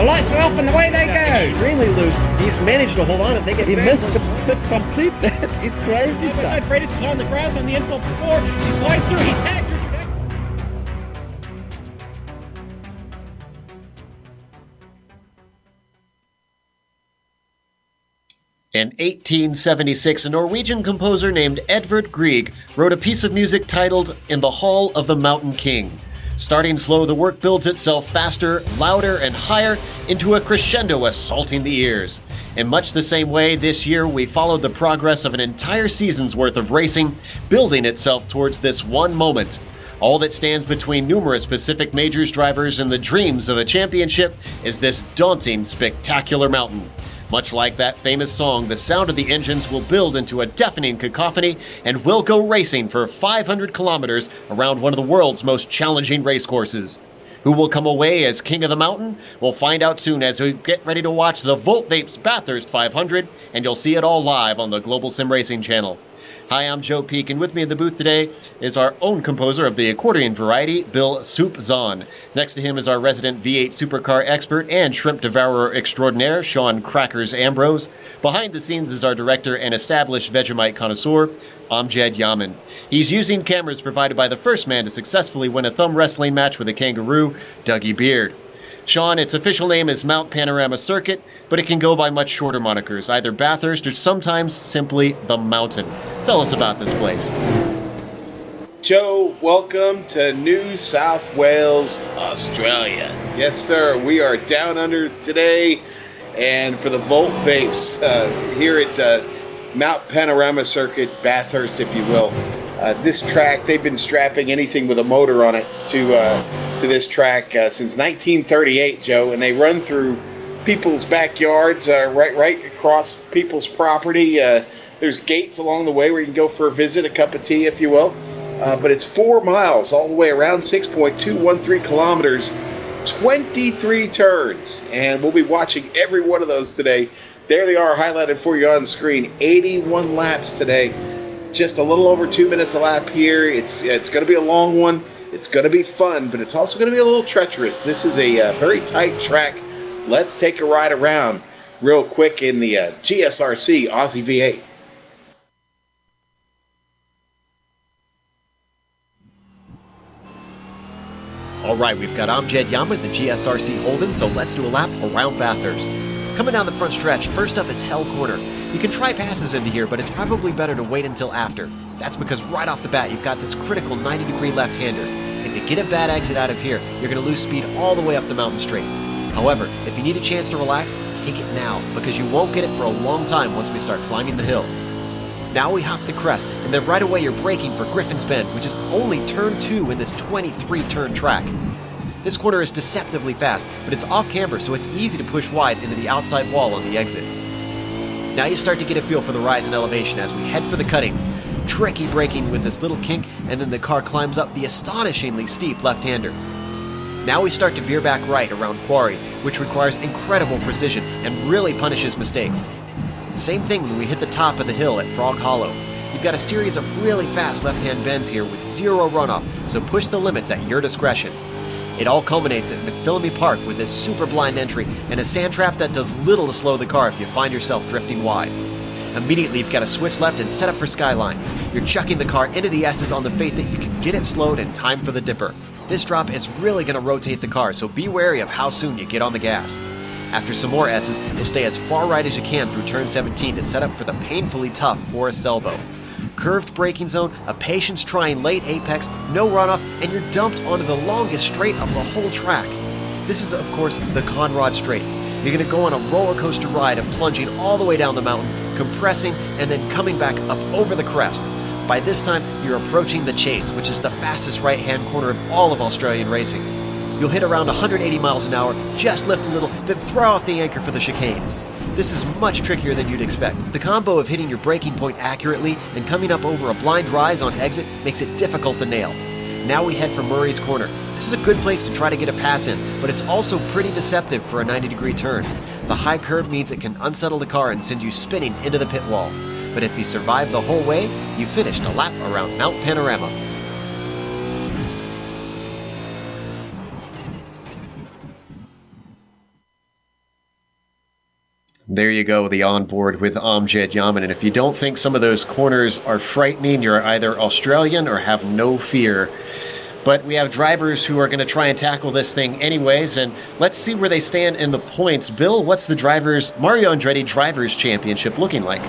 lights are off and away they go. Extremely loose. He's managed to hold on. He missed the complete. That is crazy stuff. Side Freitas is on the grass on the infield floor. He slides through. He tags Richard Eck. In 1876, a Norwegian composer named Edvard Grieg wrote a piece of music titled In the Hall of the Mountain King. Starting slow, the work builds itself faster, louder, and higher into a crescendo assaulting the ears. In much the same way, this year we followed the progress of an entire season's worth of racing, building itself towards this one moment. All that stands between numerous Pacific Majors drivers and the dreams of a championship is this daunting, spectacular mountain. Much like that famous song, the sound of the engines will build into a deafening cacophony and we'll go racing for 500 kilometers around one of the world's most challenging racecourses. Who will come away as king of the mountain? We'll find out soon as we get ready to watch the Volt Vapes Bathurst 500, and you'll see it all live on the Global Sim Racing channel. Hi, I'm Joe Peak, and with me in the booth today is our own composer of the accordion variety, Bill Soup Zahn. Next to him is our resident V8 supercar expert and shrimp devourer extraordinaire, Sean Crackers Ambrose. Behind the scenes is our director and established Vegemite connoisseur, Amjad Yaman. He's using cameras provided by the first man to successfully win a thumb wrestling match with a kangaroo, Dougie Beard. Sean, its official name is Mount Panorama Circuit, but it can go by much shorter monikers, either Bathurst or sometimes simply The Mountain. Tell us about this place. Joe, welcome to New South Wales, Australia. Yes, sir. We are down under today, and for the Volt Vapes here at Mount Panorama Circuit, Bathurst, if you will. This track, they've been strapping anything with a motor on it to this track since 1938, Joe, and they run through people's backyards, right across people's property. There's gates along the way where you can go for a visit, a cup of tea, if you will. But it's 4 miles all the way around, 6.213 kilometers, 23 turns, and we'll be watching every one of those today. There they are, highlighted for you on the screen. 81 laps today. Just a little over 2 minutes a lap here. It's going to be a long one. It's going to be fun, but it's also going to be a little treacherous. This is a very tight track. Let's take a ride around real quick in the GSRC Aussie V8. All right, we've got Amjad Yaman, the GSRC Holden, so let's do a lap around Bathurst. Coming down the front stretch, first up is Hell Corner. You can try passes into here, but it's probably better to wait until after. That's because right off the bat, you've got this critical 90-degree left-hander. If you get a bad exit out of here, you're going to lose speed all the way up the mountain straight. However, if you need a chance to relax, take it now, because you won't get it for a long time once we start climbing the hill. Now we hop the crest, and then right away you're braking for Griffin's Bend, which is only turn 2 in this 23-turn track. This corner is deceptively fast, but it's off camber, so it's easy to push wide into the outside wall on the exit. Now you start to get a feel for the rise in elevation as we head for the cutting. Tricky braking with this little kink, and then the car climbs up the astonishingly steep left-hander. Now we start to veer back right around Quarry, which requires incredible precision and really punishes mistakes. Same thing when we hit the top of the hill at Frog Hollow. You've got a series of really fast left-hand bends here with zero runoff, so push the limits at your discretion. It all culminates at McPhillamy Park with this super blind entry and a sand trap that does little to slow the car if you find yourself drifting wide. Immediately you've got to switch left and set up for Skyline. You're chucking the car into the S's on the faith that you can get it slowed in time for the dipper. This drop is really going to rotate the car, so be wary of how soon you get on the gas. After some more S's, you'll stay as far right as you can through turn 17 to set up for the painfully tough Forest Elbow. Curved braking zone, a patience-trying late apex, no runoff, and you're dumped onto the longest straight of the whole track. This is, of course, the Conrod Straight. You're going to go on a roller coaster ride of plunging all the way down the mountain, compressing, and then coming back up over the crest. By this time, you're approaching the Chase, which is the fastest right-hand corner of all of Australian racing. You'll hit around 180 miles an hour, just lift a little, then throw out the anchor for the chicane. This is much trickier than you'd expect. The combo of hitting your braking point accurately and coming up over a blind rise on exit makes it difficult to nail. Now we head for Murray's Corner. This is a good place to try to get a pass in, but it's also pretty deceptive for a 90-degree turn. The high curb means it can unsettle the car and send you spinning into the pit wall. But if you survive the whole way, you finished a lap around Mount Panorama. There you go, the onboard with Amjad Yaman. And if you don't think some of those corners are frightening, you're either Australian or have no fear. But we have drivers who are going to try and tackle this thing anyways, and let's see where they stand in the points. Bill, what's the Mario Andretti Drivers' Championship looking like?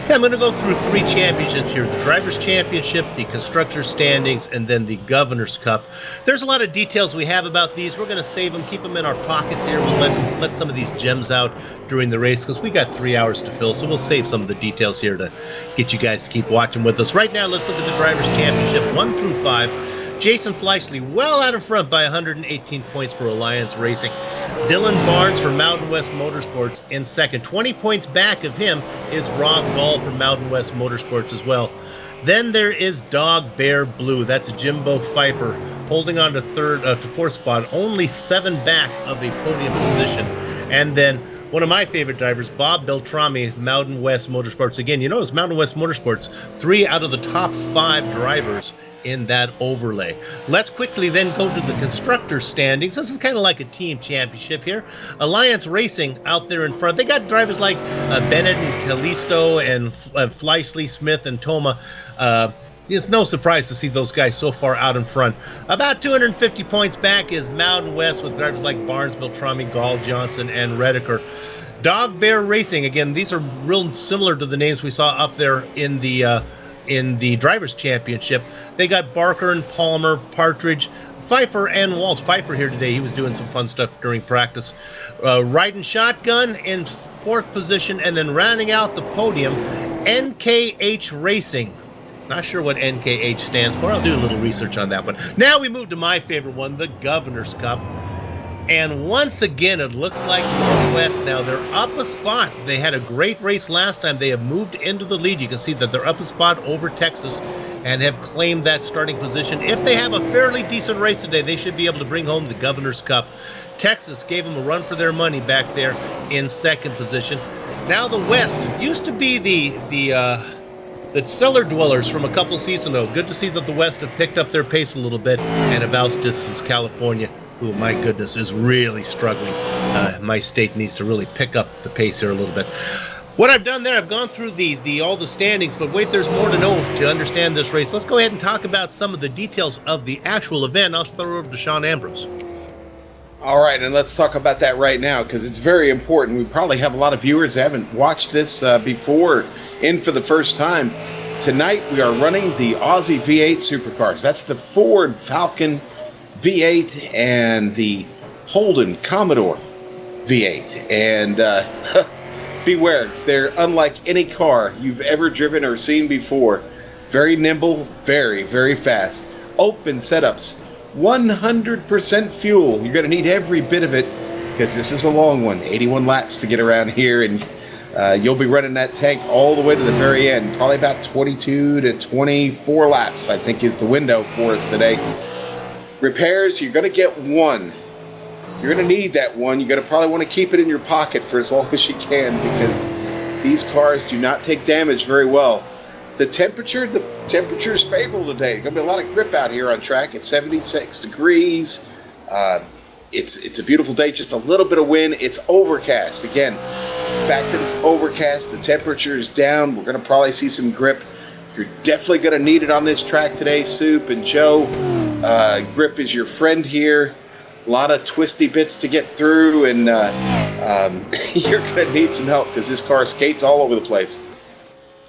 Yeah, I'm going to go through 3 championships here. The Drivers' Championship, the Constructors' Standings, and then the Governor's Cup. There's a lot of details we have about these. We're going to save them, keep them in our pockets here. We'll let some of these gems out during the race because we got 3 hours to fill, so we'll save some of the details here to get you guys to keep watching with us. Right now, let's look at the Drivers' Championship 1 through 5. Jason Fleischle well out in front by 118 points for Alliance Racing. Dylan Barnes for Mountain West Motorsports in second. 20 points back of him is Rob Gall from Mountain West Motorsports as well. Then there is Dog Bear Blue. That's Jimbo Pfeiffer holding on to fourth spot, only 7 back of the podium position. And then one of my favorite drivers, Bob Beltrami, Mountain West Motorsports. Again, you notice Mountain West Motorsports, 3 out of the top 5 drivers in that overlay. Let's quickly then go to the constructors standings. This is kind of like a team championship here. Alliance Racing out there in front. They got drivers like Bennett and Callisto and Fleischle, Smith and Toma. It's no surprise to see those guys so far out in front. About 250 points back is Mountain West with drivers like Barnes, Beltrami, Gall, Johnson, and Redeker. Dog Bear Racing, again, these are real similar to the names we saw up there in the Drivers' Championship. They got Barker and Palmer, Partridge, Pfeiffer, and Walsh. Pfeiffer here today. He was doing some fun stuff during practice. Riding Shotgun in 4th position, and then rounding out the podium, NKH Racing. Not sure what NKH stands for. I'll do a little research on that one. Now we move to my favorite one, the Governor's Cup. And once again, it looks like Northwest now. They're up a spot. They had a great race last time. They have moved into the lead. You can see that they're up a spot over Texas and have claimed that starting position. If they have a fairly decent race today, they should be able to bring home the Governor's Cup. Texas gave them a run for their money back there in 2nd position. Now the West used to be the cellar dwellers from a couple seasons ago. Good to see that the West have picked up their pace a little bit, and Evaustis is California, who, my goodness, is really struggling. My state needs to really pick up the pace here a little bit. What I've done there, I've gone through all the standings, but wait, there's more to know to understand this race. Let's go ahead and talk about some of the details of the actual event. I'll throw it over to Sean Ambrose. All right, and let's talk about that right now because it's very important. We probably have a lot of viewers that haven't watched this before in for the first time. Tonight, we are running the Aussie V8 Supercars. That's the Ford Falcon V8 and the Holden Commodore V8. And beware, they're unlike any car you've ever driven or seen before. Very nimble, very, very fast. Open setups, 100% fuel. You're going to need every bit of it because this is a long one, 81 laps to get around here, and you'll be running that tank all the way to the very end. Probably about 22 to 24 laps, I think, is the window for us today. Repairs, you're going to get one. You're going to need that one. You're going to probably want to keep it in your pocket for as long as you can because these cars do not take damage very well. The temperature is favorable today. There's going to be a lot of grip out here on track. It's 76 degrees. It's a beautiful day, just a little bit of wind. It's overcast. Again, the fact that it's overcast, the temperature is down. We're going to probably see some grip. You're definitely going to need it on this track today, Soup and Joe. Grip is your friend here. A lot of twisty bits to get through, and you're going to need some help because this car skates all over the place.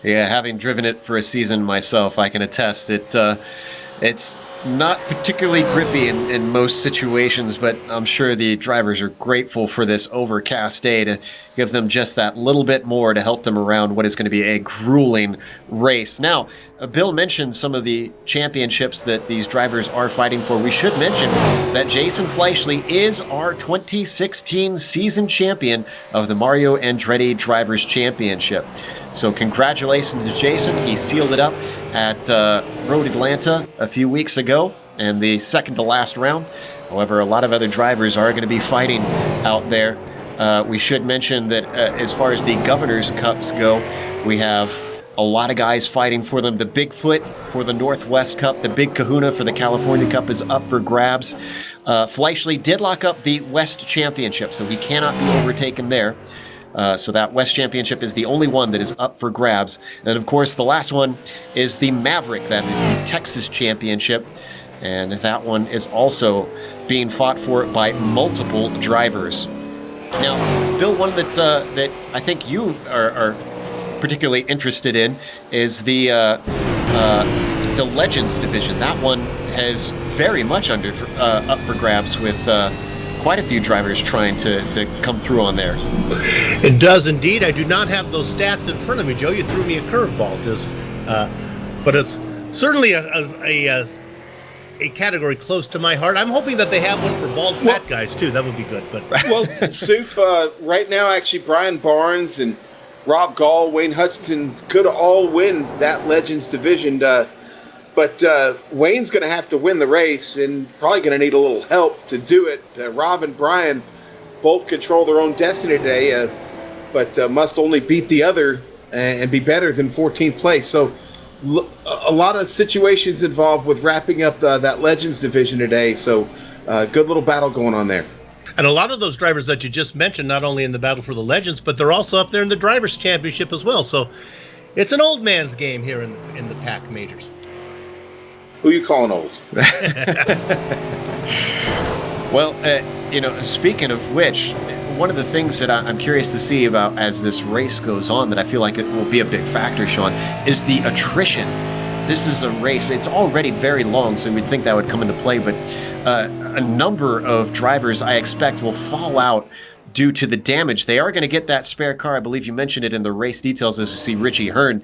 Yeah, having driven it for a season myself, I can attest it's not particularly grippy in most situations, but I'm sure the drivers are grateful for this overcast day to give them just that little bit more to help them around what is going to be a grueling race. Now, Bill mentioned some of the championships that these drivers are fighting for. We should mention that Jason Fleischle is our 2016 season champion of the Mario Andretti Drivers' Championship. So congratulations to Jason. He sealed it up at Road Atlanta a few weeks ago in the second to last round. However, a lot of other drivers are going to be fighting out there. We should mention that as far as the Governor's Cups go, we have a lot of guys fighting for them. The Bigfoot for the Northwest Cup, the Big Kahuna for the California Cup is up for grabs. Fleischle did lock up the West Championship, so he cannot be overtaken there. So that West Championship is the only one that is up for grabs. And of course, the last one is the Maverick. That is the Texas Championship. And that one is also being fought for by multiple drivers. Now, Bill, one that I think you are particularly interested in is the Legends division. That one is very much up for grabs with quite a few drivers trying to come through on there. It does indeed. I do not have those stats in front of me, Joe. You threw me a curveball, but it's certainly a category close to my heart. I'm hoping that they have one for bald fat guys too. That would be good. But well, Soup, right now, actually, Brian Barnes and Rob Gall, Wayne Hutchinson could all win that Legends division. But Wayne's going to have to win the race and probably going to need a little help to do it. Rob and Brian both control their own destiny today, but must only beat the other and be better than 14th place. So a lot of situations involved with wrapping up that Legends division today. So good little battle going on there. And a lot of those drivers that you just mentioned, not only in the battle for the Legends, but they're also up there in the Drivers' Championship as well. So it's an old man's game here in the Pac Majors. Who you calling old? Well, speaking of which, one of the things that I'm curious to see about as this race goes on that I feel like it will be a big factor, Sean, is the attrition. This is a race. It's already very long, so we'd think that would come into play, but a number of drivers I expect will fall out due to the damage. They are going to get that spare car. I believe you mentioned it in the race details as you see Richie Hearn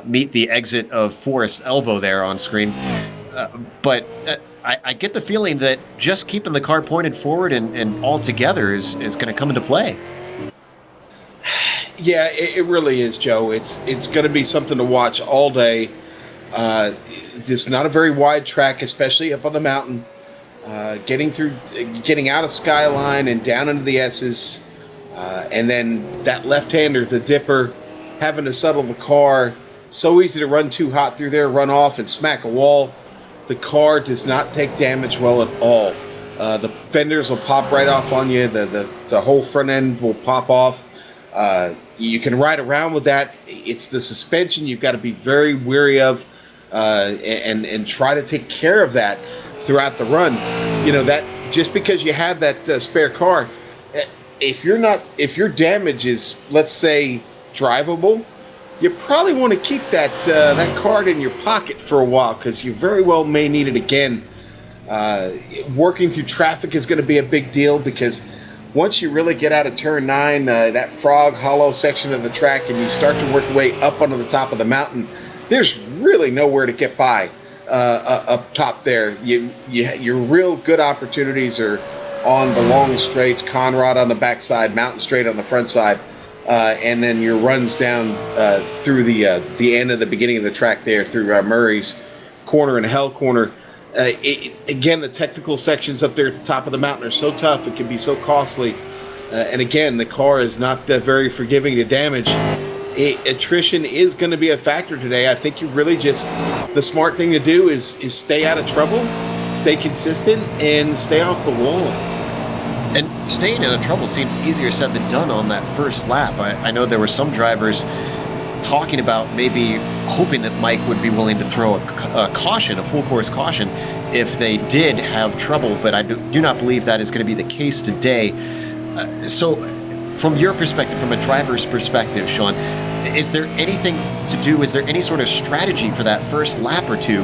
meet the exit of Forrest Elbow there on screen. But I get the feeling that just keeping the car pointed forward and all together is going to come into play. Yeah, it really is, Joe. It's going to be something to watch all day. This is not a very wide track, especially up on the mountain. Getting out of Skyline and down into the S's, and then that left-hander, the dipper, having to settle the car. So easy to run too hot through there, run off and smack a wall. The car does not take damage well at all. The fenders will pop right off on you. The whole front end will pop off. You can ride around with that. It's the suspension you've got to be very wary of, and try to take care of that throughout the run. That just because you have that spare car, if your damage is, let's say, drivable, you probably want to keep that card in your pocket for a while, because you very well may need it again. Working through traffic is going to be a big deal, because once you really get out of turn 9, that Frog Hollow section of the track, and you start to work your way up onto the top of the mountain, there's really nowhere to get by up top there. Your real good opportunities are on the long straights, Conrad on the backside, Mountain Straight on the front side, and then your runs down through the end of the beginning of the track there through Murray's Corner and Hell Corner. Again, the technical sections up there at the top of the mountain are so tough, it can be so costly, and again, the car is not very forgiving to damage. Attrition is going to be a factor today. I think the smart thing to do is stay out of trouble, stay consistent, and stay off the wall. And staying out of trouble seems easier said than done on that first lap. I know there were some drivers talking about maybe hoping that Mike would be willing to throw a caution, a full course caution, if they did have trouble, but I do not believe that is going to be the case today. So from your perspective, from a driver's perspective, Sean, is there anything to do? Is there any sort of strategy for that first lap or two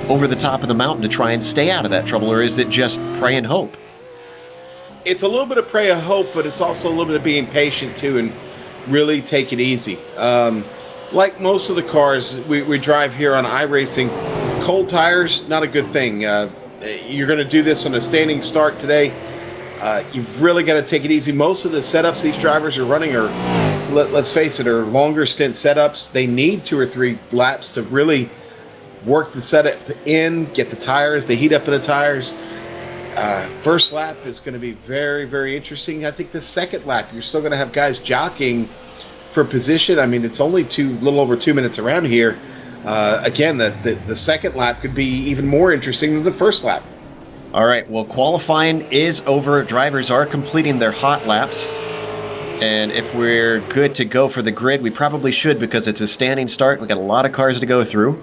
over the top of the mountain to try and stay out of that trouble, or is it just pray and hope? It's a little bit of pray and hope, but it's also a little bit of being patient too, and really take it easy. Like most of the cars we drive here on iRacing, cold tires, not a good thing. You're going to do this on a standing start today. You've really got to take it easy. Most of the setups these drivers are running are, let's face it, are longer stint setups. They need 2 or 3 laps to really work the setup in, get the tires, they heat up in the tires. First lap is going to be very, very interesting. I think the second lap, you're still going to have guys jockeying for position. I mean, it's only little over 2 minutes around here. Again, the second lap could be even more interesting than the first lap. All right, well, qualifying is over. Drivers are completing their hot laps. And if we're good to go for the grid, we probably should because it's a standing start. We got a lot of cars to go through.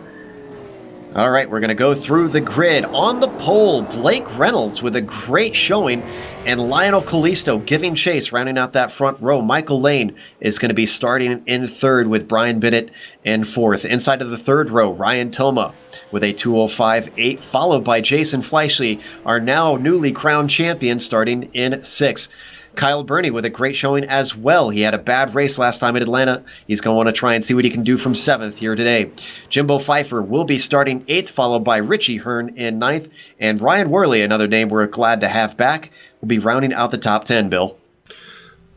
All right, we're going to go through the grid. On the pole, Blake Reynolds with a great showing, and Lionel Kalisto giving chase, rounding out that front row. Michael Lane is going to be starting in third with Brian Bennett in fourth. Inside of the third row, Ryan Toma with a 2:05.8, followed by Jason Fleischle, our now newly crowned champion, starting in sixth. Kyle Burney with a great showing as well. He had a bad race last time in Atlanta. He's going to want to try and see what he can do from 7th here today. Jimbo Pfeiffer will be starting 8th, followed by Richie Hearn in 9th. And Ryan Worley, another name we're glad to have back, will be rounding out the top 10, Bill.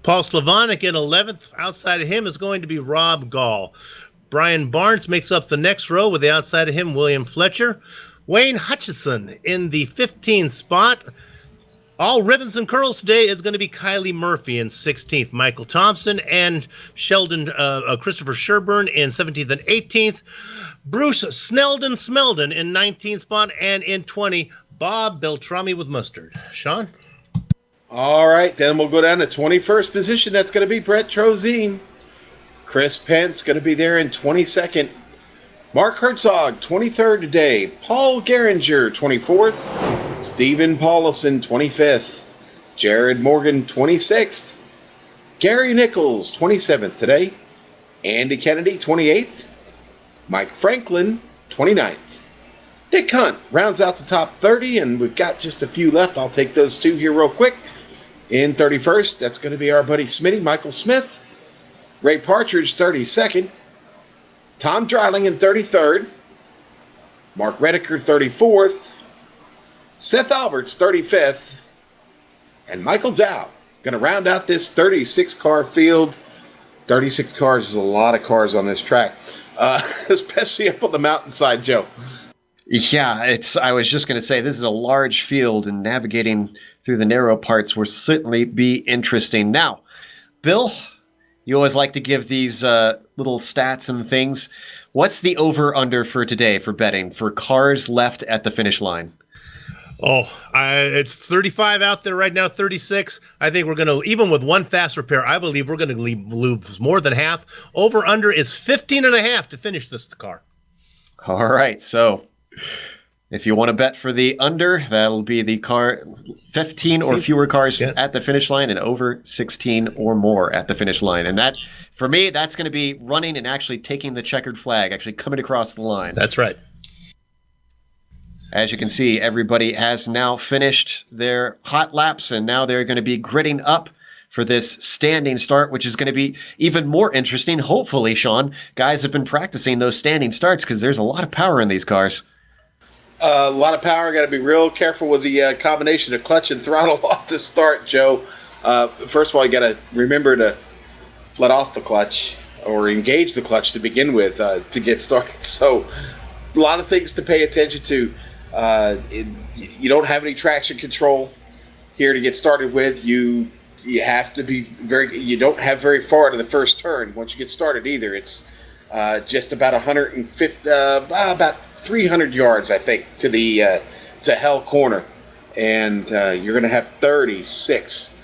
Paul Slavonic in 11th. Outside of him is going to be Rob Gall. Brian Barnes makes up the next row with the outside of him, William Fletcher. Wayne Hutchison in the 15th spot. All ribbons and curls today is going to be Kylie Murphy in 16th, Michael Thompson and Christopher Sherburne in 17th and 18th, Bruce Smeldon in 19th spot, and in 20, Bob Beltrami with mustard. Sean? All right, then we'll go down to 21st position. That's going to be Brett Trozine. Chris Pence going to be there in 22nd. Mark Herzog, 23rd today. Paul Geringer, 24th. Stephen Paulison, 25th. Jared Morgan, 26th. Gary Nichols, 27th today. Andy Kennedy, 28th. Mike Franklin, 29th. Nick Hunt rounds out the top 30, and we've got just a few left. I'll take those two here real quick. In 31st, that's going to be our buddy Smitty, Michael Smith. Ray Partridge, 32nd. Tom Dreiling in 33rd. Mark Rediker, 34th. Seth Alberts, 35th. And Michael Dow going to round out this 36-car field. 36 cars is a lot of cars on this track, especially up on the mountainside, Joe. Yeah, I was just going to say, this is a large field, and navigating through the narrow parts will certainly be interesting. Now, Bill, you always like to give these little stats and things. What's the over-under for today for betting for cars left at the finish line? It's 35 out there right now, 36. I think we're going to, even with one fast repair, I believe we're going to lose more than half. Over-under is 15.5 to finish this car. All right, so if you want to bet for the under, that'll be the car 15 or fewer cars at the finish line and over 16 or more at the finish line. And that, for me, that's going to be running and actually taking the checkered flag, actually coming across the line. That's right. As you can see, everybody has now finished their hot laps, and now they're going to be gridding up for this standing start, which is going to be even more interesting. Hopefully, Sean, guys have been practicing those standing starts because there's a lot of power in these cars. A lot of power. Got to be real careful with the combination of clutch and throttle off the start, Joe. First of all, you got to remember to let off the clutch or engage the clutch to begin with to get started. So a lot of things to pay attention to. You don't have any traction control here to get started with. You have to be you don't have very far to the first turn once you get started either. It's just about 150, about 300 yards, I think, to the to Hell Corner, and you're going to have 36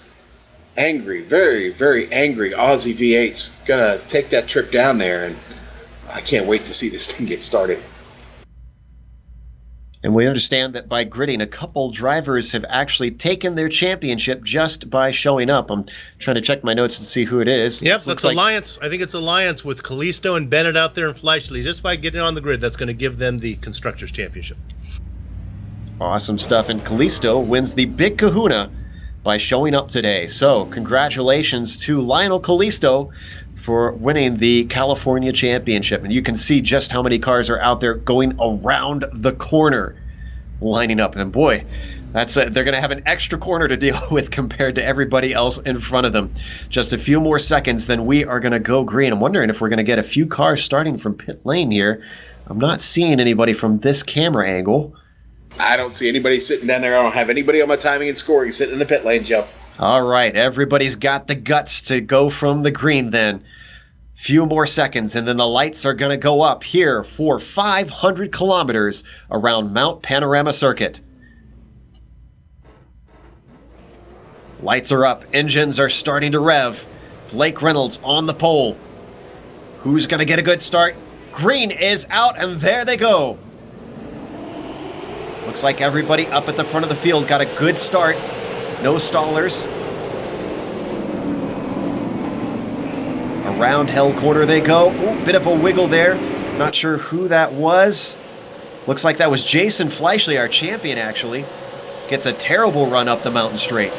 angry, very, very angry Aussie V8s going to take that trip down there, and I can't wait to see this thing get started. And we understand that by gridding, a couple drivers have actually taken their championship just by showing up. I'm trying to check my notes to see who it is. Yep, that's Alliance. I think it's Alliance with Kalisto and Bennett out there in Fleischle. Just by getting on the grid, that's going to give them the Constructors' Championship. Awesome stuff. And Kalisto wins the Big Kahuna by showing up today. So congratulations to Lionel Kalisto for winning the California Championship. And you can see just how many cars are out there going around the corner, lining up. And boy, they're going to have an extra corner to deal with compared to everybody else in front of them. Just a few more seconds, then we are going to go green. I'm wondering if we're going to get a few cars starting from pit lane here. I'm not seeing anybody from this camera angle. I don't see anybody sitting down there. I don't have anybody on my timing and scoring sitting in the pit lane, Joe. All right, everybody's got the guts to go from the green then. Few more seconds, and then the lights are going to go up here for 500 kilometers around Mount Panorama Circuit. Lights are up. Engines are starting to rev. Blake Reynolds on the pole. Who's going to get a good start? Green is out, and there they go. Looks like everybody up at the front of the field got a good start. No stallers. Around Hell Corner they go. Ooh, bit of a wiggle there. Not sure who that was. Looks like that was Jason Fleischle, our champion, actually. Gets a terrible run up the mountain straight.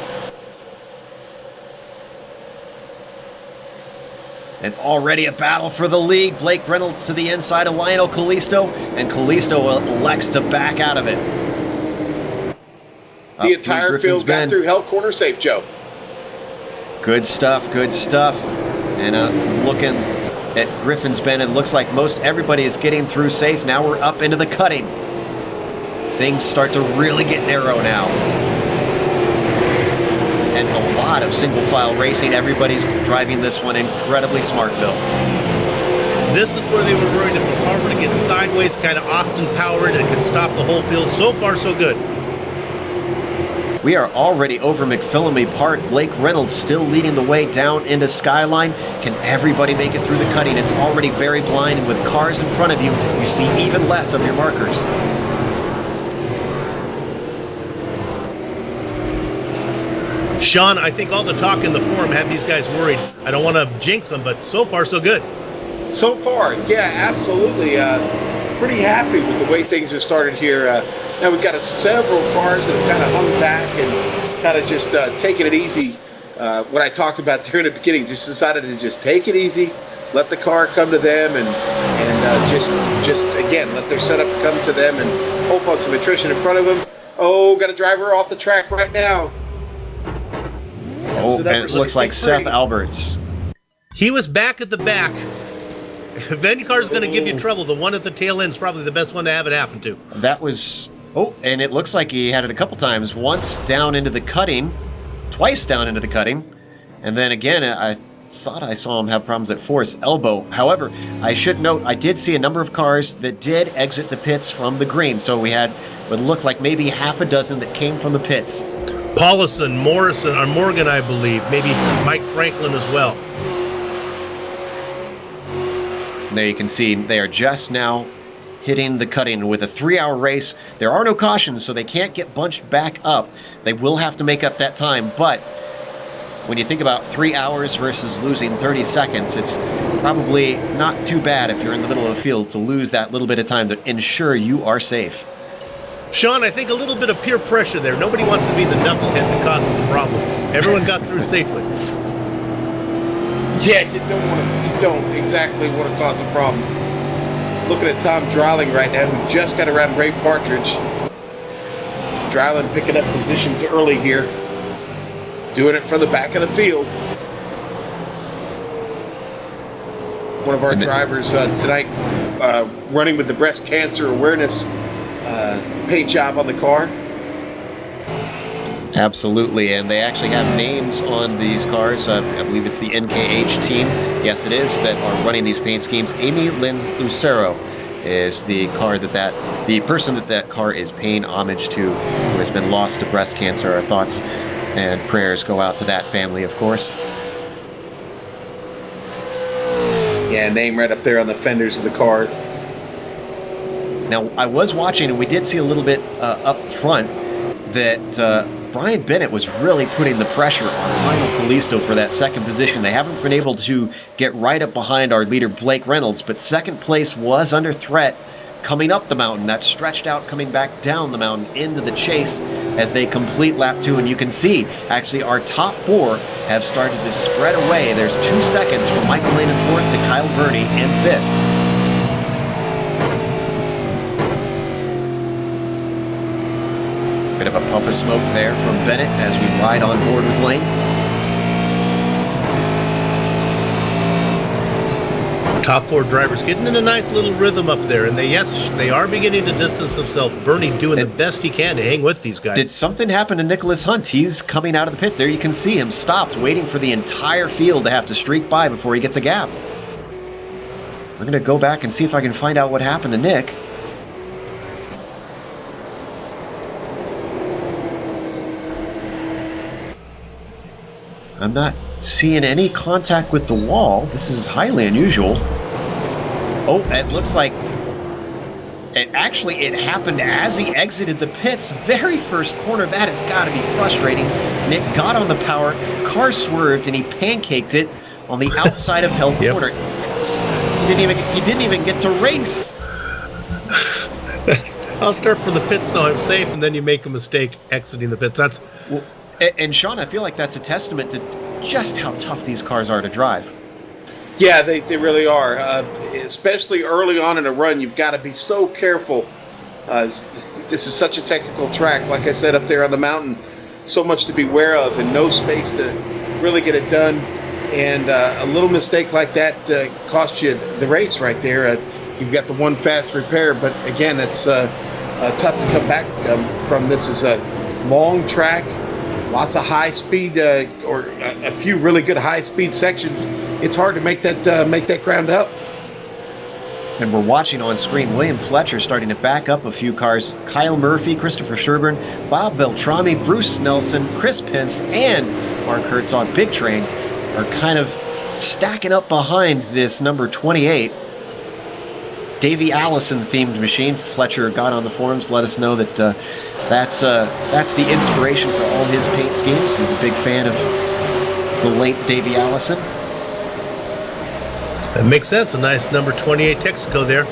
And already a battle for the lead. Blake Reynolds to the inside of Lionel Kalisto, and Kalisto elects to back out of it. The entire field got through Hell Corner safe, Joe. Good stuff, good stuff. And looking at Griffin's Bend, it looks like most everybody is getting through safe. Now we're up into the cutting. Things start to really get narrow now. And a lot of single file racing. Everybody's driving this one incredibly smart, Bill. This is where they were worried if the car were to get sideways, kind of Austin powered, and could stop the whole field. So far, so good. We are already over McPhillamy Park. Blake Reynolds still leading the way down into Skyline. Can everybody make it through the cutting? It's already very blind, and with cars in front of you, you see even less of your markers. Sean, I think all the talk in the forum had these guys worried. I don't want to jinx them, but so far, so good. So far, yeah, absolutely. Pretty happy with the way things have started here. Now we've got several cars that have kind of hung back and kind of just taken it easy. What I talked about there in the beginning, just decided to just take it easy, let the car come to them, and just again let their setup come to them, and hope on some attrition in front of them. Oh, got a driver off the track right now. Oh, and it looks like Seth Alberts. He was back at the back. If any car's going to give you trouble, the one at the tail end is probably the best one to have it happen to. That was... Oh, and it looks like he had it a couple times. Once down into the cutting, twice down into the cutting, and then again, I thought I saw him have problems at Forest Elbow. However, I should note, I did see a number of cars that did exit the pits from the green, so we had what looked like maybe half a dozen that came from the pits. Paulison, Morrison, or Morgan, I believe. Maybe Mike Franklin as well. There you can see they are just now hitting the cutting with a 3-hour race. There are no cautions, so they can't get bunched back up. They will have to make up that time, but when you think about 3 hours versus losing 30 seconds, it's probably not too bad if you're in the middle of the field to lose that little bit of time to ensure you are safe. Sean, I think a little bit of peer pressure there. Nobody wants to be the knucklehead that causes a problem. Everyone got through safely. Yeah, you don't exactly want to cause a problem. Looking at Tom Dreiling right now, who just got around Ray Partridge. Dreiling picking up positions early here. Doing it from the back of the field. One of our drivers tonight running with the breast cancer awareness paint job on the car. Absolutely, and they actually have names on these cars. I believe it's the NKH team. Yes, it is, that are running these paint schemes. Amy Lynn Lucero is the person that car is paying homage to, who has been lost to breast cancer. Our thoughts and prayers go out to that family, of course. Yeah, name right up there on the fenders of the car. Now, I was watching, and we did see a little bit up front that Brian Bennett was really putting the pressure on Lionel Kalisto for that second position. They haven't been able to get right up behind our leader, Blake Reynolds, but second place was under threat coming up the mountain. That stretched out coming back down the mountain into the chase as they complete lap 2. And you can see, actually, our top 4 have started to spread away. There's 2 seconds from Michael Lane in 4th to Kyle Burney in 5th. Bit of a puff of smoke there from Bennett as we ride on board with Lane. Top 4 drivers getting in a nice little rhythm up there, and they are beginning to distance themselves. Bernie doing the best he can to hang with these guys. Did something happen to Nicholas Hunt? He's coming out of the pits. There you can see him stopped, waiting for the entire field to have to streak by before he gets a gap. We're going to go back and see if I can find out what happened to Nick. I'm not seeing any contact with the wall. This is highly unusual. Oh, it looks like it happened as he exited the pits. Very first corner. That has got to be frustrating. Nick got on the power, car swerved, and he pancaked it on the outside of Hell Corner. He didn't even get to race. I'll start from the pits so I'm safe, and then you make a mistake exiting the pits. And Sean, I feel like that's a testament to just how tough these cars are to drive. Yeah, they really are. Especially early on in a run, you've got to be so careful. This is such a technical track. Like I said, up there on the mountain, so much to be aware of and no space to really get it done. And a little mistake like that cost you the race right there. You've got the one fast repair, but again, it's tough to come back from. This is a long track, lots of high speed, or a few really good high speed sections. It's hard to make that ground up. And we're watching on screen William Fletcher starting to back up a few cars. Kyle Murphy, Christopher Sherburne, Bob Beltrami, Bruce Nelson, Chris Pence, and Mark Herzog Big Train are kind of stacking up behind this number 28 Davey Allison themed machine. Fletcher got on the forums, let us know that that's the inspiration for all his paint schemes. He's a big fan of the late Davey Allison. That makes sense. A nice number 28 Texaco there.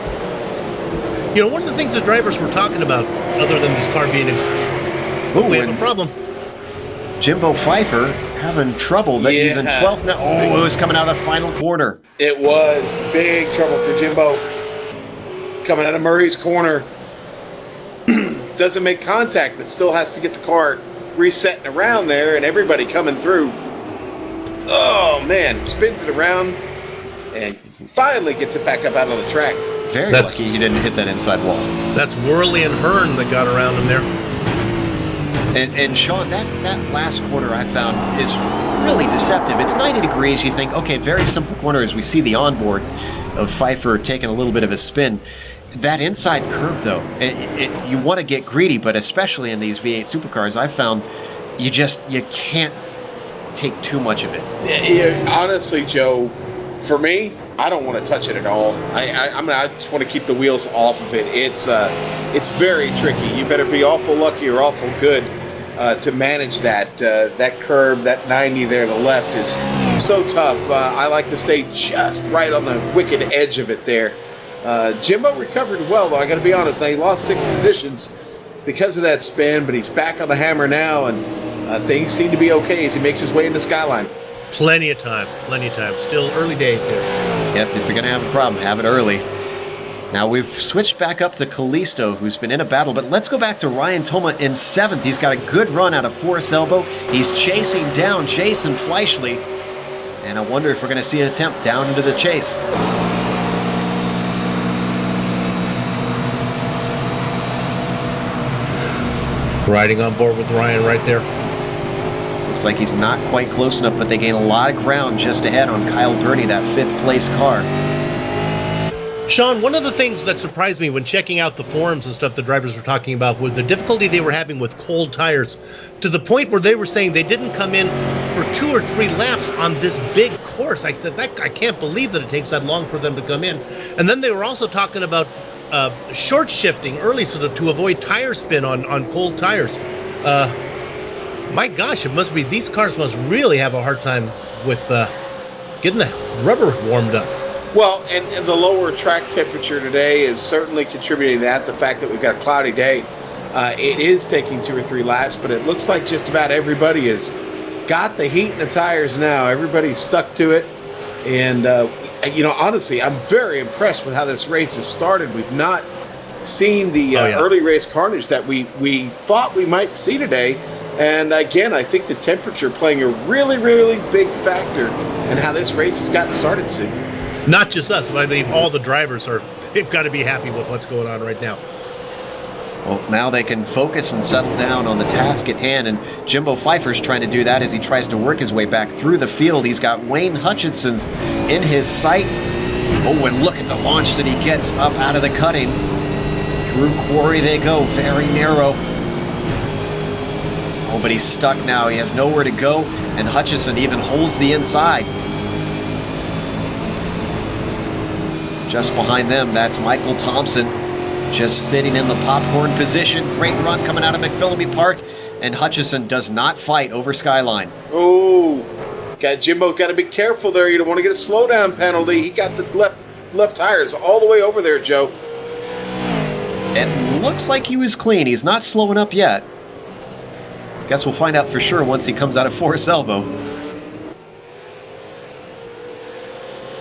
You know, one of the things the drivers were talking about, other than this car being we have a problem. Jimbo Pfeiffer having trouble. That he's in 12th now. Oh, it was coming out of the final quarter. It was big trouble for Jimbo. Coming out of Murray's corner. Doesn't make contact, but still has to get the car resetting around there, and everybody coming through. Oh, man. Spins it around and finally gets it back up out on the track. Very lucky he didn't hit that inside wall. That's Worley and Hearn that got around him there. And Sean, that last corner I found is really deceptive. It's 90 degrees. You think, okay, very simple corner as we see the onboard of Pfeiffer taking a little bit of a spin. That inside curb, though, you want to get greedy, but especially in these V8 supercars, I found you can't take too much of it. Yeah, honestly, Joe, for me, I don't want to touch it at all. I just want to keep the wheels off of it. It's very tricky. You better be awful lucky or awful good to manage that curb, that 90 there, the left is so tough. I like to stay just right on the wicked edge of it there. Jimbo recovered well, though, I got to be honest. Now, he lost 6 positions because of that spin, but he's back on the hammer now, and things seem to be okay as he makes his way into Skyline. Plenty of time. Still early days here. Yep, if you're going to have a problem, have it early. Now we've switched back up to Callisto, who's been in a battle, but let's go back to Ryan Toma in 7th. He's got a good run out of Forest Elbow. He's chasing down Jason Fleischle, and I wonder if we're going to see an attempt down into the chase. Riding on board with Ryan right there. Looks like he's not quite close enough, but they gain a lot of ground just ahead on Kyle Gurney, that 5th place car. Sean, one of the things that surprised me when checking out the forums and stuff the drivers were talking about was the difficulty they were having with cold tires, to the point where they were saying they didn't come in for 2 or 3 laps on this big course. I said, I can't believe that it takes that long for them to come in. And then they were also talking about short shifting early so to avoid tire spin on cold tires. My gosh, it must be, these cars must really have a hard time with getting the rubber warmed up. Well, and the lower track temperature today is certainly contributing to that. The fact that we've got a cloudy day, it is taking 2 or 3 laps, but it looks like just about everybody has got the heat in the tires now. Everybody's stuck to it. And, honestly, I'm very impressed with how this race has started. We've not seen the early race carnage that we thought we might see today. And again, I think the temperature playing a really, really big factor in how this race has gotten started soon. Not just us, but I believe all the drivers they've got to be happy with what's going on right now. Well, now they can focus and settle down on the task at hand, and Jimbo Pfeiffer's trying to do that as he tries to work his way back through the field. He's got Wayne Hutchinson's in his sight. Oh, and look at the launch that he gets up out of the cutting. Through Quarry they go, very narrow. Oh, but he's stuck now. He has nowhere to go. And Hutchison even holds the inside. Just behind them, that's Michael Thompson, just sitting in the popcorn position. Great run coming out of McPhillamy Park, and Hutchison does not fight over Skyline. Oh, Jimbo got to be careful there. You don't want to get a slowdown penalty. He got the left tires all the way over there, Joe. It looks like he was clean. He's not slowing up yet. Guess we'll find out for sure once he comes out of Forest Elbow.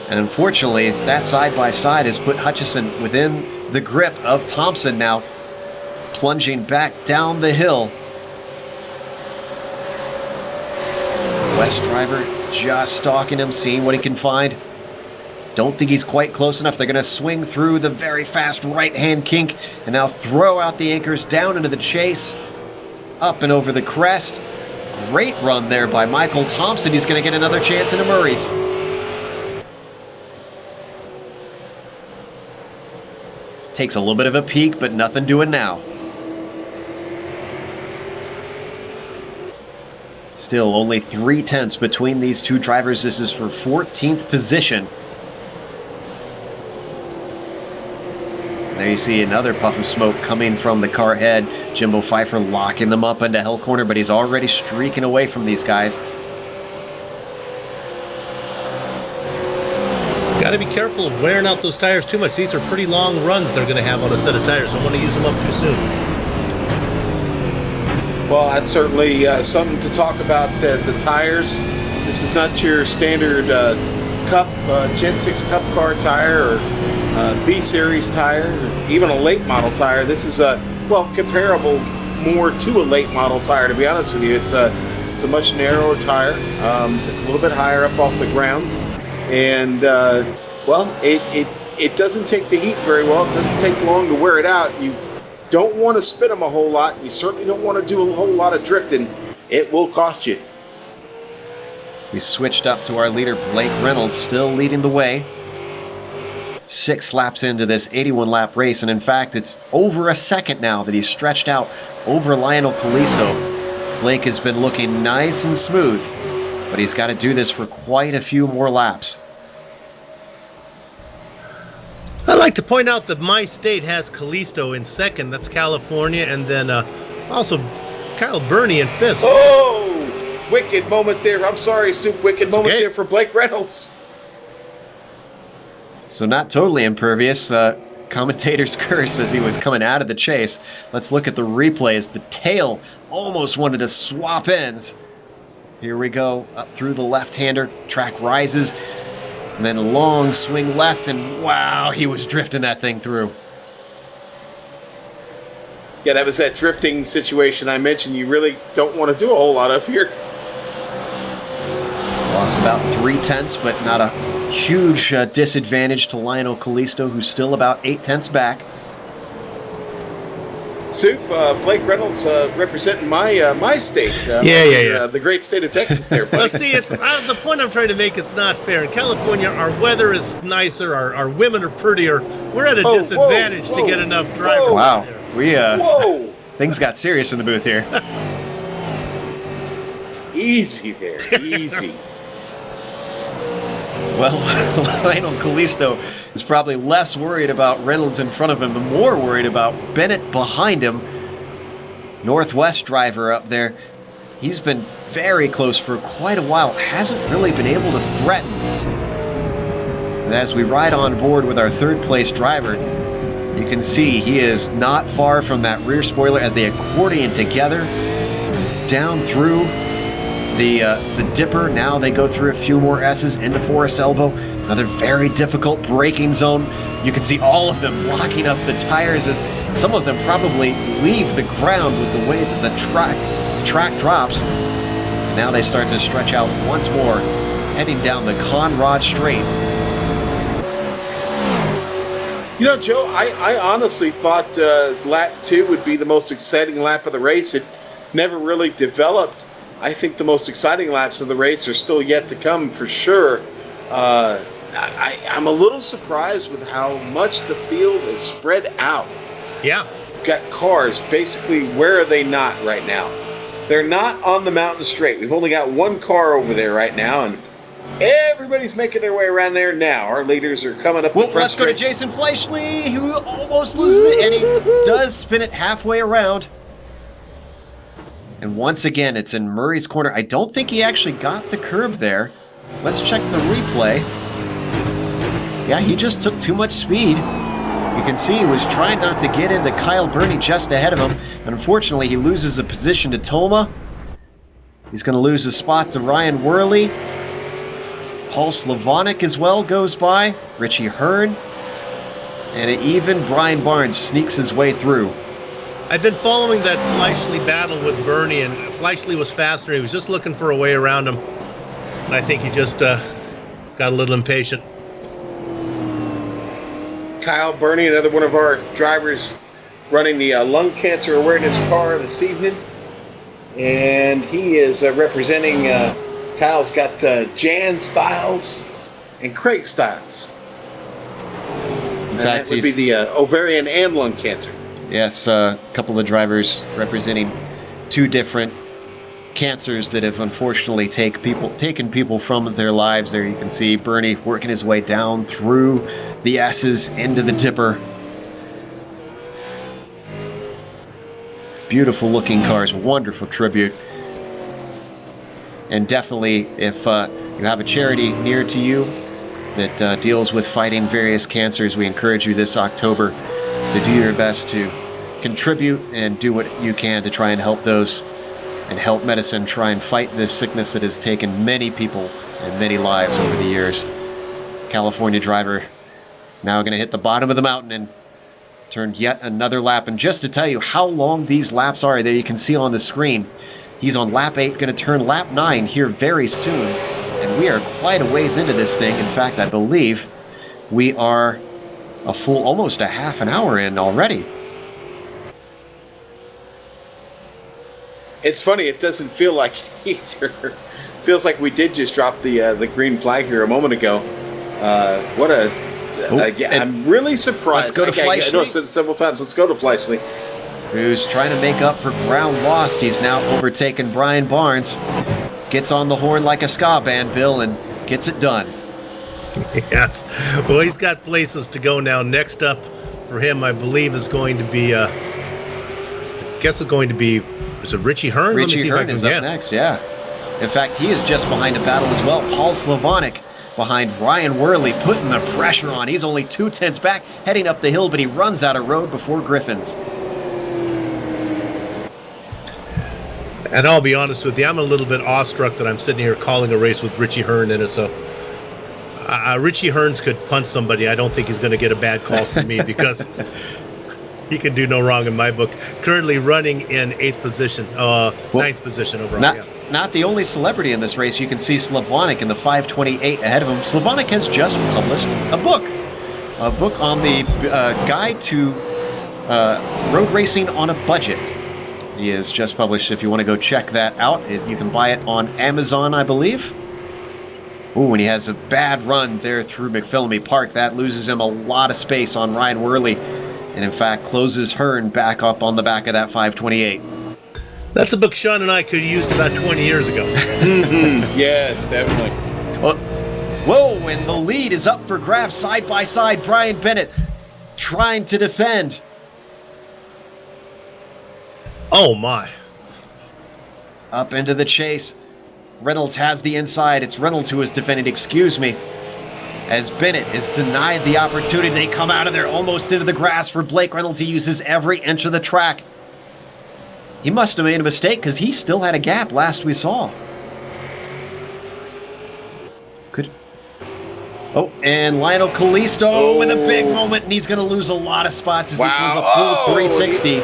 And unfortunately, that side-by-side has put Hutchison within the grip of Thompson now, plunging back down the hill. West driver just stalking him, seeing what he can find. Don't think he's quite close enough. They're going to swing through the very fast right-hand kink and now throw out the anchors down into the chase. Up and over the crest. Great run there by Michael Thompson. He's going to get another chance into Murray's. Takes a little bit of a peek, but nothing doing now. Still only 3/10 between these two drivers. This is for 14th position. There you see another puff of smoke coming from the car ahead. Jimbo Pfeiffer locking them up into hell corner, but he's already streaking away from these guys. Got to be careful of wearing out those tires too much. These are pretty long runs they're going to have on a set of tires. Don't want to use them up too soon. Well, that's certainly something to talk about, the tires. This is not your standard Cup, Gen 6 Cup car tire or B-Series tire, or even a late model tire. This is, well, comparable more to a late model tire, to be honest with you. It's a much narrower tire. It's a little bit higher up off the ground. And, well, it doesn't take the heat very well. It doesn't take long to wear it out. You don't want to spin them a whole lot. You certainly don't want to do a whole lot of drifting. It will cost you. We switched up to our leader, Blake Reynolds, still leading the way. 6 laps into this 81-lap race, and in fact, it's over a second now that he's stretched out over Lionel Callisto. Blake has been looking nice and smooth, but he's got to do this for quite a few more laps. I'd like to point out that my state has Callisto in second. That's California, and then also Kyle Burney in fifth. Oh, wicked moment there. I'm sorry, Soup. Wicked moment there for Blake Reynolds. So not totally impervious. Commentator's curse as he was coming out of the chase. Let's look at the replays. The tail almost wanted to swap ends. Here we go, up through the left-hander. Track rises, and then a long swing left, and wow, he was drifting that thing through. Yeah, that was that drifting situation I mentioned you really don't want to do a whole lot of here. Lost about 3/10, but not a huge disadvantage to Lionel Callisto, who's still about 8/10 back. Soup, Blake Reynolds representing my state. The great state of Texas there, buddy. Well, see, it's the point I'm trying to make. It's not fair. In California, our weather is nicer. Our women are prettier. We're at a disadvantage to get enough drivers. Wow, Whoa! Things got serious in the booth here. Easy there, easy. Well, Lionel Callisto is probably less worried about Reynolds in front of him and more worried about Bennett behind him. Northwest driver up there. He's been very close for quite a while. Hasn't really been able to threaten. And as we ride on board with our third place driver, you can see he is not far from that rear spoiler as they accordion together down through the dipper. Now they go through a few more S's into Forest Elbow. Another very difficult braking zone. You can see all of them locking up the tires as some of them probably leave the ground with the way that the track drops. Now they start to stretch out once more, heading down the Conrad Straight. You know, Joe, I honestly thought lap 2 would be the most exciting lap of the race. It never really developed. I think the most exciting laps of the race are still yet to come for sure. I'm a little surprised with how much the field is spread out. Yeah. You've got cars basically, where are they not right now? They're not on the mountain straight. We've only got one car over there right now, and everybody's making their way around there now. Our leaders are coming up. Well, the front let's go to stretch. Jason Fleischle, who almost loses it, and he does spin it halfway around. And once again, it's in Murray's corner. I don't think he actually got the curb there. Let's check the replay. Yeah, he just took too much speed. You can see he was trying not to get into Kyle Burney just ahead of him. And unfortunately, he loses a position to Toma. He's going to lose a spot to Ryan Worley. Paul Slavonic as well goes by. Richie Hearn. And even Brian Barnes sneaks his way through. I've been following that Fleischle battle with Burney, and Fleischle was faster. He was just looking for a way around him. And I think he just got a little impatient. Kyle Burney, another one of our drivers running the lung cancer awareness car this evening. And he is representing, Kyle's got Jan Stiles and Craig Stiles. In That fact, would be the ovarian and lung cancer. Yes, a couple of drivers representing two different cancers that have unfortunately taken people from their lives. There you can see Bernie working his way down through the S's into the Dipper. Beautiful looking cars, wonderful tribute. And definitely, if you have a charity near to you that deals with fighting various cancers, we encourage you this October to do your best to contribute and do what you can to try and help those and help medicine try and fight this sickness that has taken many people and many lives over the years. California driver now going to hit the bottom of the mountain and turn yet another lap. And just to tell you how long these laps are, there you can see on the screen, he's on lap 8, going to turn lap 9 here very soon. And we are quite a ways into this thing. In fact, I believe we are almost a half an hour in already. It's funny, it doesn't feel like either. Feels like we did just drop the green flag here a moment ago. I'm really surprised. Let's go to I know I've Fleischle. said it several times. Let's go to Fleischle. Who's trying to make up for ground lost. He's now overtaken Brian Barnes. Gets on the horn like a ska band, Bill, and gets it done. Yes. Well, he's got places to go now. Next up for him, I believe, is going to be, is it Richie Hearn? Richie Hearn is up next, yeah. In fact, he is just behind a battle as well. Paul Slavonic behind Ryan Worley, putting the pressure on. He's only 2/10 back, heading up the hill, but he runs out of road before Griffins. And I'll be honest with you, I'm a little bit awestruck that I'm sitting here calling a race with Richie Hearn in it. So Richie Hearns could punch somebody. I don't think he's going to get a bad call from me because he can do no wrong in my book. Currently running in 8th position, 9th position overall. Not the only celebrity in this race. You can see Slavonic in the 5:28 ahead of him. Slavonic has just published a book on the guide to road racing on a budget. He has just published. If you want to go check that out, you can buy it on Amazon, I believe. Ooh, and he has a bad run there through McPhillamy Park. That loses him a lot of space on Ryan Worley, and in fact closes Hearn back up on the back of that 5:28. That's a book Sean and I could have used about 20 years ago. Yes, definitely. Whoa, and the lead is up for grabs side by side. Brian Bennett trying to defend. Oh, my. Up into the chase. Reynolds has the inside. It's Reynolds who is defending, excuse me. As Bennett is denied the opportunity, they come out of there almost into the grass for Blake Reynolds. He uses every inch of the track. He must have made a mistake because he still had a gap last we saw. Good. Oh, and Lionel Kalisto with a big moment, and he's going to lose a lot of spots as he goes a full 360.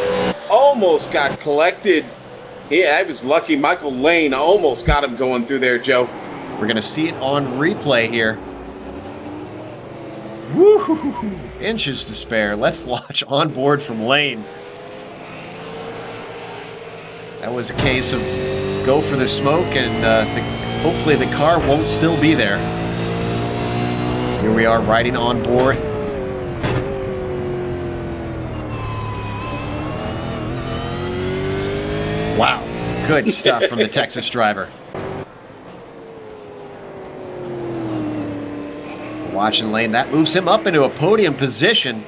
Almost got collected. Yeah, I was lucky. Michael Lane almost got him going through there, Joe. We're going to see it on replay here. Woo! Inches to spare. Let's watch on board from Lane. That was a case of go for the smoke, and hopefully the car won't still be there. Here we are riding on board. Wow. Good stuff from the Texas driver. Watching lane, that moves him up into a podium position,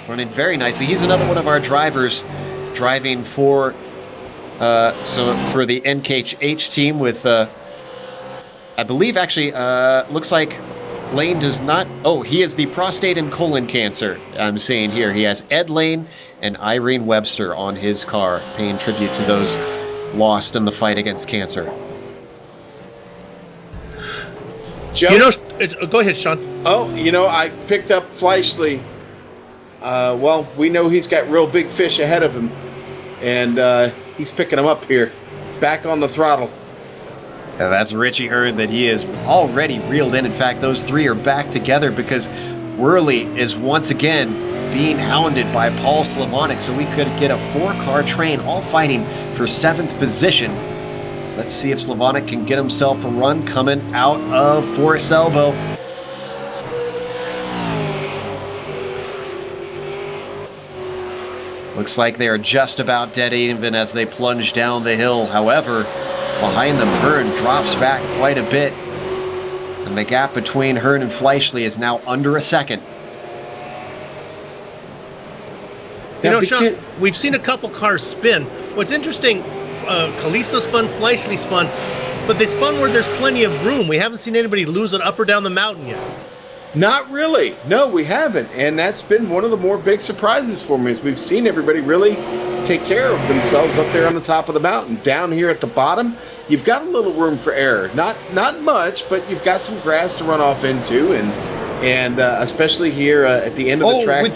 running very nicely. He's another one of our drivers driving for for the NKH team with, I believe actually, looks like Lane does not, oh, he is the prostate and colon cancer, I'm seeing here. He has Ed Lane and Irene Webster on his car, paying tribute to those lost in the fight against cancer. Joe? Go ahead, Sean. Oh, I picked up Fleischle. Well, we know he's got real big fish ahead of him, and he's picking them up here, back on the throttle. That's Richie Hearn that he is already reeled in. In fact, those three are back together because Worley is once again being hounded by Paul Slavonic, so we could get a 4-car train all fighting for 7th position. Let's see if Slavonic can get himself a run coming out of Forest Elbow. Looks like they are just about dead even as they plunge down the hill. However, behind them, Hearn drops back quite a bit. And the gap between Hearn and Fleischle is now under a second. Sean, we've seen a couple cars spin. What's interesting, Kalisto spun, Fleischle spun, but they spun where there's plenty of room. We haven't seen anybody lose it up or down the mountain yet. Not really. No, we haven't. And that's been one of the more big surprises for me, is we've seen everybody really take care of themselves up there on the top of the mountain. Down here at the bottom, you've got a little room for error. Not much, but you've got some grass to run off into, and especially here at the end of the track.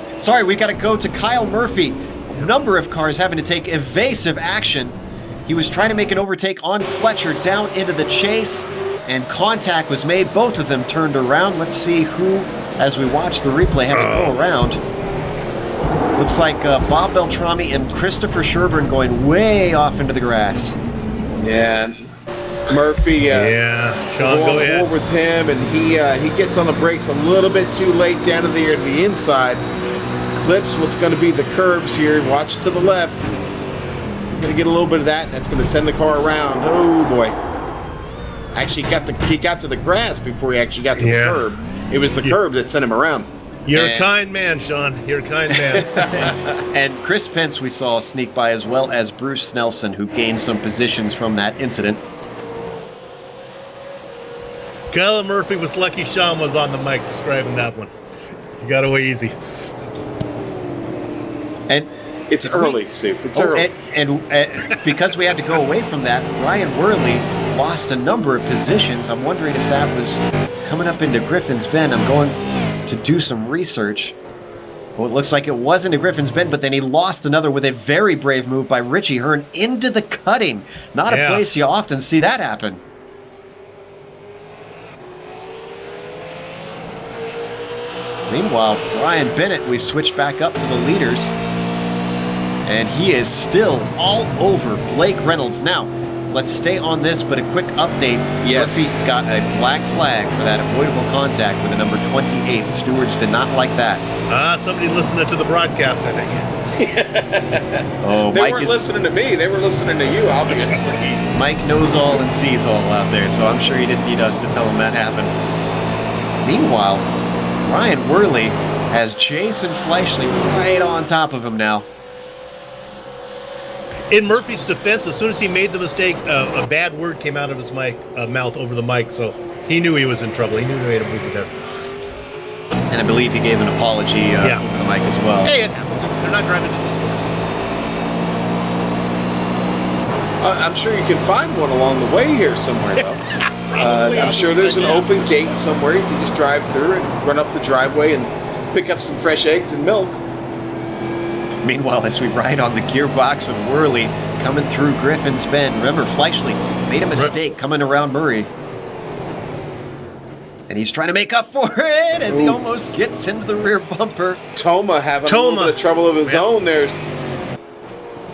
We got to go to Kyle Murphy. A number of cars having to take evasive action. He was trying to make an overtake on Fletcher down into the chase, and contact was made. Both of them turned around. Let's see who, as we watch the replay, had to go around. Looks like Bob Beltrami and Christopher Sherburne going way off into the grass. Yeah, Murphy. Sean, go ahead. More with him, and he gets on the brakes a little bit too late down to the inside. Clips what's going to be the curbs here. Watch to the left. He's going to get a little bit of that, and that's going to send the car around. Oh boy! Actually, he got to the grass before he actually got to the curb. It was the curb that sent him around. You're a kind man, Sean. You're a kind man. And Chris Pence we saw sneak by, as well as Bruce Snelson, who gained some positions from that incident. Kyle Murphy was lucky Sean was on the mic describing that one. You got away easy. And it's early, Sue. It's early. And because we had to go away from that, Ryan Worley lost a number of positions. I'm wondering if that was coming up into Griffin's Bend. I'm going to do some research. Well, it looks like it was into Griffin's Bend, but then he lost another with a very brave move by Richie Hearn into the cutting. Not a place you often see that happen. Meanwhile, Brian Bennett, we switched back up to the leaders. And he is still all over Blake Reynolds. Now, let's stay on this, but a quick update. Yes. Murphy got a black flag for that avoidable contact with the number 28. Stewards did not like that. Somebody listening to the broadcast, I think. They weren't listening to me. They were listening to you, obviously. Mike knows all and sees all out there, so I'm sure he didn't need us to tell him that happened. Meanwhile, Ryan Worley has Jason Fleischle right on top of him now. In Murphy's defense, as soon as he made the mistake, a bad word came out of his mouth over the mic, so he knew he was in trouble. He knew he made a move there. And I believe he gave an apology over the mic as well. Hey, it happens. They're not driving to I'm sure you can find one along the way here somewhere, though. I'm sure there's an open gate somewhere. You can just drive through and run up the driveway and pick up some fresh eggs and milk. Meanwhile, as we ride on the gearbox of Worley coming through Griffin's Bend, remember Fleischle made a mistake coming around Murray. And he's trying to make up for it as he almost gets into the rear bumper. Toma having a little bit of trouble of his own there.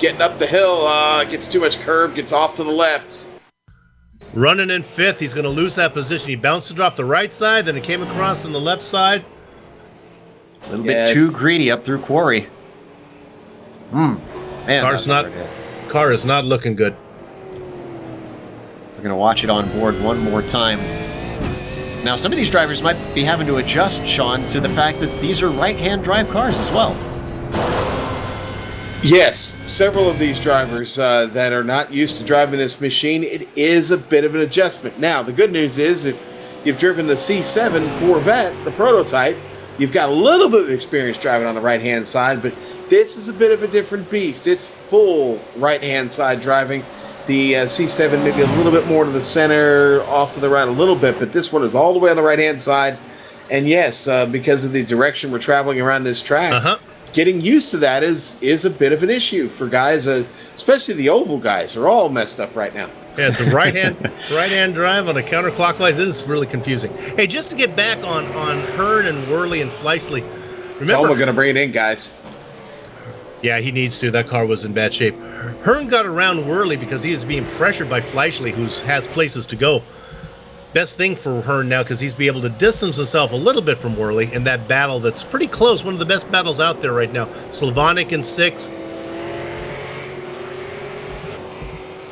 Getting up the hill, gets too much curb, gets off to the left. Running in fifth, he's going to lose that position. He bounced it off the right side, then it came across on the left side. A little bit too greedy up through Quarry. Man, car is not looking good. We're going to watch it on board one more time. Now, some of these drivers might be having to adjust, Sean, to the fact that these are right-hand drive cars as well. Yes, several of these drivers that are not used to driving this machine, it is a bit of an adjustment. Now, the good news is if you've driven the C7 Corvette, the prototype, you've got a little bit of experience driving on the right-hand side, but this is a bit of a different beast. It's full right-hand side driving. The C7 maybe a little bit more to the center, off to the right a little bit, but this one is all the way on the right-hand side. And yes, because of the direction we're traveling around this track, getting used to that is a bit of an issue for guys, especially the oval guys. Are all messed up right now. Yeah, it's a right-hand drive on a counterclockwise. This is really confusing. Hey, just to get back on Hearn and Worley and Fleischle, remember... Tell them we're going to bring it in, guys. Yeah, he needs to. That car was in bad shape. Hearn got around Worley because he is being pressured by Fleischle, who has places to go. Best thing for Hearn now, because he's be able to distance himself a little bit from Worley in that battle that's pretty close. One of the best battles out there right now. Slavonic in 6th.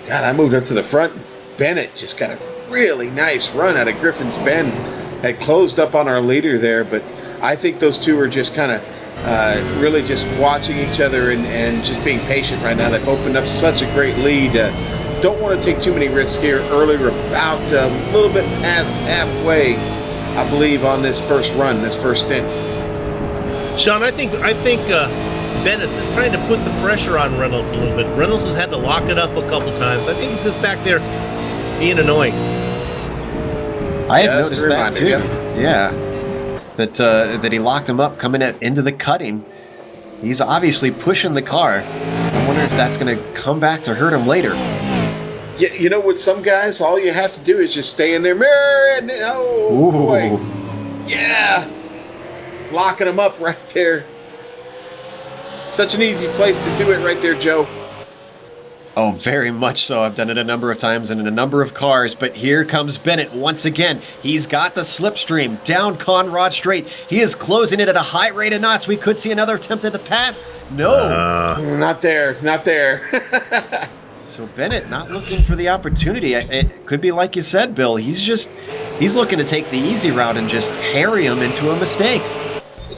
God, I moved up to the front. Bennett just got a really nice run out of Griffin's Bend. Had closed up on our leader there, but I think those two are just kind of really just watching each other and just being patient right now. They've opened up such a great lead. Don't want to take too many risks here. Earlier, about a little bit past halfway, I believe, on this first run, this first stint. Sean, I think Bennett is trying to put the pressure on Reynolds a little bit. Reynolds has had to lock it up a couple times. I think he's just back there being annoying. I had noticed that too. Yeah. That he locked him up coming into the cutting. He's obviously pushing the car. I wonder if that's going to come back to hurt him later. Yeah, you know, with some guys, all you have to do is just stay in their mirror and boy, yeah, locking them up right there. Such an easy place to do it right there, Joe. Oh, very much so. I've done it a number of times and in a number of cars, but here comes Bennett once again. He's got the slipstream down Conrad Straight. He is closing it at a high rate of knots. We could see another attempt at the pass. No. Not there. Not there. So Bennett not looking for the opportunity. It could be like you said, Bill. He's looking to take the easy route and just harry him into a mistake.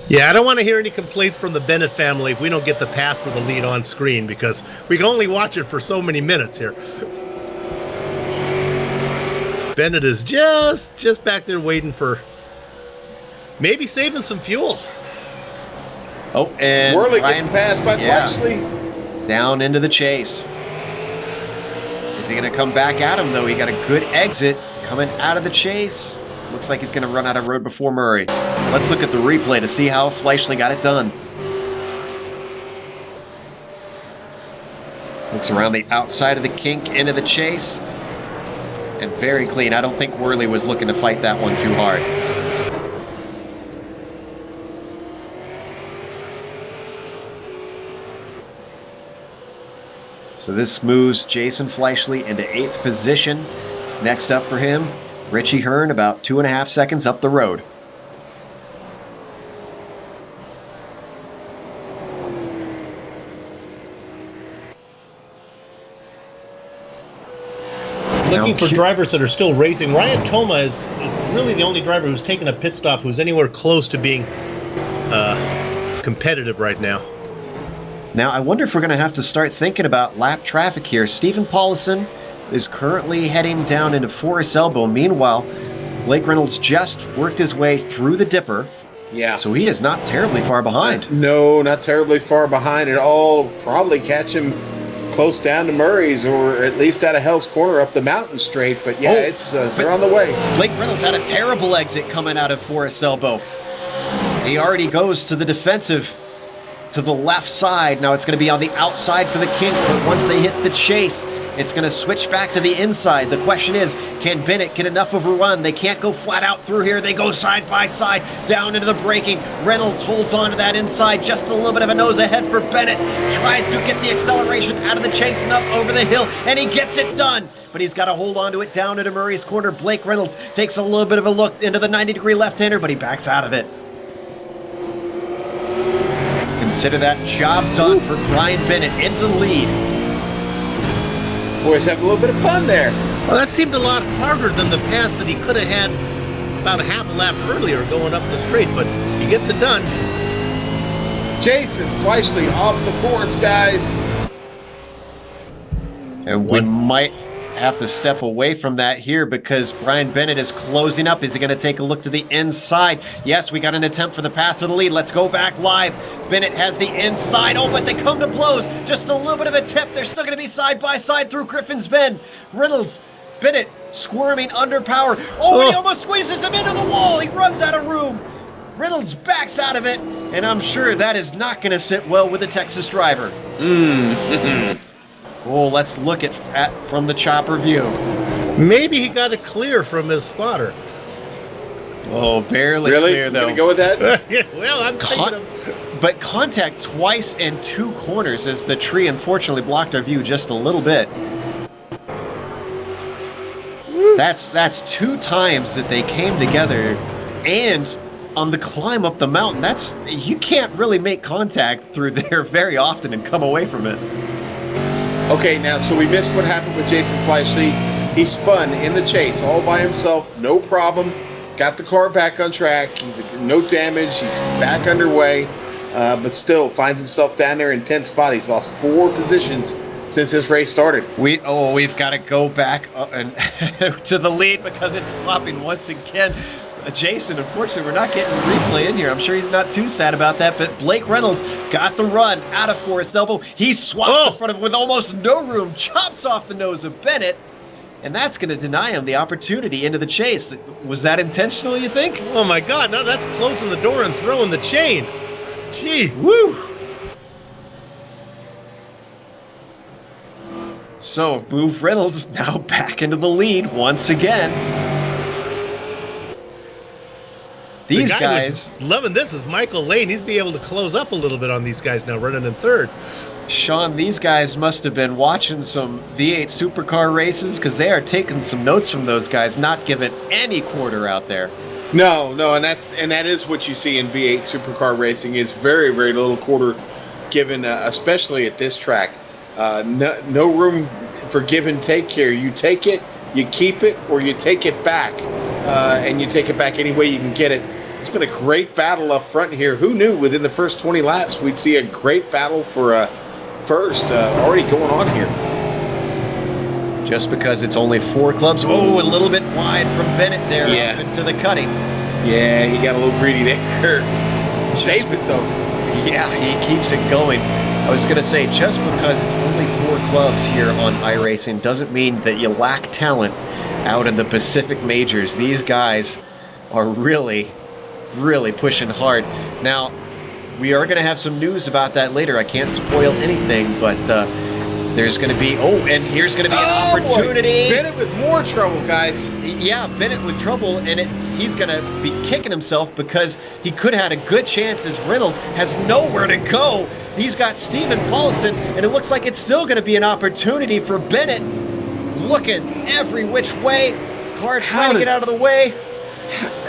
Yeah, I don't want to hear any complaints from the Bennett family if we don't get the pass for the lead on screen, because we can only watch it for so many minutes here. Bennett is just back there waiting for maybe saving some fuel. Oh, and Worley getting passed by Fleischle. Down into the chase. Is he going to come back at him, though? He got a good exit coming out of the chase. Looks like he's going to run out of road before Murray. Let's look at the replay to see how Fleischle got it done. Looks around the outside of the kink into the chase. And very clean. I don't think Worley was looking to fight that one too hard. So this moves Jason Fleischle into 8th position. Next up for him, Richie Hearn, about 2.5 seconds up the road. Looking for drivers that are still racing. Ryan Toma is really the only driver who's taken a pit stop who's anywhere close to being competitive right now. Now, I wonder if we're going to have to start thinking about lap traffic here. Stephen Paulison is currently heading down into Forest Elbow. Meanwhile, Blake Reynolds just worked his way through the dipper. Yeah. So he is not terribly far behind. No, not terribly far behind at all. Probably catch him close down to Murray's, or at least out of Hell's Corner up the mountain straight. But yeah, they're on the way. Blake Reynolds had a terrible exit coming out of Forest Elbow. He already goes to the defensive to the left side. Now it's going to be on the outside for the kink, but once they hit the chase, it's going to switch back to the inside. The question is, can Bennett get enough of a run? They can't go flat out through here. They go side by side down into the braking. Reynolds holds on to that inside. Just a little bit of a nose ahead for Bennett. Tries to get the acceleration out of the chase and up over the hill, and he gets it done. But he's got to hold on to it down into Murray's corner. Blake Reynolds takes a little bit of a look into the 90-degree left-hander, but he backs out of it. Consider that job done for Brian Bennett into the lead. Boys have a little bit of fun there. Well, that seemed a lot harder than the pass that he could have had about a half a lap earlier going up the straight, but he gets it done. Jason Fleischle off the course, guys. And we might have to step away from that here because Brian Bennett is closing up. Is he going to take a look to the inside? Yes, we got an attempt for the pass to the lead. Let's go back live. Bennett has the inside. Oh, but they come to blows. Just a little bit of a tip. They're still going to be side by side through Griffin's Bend. Reynolds, Bennett squirming under power. Oh, he almost squeezes him into the wall. He runs out of room. Reynolds backs out of it, and I'm sure that is not going to sit well with the Texas driver. Oh, let's look at from the chopper view. Maybe he got it clear from his spotter. Oh, barely Really? clear, though. Gonna go with that? Yeah, well, I'm thinking of... But contact twice in 2 corners as the tree unfortunately blocked our view just a little bit. That's 2 times that they came together, and on the climb up the mountain, you can't really make contact through there very often and come away from it. Okay, now, so we missed what happened with Jason Fleischle. He spun in the chase all by himself, no problem. Got the car back on track, no damage, he's back underway, but still finds himself down there in 10th spot. He's lost 4 positions since his race started. We've got to go back and to the lead because it's swapping once again. Jason, unfortunately, we're not getting the replay in here. I'm sure he's not too sad about that, but Blake Reynolds got the run out of Forrest Elbow. He swaps in front of him with almost no room, chops off the nose of Bennett, and that's going to deny him the opportunity into the chase. Was that intentional, you think? Oh, my God. No, that's closing the door and throwing the chain. Gee. Woo! So, move Reynolds now back into the lead once again. These guys loving this is Michael Lane. He's be able to close up a little bit on these guys now, running in 3rd. Sean, these guys must have been watching some V8 supercar races because they are taking some notes from those guys, not giving any quarter out there. No, and that is what you see in V8 supercar racing is very, very little quarter given, especially at this track. No room for give and take here. You take it, you keep it, or you take it back, and you take it back any way you can get it. It's been a great battle up front here. Who knew within the first 20 laps we'd see a great battle for first already going on here. Just because it's only 4 clubs. Oh, a little bit wide from Bennett there up into the cutting. Yeah, he got a little greedy there. Saves it, though. Yeah, he keeps it going. I was going to say, just because it's only 4 clubs here on iRacing doesn't mean that you lack talent out in the Pacific Majors. These guys are really pushing hard. Now, we are going to have some news about that later. I can't spoil anything, but there's going to be... Oh, and here's going to be an opportunity. Boy. Bennett with more trouble, guys. Yeah, Bennett with trouble, and he's going to be kicking himself because he could have had a good chance as Reynolds has nowhere to go. He's got Stephen Paulson, and it looks like it's still going to be an opportunity for Bennett. Looking every which way. Car trying to get out of the way.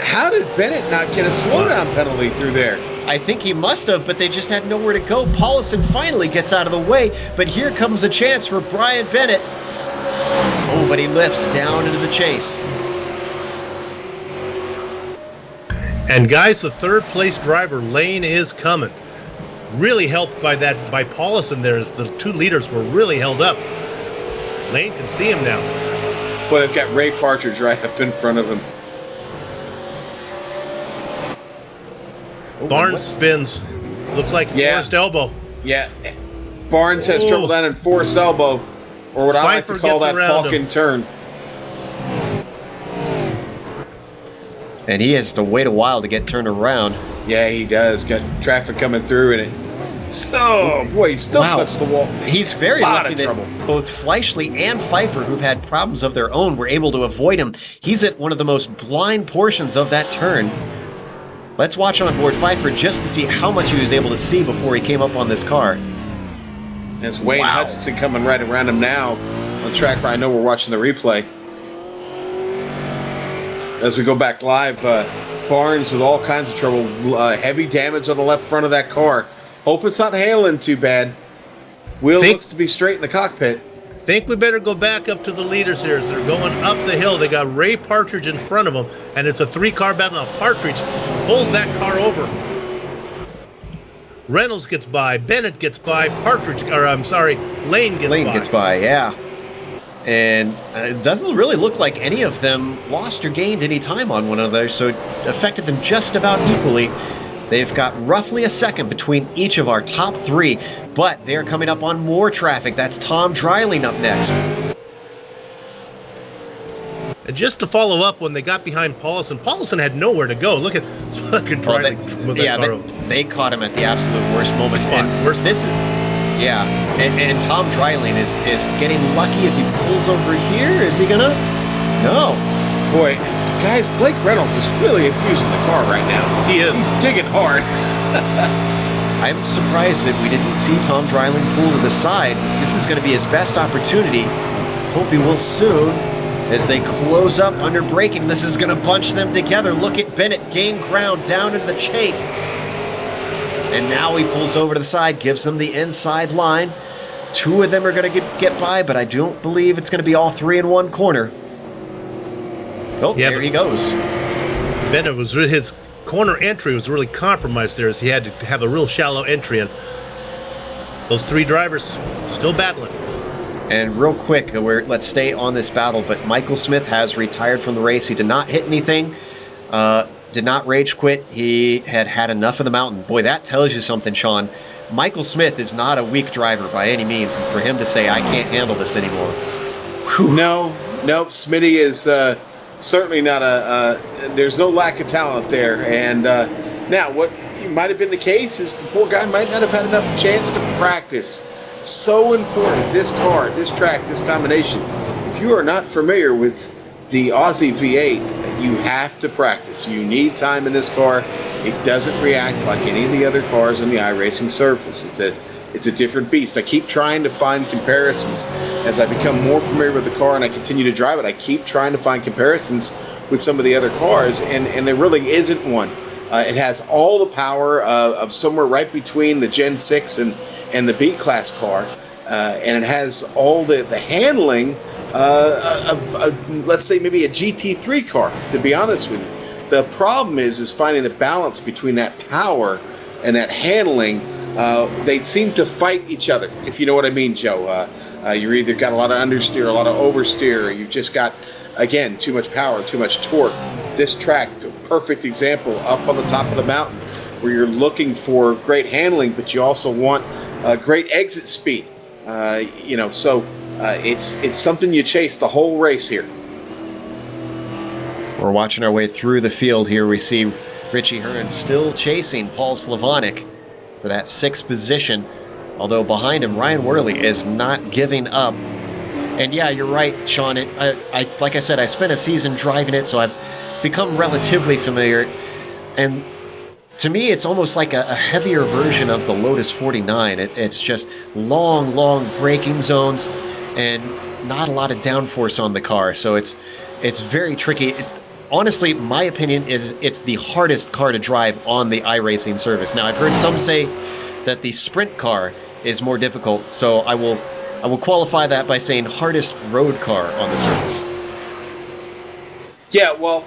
How did Bennett not get a slowdown penalty through there? I think he must have, but they just had nowhere to go. Paulison finally gets out of the way, but here comes a chance for Brian Bennett. Oh, but he lifts down into the chase. And guys, the 3rd place driver, Lane, is coming. Really helped by Paulison there as the 2 leaders were really held up. Lane can see him now. Well, they've got Ray Partridge right up in front of him. Barnes spins. Looks like Forrest Elbow. Yeah. Barnes has trouble down in Forrest Elbow, or what I like to call that Falcon turn. And he has to wait a while to get turned around. Yeah, he does. Got traffic coming through, and it... Oh, boy, he still clips the wall. He's very lucky that both Fleischle and Pfeiffer, who've had problems of their own, were able to avoid him. He's at one of the most blind portions of that turn. Let's watch on board Pfeiffer just to see how much he was able to see before he came up on this car. There's Wayne Hutchinson coming right around him now on the track where I know we're watching the replay. As we go back live, Barnes with all kinds of trouble. Heavy damage on the left front of that car. Hope it's not hailing too bad. Wheel looks to be straight in the cockpit. Think we better go back up to the leaders here as they're going up the hill. They got Ray Partridge in front of them, and it's a 3-car battle. Now Partridge pulls that car over. Reynolds gets by, Bennett gets by, Lane gets by. Yeah. And it doesn't really look like any of them lost or gained any time on one another, so it affected them just about equally. They've got roughly a second between each of our top 3, but they're coming up on more traffic. That's Tom Dreiling up next. And just to follow up, when they got behind Paulson had nowhere to go. Look at Dreiling. They caught him at the absolute worst moment. And Tom Dreiling is getting lucky if he pulls over here. Is he gonna? No. Boy, guys, Blake Reynolds is really abusing the car right now. He is. He's digging hard. I'm surprised that we didn't see Tom Dreiling pull to the side. This is going to be his best opportunity. Hope he will soon. As they close up under braking, this is going to bunch them together. Look at Bennett gain ground down into the chase. And now he pulls over to the side, gives them the inside line. 2 of them are going to get by, but I don't believe it's going to be all 3 in one corner. Oh, yeah, there he goes. Bennett his corner entry was really compromised there, as he had to have a real shallow entry, and those 3 drivers still battling. And real quick, let's stay on this battle, but Michael Smith has retired from the race. He did not hit anything, did not rage quit. He had enough of the mountain. Boy, that tells you something, Sean. Michael Smith is not a weak driver by any means, and for him to say, I can't handle this anymore. Whew. No, Smitty is certainly not there's no lack of talent there. And now what might have been the case is the poor guy might not have had enough chance to practice. So important, this car, this track, this combination. If you are not familiar with the Aussie V8, you have to practice. You need time in this car. It doesn't react like any of the other cars on the iRacing surface. It's a different beast. I keep trying to find comparisons as I become more familiar with the car and I continue to drive it. I keep trying to find comparisons with some of the other cars, and there really isn't one. It has all the power of somewhere right between the Gen 6 and the B-Class car, and it has all the handling of let's say, maybe a GT3 car, to be honest with you. The problem is finding a balance between that power and that handling. They seem to fight each other, if you know what I mean, Joe. You're either got a lot of understeer, a lot of oversteer, or you've just got, again, too much power, too much torque. This track, a perfect example, up on the top of the mountain, where you're looking for great handling, but you also want great exit speed. So it's something you chase the whole race here. We're watching our way through the field here. We see Richie Hearn still chasing Paul Slavonic for that 6th position, although behind him, Ryan Worley is not giving up. And yeah, you're right, Sean. Like I said, I spent a season driving it, so I've become relatively familiar. And to me, it's almost like a heavier version of the Lotus 49. It's just long braking zones and not a lot of downforce on the car. So it's very tricky. Honestly, my opinion is it's the hardest car to drive on the iRacing service. Now, I've heard some say that the sprint car is more difficult, so I will qualify that by saying hardest road car on the service. Yeah, well,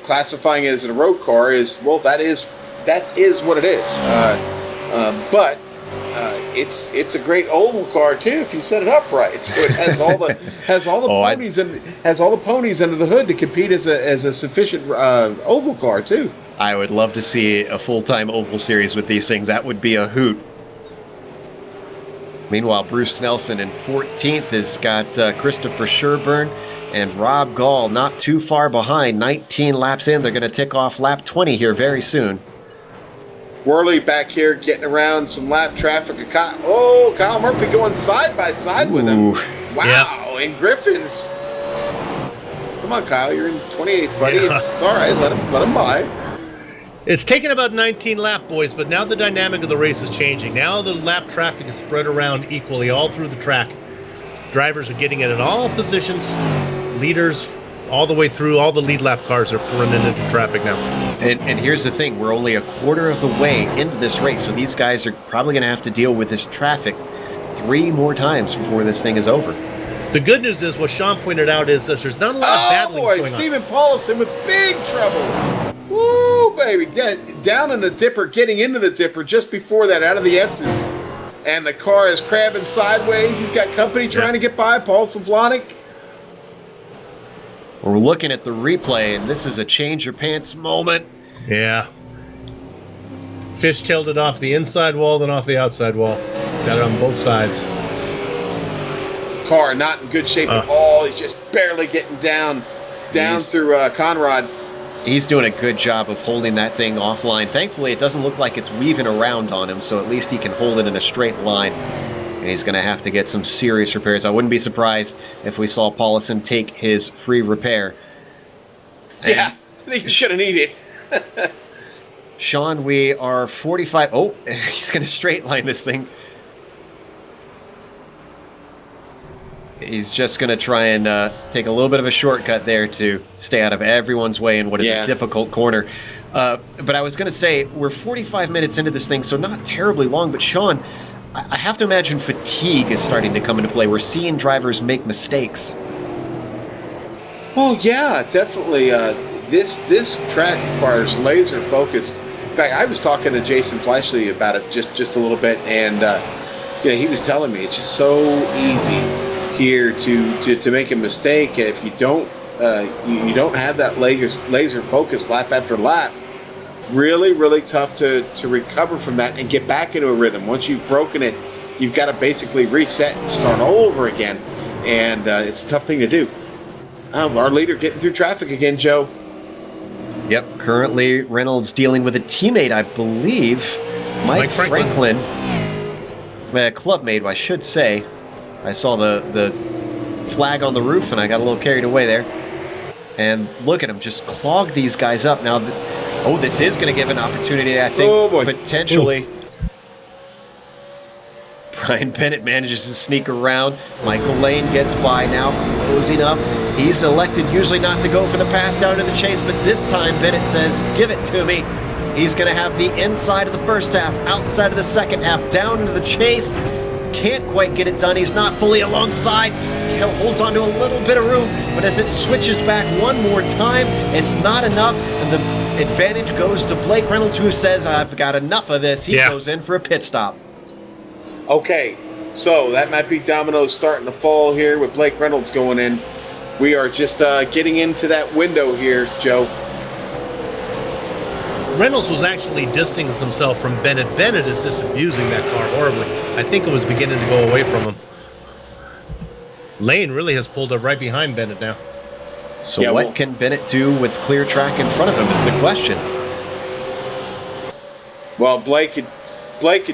classifying it as a road car is, well, that is what it is. But it's a great oval car too if you set it up right. So it has all the ponies and has all the ponies under the hood to compete as a sufficient oval car too. I would love to see a full-time oval series with these things. That would be a hoot. Meanwhile, Bruce Nelson in 14th has got Christopher Sherburne and Rob Gall not too far behind. 19 laps in. They're going to tick off lap 20 here very soon. Worley back here getting around some lap traffic. Kyle Murphy going side by side with him. Wow, and Griffins. Come on, Kyle, you're in 28th, buddy. Yeah. It's all right. Let him by. It's taken about 19 lap, boys, but now the dynamic of the race is changing. Now the lap traffic is spread around equally all through the track. Drivers are getting it in all positions. Leaders all the way through. All the lead lap cars are running into traffic now. And here's the thing. We're only a quarter of the way into this race, so these guys are probably going to have to deal with this traffic 3 more times before this thing is over. The good news is what Sean pointed out is that there's not a lot of battling going on. Stephen Paulison with big trouble. Woo, baby. Down in the dipper, getting into the dipper just before that, out of the S's. And the car is crabbing sideways. He's got company trying to get by. Paul Slavonic. We're looking at the replay, and this is a change your pants moment. Yeah. Fish-tailed it off the inside wall, then off the outside wall. Got it on both sides. Car not in good shape at all. He's just barely getting down through Conrad. He's doing a good job of holding that thing offline. Thankfully, it doesn't look like it's weaving around on him, so at least he can hold it in a straight line. And he's going to have to get some serious repairs. I wouldn't be surprised if we saw Paulison take his free repair. Yeah, I think he's going to need it. Sean, we are 45. Oh, he's going to straight line this thing. He's just going to try and take a little bit of a shortcut there to stay out of everyone's way in what is a difficult corner. But I was going to say, we're 45 minutes into this thing, so not terribly long. But Sean, I have to imagine fatigue is starting to come into play. We're seeing drivers make mistakes. Well, yeah, definitely. This track requires laser focus. In fact, I was talking to Jason Flashley about it just a little bit, and he was telling me it's just so easy here to make a mistake if you don't have that laser focus lap after lap. Really tough to recover from that and get back into a rhythm. Once you've broken it, you've got to basically reset and start all over again, and it's a tough thing to do. Our leader getting through traffic again, Joe. Yep, currently Reynolds dealing with a teammate, I believe, Mike Franklin. Clubmate, I should say. I saw the flag on the roof, and I got a little carried away there. And look at him, just clog these guys up. Now, this is going to give an opportunity, I think, potentially. Ooh. Brian Bennett manages to sneak around. Michael Lane gets by now, closing up. He's elected usually not to go for the pass down to the chase, but this time Bennett says, give it to me. He's going to have the inside of the first half, outside of the second half, down into the chase. Can't quite get it done. He's not fully alongside. Holds on to a little bit of room, but as it switches back one more time, it's not enough, and the advantage goes to Blake Reynolds, who says, I've got enough of this. He goes in for a pit stop. Okay, so that might be dominoes starting to fall here with Blake Reynolds going in. We are just getting into that window here, Joe. Reynolds was actually distancing himself from Bennett. Bennett is just abusing that car horribly. I think it was beginning to go away from him. Lane really has pulled up right behind Bennett now. So what can Bennett do with clear track in front of him is the question. Well, Blake had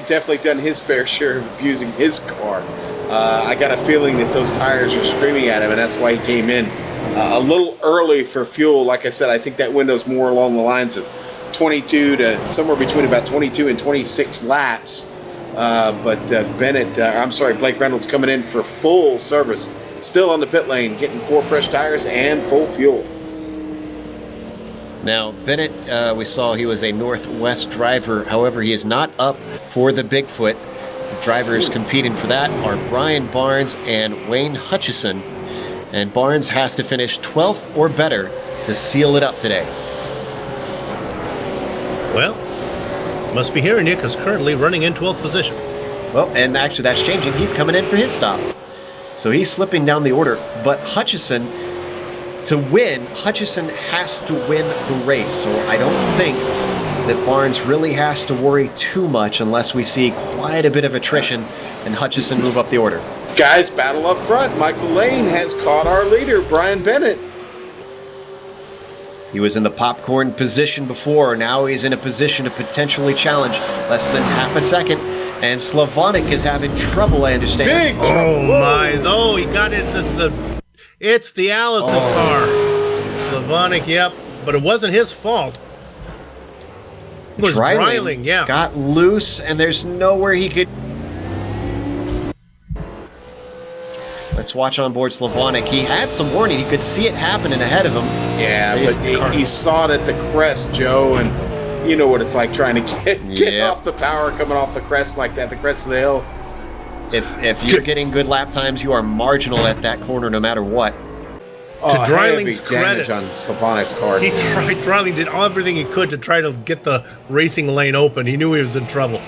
definitely done his fair share of abusing his car. I got a feeling that those tires are screaming at him, and that's why he came in a little early for fuel. Like I said, I think that window's more along the lines of 22 to somewhere between about 22 and 26 laps. But Blake Reynolds coming in for full service, still on the pit lane, getting 4 fresh tires and full fuel. Now, Bennett, we saw he was a Northwest driver. However, he is not up for the Bigfoot. The drivers competing for that are Brian Barnes and Wayne Hutchison. And Barnes has to finish 12th or better to seal it up today. Well, must be hearing you, because currently running in 12th position. Well, and actually that's changing. He's coming in for his stop. So he's slipping down the order. But Hutchison, to win, Hutchison has to win the race. So I don't think that Barnes really has to worry too much unless we see quite a bit of attrition and Hutchison move up the order. Guys, battle up front. Michael Lane has caught our leader, Brian Bennett. He was in the popcorn position before. Now he's in a position to potentially challenge. Less than half a second. And Slavonic is having trouble, I understand. Big trouble. Oh, my. Oh, he got it. It's the Allison car. Slavonic, yep. But it wasn't his fault. It was Dreiling, yeah. Got loose, and there's nowhere he could... Let's watch on board Slavonic. He had some warning. He could see it happening ahead of him. Yeah, but he saw it at the crest, Joe, and you know what it's like trying to get off the power coming off the crest like that, the crest of the hill. If you're getting good lap times, you are marginal at that corner no matter what. Dreiling's heavy damage credit, on Slavonics' car. Dreiling did everything he could to try to get the racing lane open. He knew he was in trouble.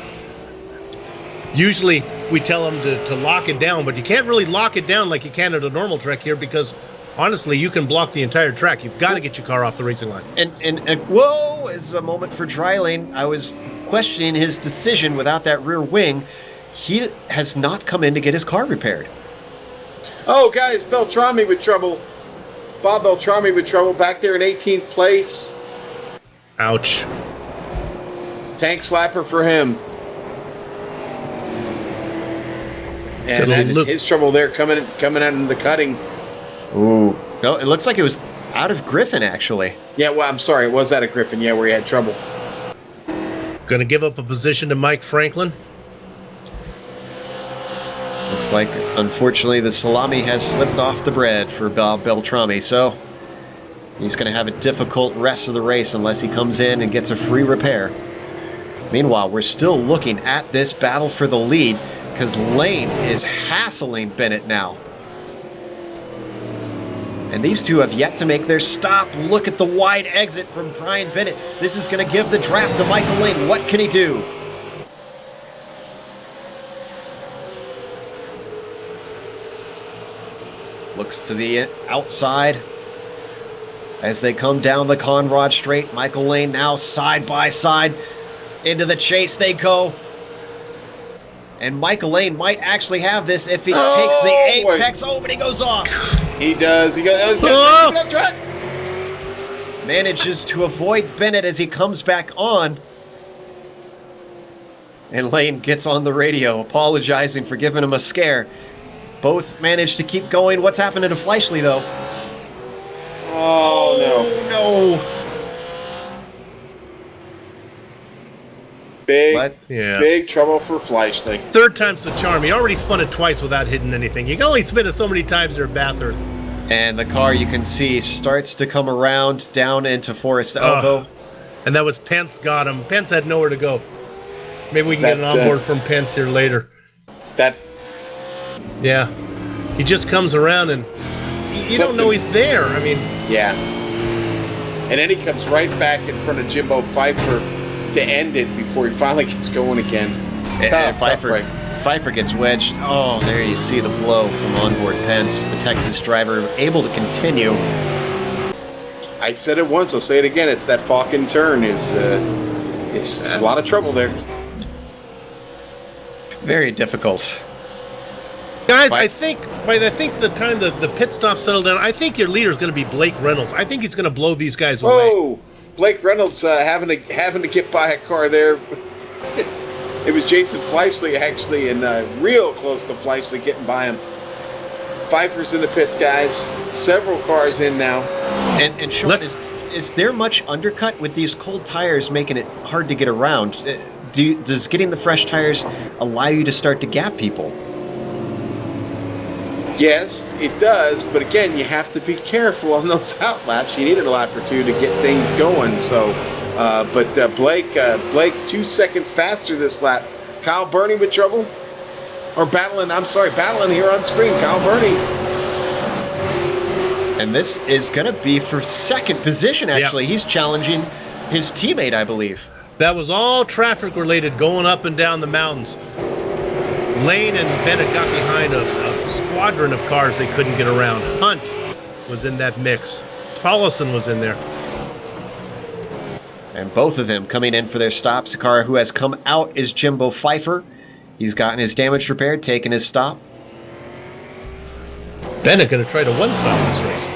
Usually we tell him to lock it down, but you can't really lock it down like you can at a normal track here because honestly, you can block the entire track. You've got to get your car off the racing line. And whoa, is a moment for Dreiling. I was questioning his decision without that rear wing. He has not come in to get his car repaired. Oh, guys, Beltrami with trouble. Bob Beltrami with trouble back there in 18th place. Ouch. Tank slapper for him. And that is his trouble there coming out in the cutting. Ooh. No, it looks like it was out of Griffin, actually. Yeah, well, I'm sorry. It was out of Griffin, yeah, where he had trouble. Going to give up a position to Mike Franklin. Looks like, unfortunately, the salami has slipped off the bread for Bob Beltrami, so he's going to have a difficult rest of the race unless he comes in and gets a free repair. Meanwhile, we're still looking at this battle for the lead because Lane is hassling Bennett now. And these two have yet to make their stop. Look at the wide exit from Brian Bennett. This is going to give the draft to Michael Lane. What can he do? Looks to the outside as they come down the Conrad Straight. Michael Lane now side by side. Into the chase they go. And Michael Lane might actually have this if he takes the apex. Oh, but he goes off. He does. He goes. Manages to avoid Bennett as he comes back on. And Lane gets on the radio apologizing for giving him a scare. Both managed to keep going. What's happening to Fleischle, though? Oh, no. Big trouble for Fleischle. Third time's the charm. He already spun it twice without hitting anything. You can only spin it so many times there at Bathurst. And the car, you can see, starts to come around down into Forest Elbow. And that was Pence got him. Pence had nowhere to go. Maybe we can get an onboard from Pence here later. Yeah. He just comes around and you don't know he's there. I mean. Yeah. And then he comes right back in front of Jimbo Pfeiffer to end it before he finally gets going again. Pfeiffer gets wedged. Oh, there you see the blow from onboard Pence. The Texas driver able to continue. I said it once, I'll say it again. It's that Falcon turn. It's a lot of trouble there. Very difficult. Guys, I think by the time the pit stop settled down, I think your leader is going to be Blake Reynolds. I think he's going to blow these guys away. Whoa! Blake Reynolds having to get by a car there. It was Jason Fleischle actually, and real close to Fleischle getting by him. Pfeiffer's in the pits, guys. Several cars in now. And Sean, is there much undercut with these cold tires making it hard to get around? Does getting the fresh tires allow you to start to gap people? Yes, it does, but again, you have to be careful on those out laps. You needed a lap or two to get things going. So, but Blake 2 seconds faster this lap. Kyle Burney with trouble, or battling here on screen. Kyle Burney, and this is going to be for second position. Actually, He's challenging his teammate, I believe. That was all traffic related, going up and down the mountains. Lane and Bennett got behind a squadron of cars they couldn't get around. Hunt was in that mix. Paulison was in there. And both of them coming in for their stops. The car who has come out is Jimbo Pfeiffer. He's gotten his damage repaired, taken his stop. Bennett going to try to one-stop this race.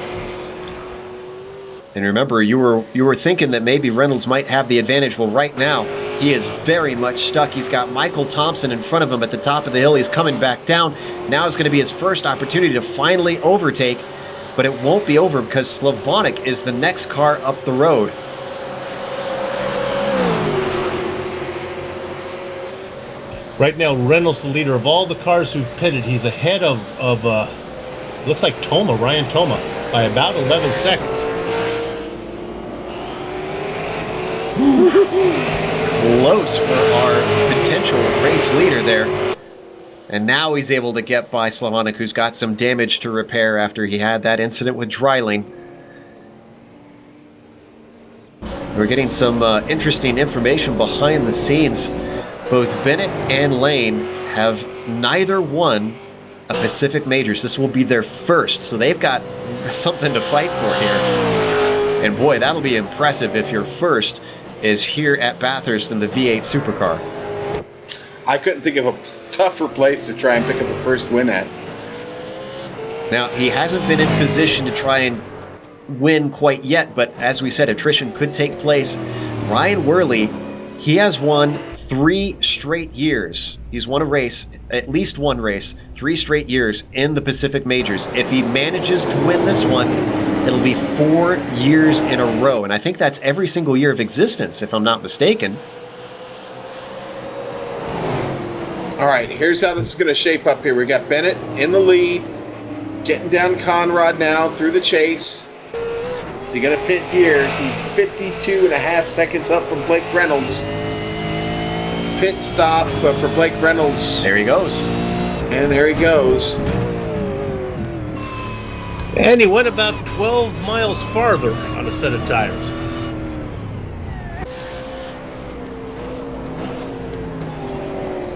And remember, you were thinking that maybe Reynolds might have the advantage. Well, right now, he is very much stuck. He's got Michael Thompson in front of him at the top of the hill. He's coming back down. Now is going to be his first opportunity to finally overtake. But it won't be over because Slavonic is the next car up the road. Right now, Reynolds the leader of all the cars who've pitted. He's ahead of looks like Ryan Toma, by about 11 seconds. Close for our potential race leader there. And now he's able to get by Slavonic, who's got some damage to repair after he had that incident with Dreiling. We're getting some interesting information behind the scenes. Both Bennett and Lane have neither won a Pacific Majors. This will be their first, so they've got something to fight for here. And boy, that'll be impressive if your first is here at Bathurst in the V8 Supercar. I couldn't think of a tougher place to try and pick up a first win at. Now, he hasn't been in position to try and win quite yet, but as we said, attrition could take place. Ryan Worley, he has won 3 straight years. He's won a race, at least one race, 3 straight years in the Pacific Majors. If he manages to win this one, it'll be 4 years in a row, and I think that's every single year of existence, if I'm not mistaken. All right, here's how this is going to shape up here. We got Bennett in the lead, getting down Conrad now through the chase. Is he going to pit here? He's 52.5 seconds up from Blake Reynolds. Pit stop for Blake Reynolds. There he goes. And there he goes. And he went about 12 miles farther on a set of tires.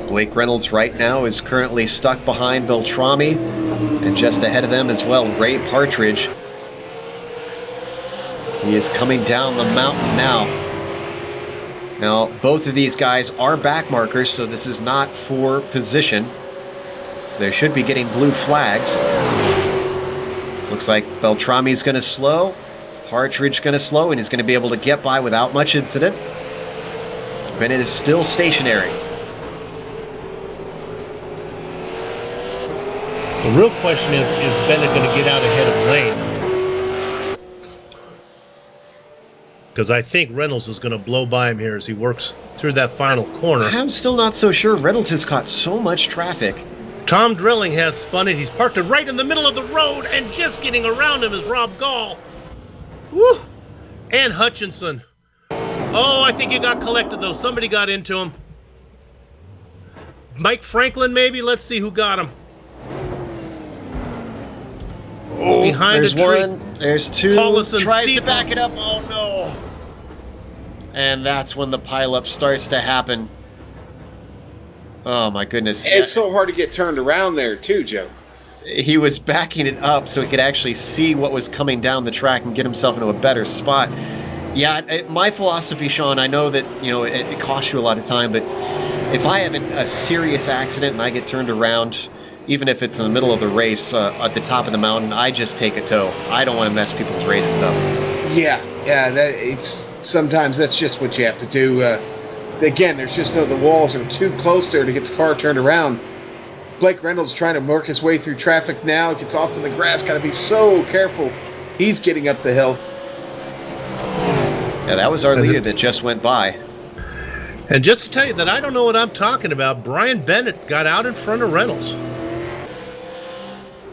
Blake Reynolds right now is currently stuck behind Beltrami, and just ahead of them as well, Ray Partridge. He is coming down the mountain now. Now, both of these guys are back markers, so this is not for position. So they should be getting blue flags. Looks like Beltrami's going to slow, Partridge going to slow, and he's going to be able to get by without much incident. Bennett is still stationary. The real question is Bennett going to get out ahead of Lane? Because I think Reynolds is going to blow by him here as he works through that final corner. I'm still not so sure. Reynolds has caught so much traffic. Tom Drilling has spun it. He's parked it right in the middle of the road, and just getting around him is Rob Gall. Woo! And Hutchinson. Oh, I think he got collected, though. Somebody got into him. Mike Franklin, maybe? Let's see who got him. Oh, behind there's a tree. one, there's two, Paulus and tries to Steve- back it up, oh no. And that's when the pileup starts to happen. Oh my goodness. It's so hard to get turned around there too, Joe. He was backing it up so he could actually see what was coming down the track and get himself into a better spot. Yeah, my philosophy, Sean, I know that, you know, it costs you a lot of time, but if I have a serious accident and I get turned around, even if it's in the middle of the race at the top of the mountain, I just take a tow. I don't want to mess people's races up. Yeah, sometimes that's just what you have to do. Again, there's just the walls are too close there to get the car turned around. Blake Reynolds trying to work his way through traffic now, gets off in the grass, got to be so careful. He's getting up the hill. Yeah, that was our leader that just went by. And just to tell you that I don't know what I'm talking about, Brian Bennett got out in front of Reynolds.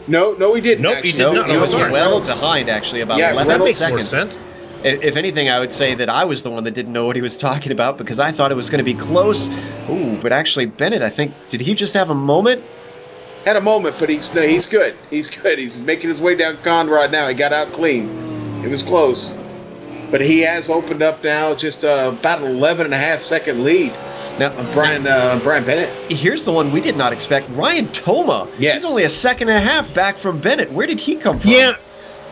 No, he didn't. Nope, actually. he did not. He was sorry. well behind, actually, about Yeah, 11 Reynolds- That makes more seconds. sense. If anything, I would say that I was the one that didn't know what he was talking about because I thought it was going to be close. Ooh, but actually, Bennett, I think, did he just have a moment? Had a moment, but he's good. He's good. He's making his way down Conrad now. He got out clean. It was close. But he has opened up now just about an 11.5 second lead. Now, Brian Bennett. Here's the one we did not expect. Ryan Toma. Yes. He's only a second and a half back from Bennett. Where did he come from? Yeah,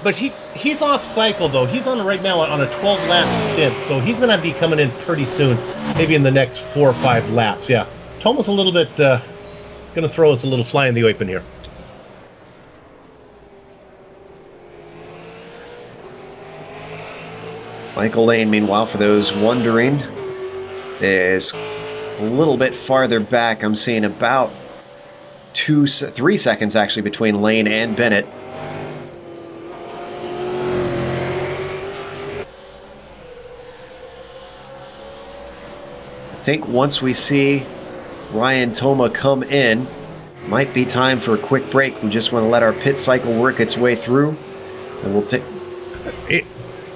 but he's off cycle, though. He's on right now on a 12-lap stint, so he's going to be coming in pretty soon, maybe in the next 4 or 5 laps. Yeah, Toma's a little bit going to throw us a little fly in the open here. Michael Lane, meanwhile, for those wondering, is a little bit farther back. I'm seeing about 3 seconds, actually, between Lane and Bennett. I think once we see Ryan Toma come in, might be time for a quick break. We just want to let our pit cycle work its way through, and we'll take...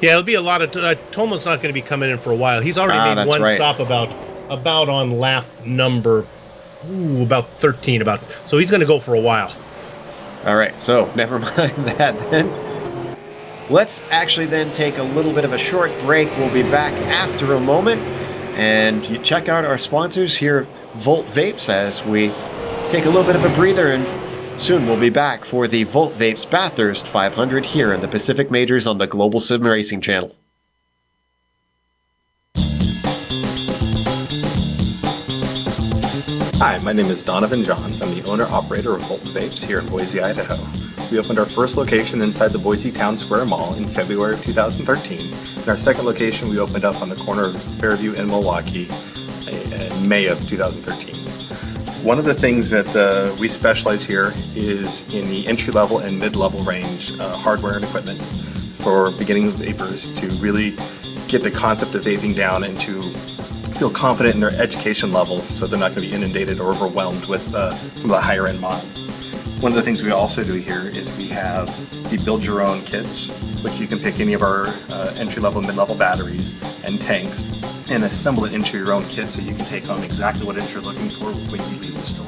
Yeah, it'll be a lot of... Toma's not going to be coming in for a while. He's already made that's one right. stop about on lap number about 13. So he's going to go for a while. All right, so never mind that then. Let's actually then take a little bit of a short break. We'll be back after a moment. And you check out our sponsors here, Volt Vapes, as we take a little bit of a breather, and soon we'll be back for the Volt Vapes Bathurst 500 here in the Pacific Majors on the Global Sim Racing channel. Hi, my name is Donovan Johns. I'm the owner-operator of Volt Vapes here in Boise, Idaho. We opened our first location inside the Boise Town Square Mall in February of 2013. And our second location we opened up on the corner of Fairview and Milwaukee in May of 2013. One of the things that we specialize here is in the entry-level and mid-level range hardware and equipment for beginning vapors to really get the concept of vaping down and to feel confident in their education levels so they're not going to be inundated or overwhelmed with some of the higher end mods. One of the things we also do here is we have the build your own kits, which you can pick any of our entry-level, mid-level batteries and tanks and assemble it into your own kit so you can take home exactly what it is you're looking for when you leave the store.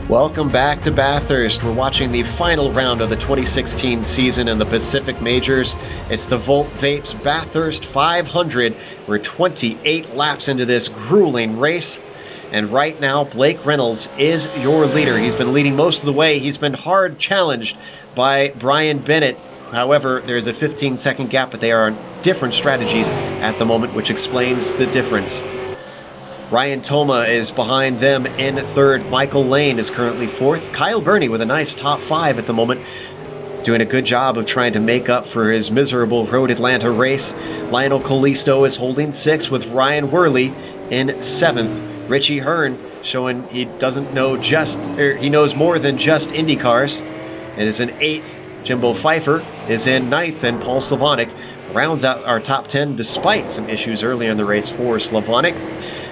Welcome back to Bathurst. We're watching the final round of the 2016 season in the Pacific Majors. It's the Volt Vapes Bathurst 500. We're 28 laps into this grueling race. And right now, Blake Reynolds is your leader. He's been leading most of the way. He's been hard challenged by Brian Bennett. However, there's a 15-second gap, but they are on different strategies at the moment, which explains the difference. Ryan Toma is behind them in third. Michael Lane is currently fourth. Kyle Burney with a nice top 5 at the moment, doing a good job of trying to make up for his miserable Road Atlanta race. Lionel Colisto is holding 6th with Ryan Worley in 7th. Richie Hearn showing he doesn't know he knows more than just Indy cars, and is in 8th. Jimbo Pfeiffer is in 9th, and Paul Slavonic rounds out our top 10 despite some issues early in the race for Slavonic.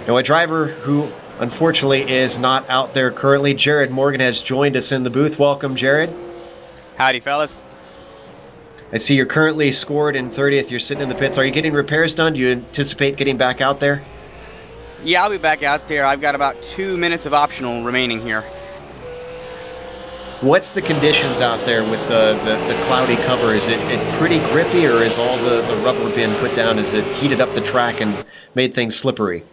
Now, a driver who unfortunately is not out there currently, Jared Morgan, has joined us in the booth. Welcome, Jared. Howdy, fellas. I see you're currently scored in 30th. You're sitting in the pits. Are you getting repairs done? Do you anticipate getting back out there? Yeah, I'll be back out there. I've got about 2 minutes of optional remaining here. What's the conditions out there with the cloudy cover? Is it pretty grippy, or is all the rubber been put down? Has it heated up the track and made things slippery?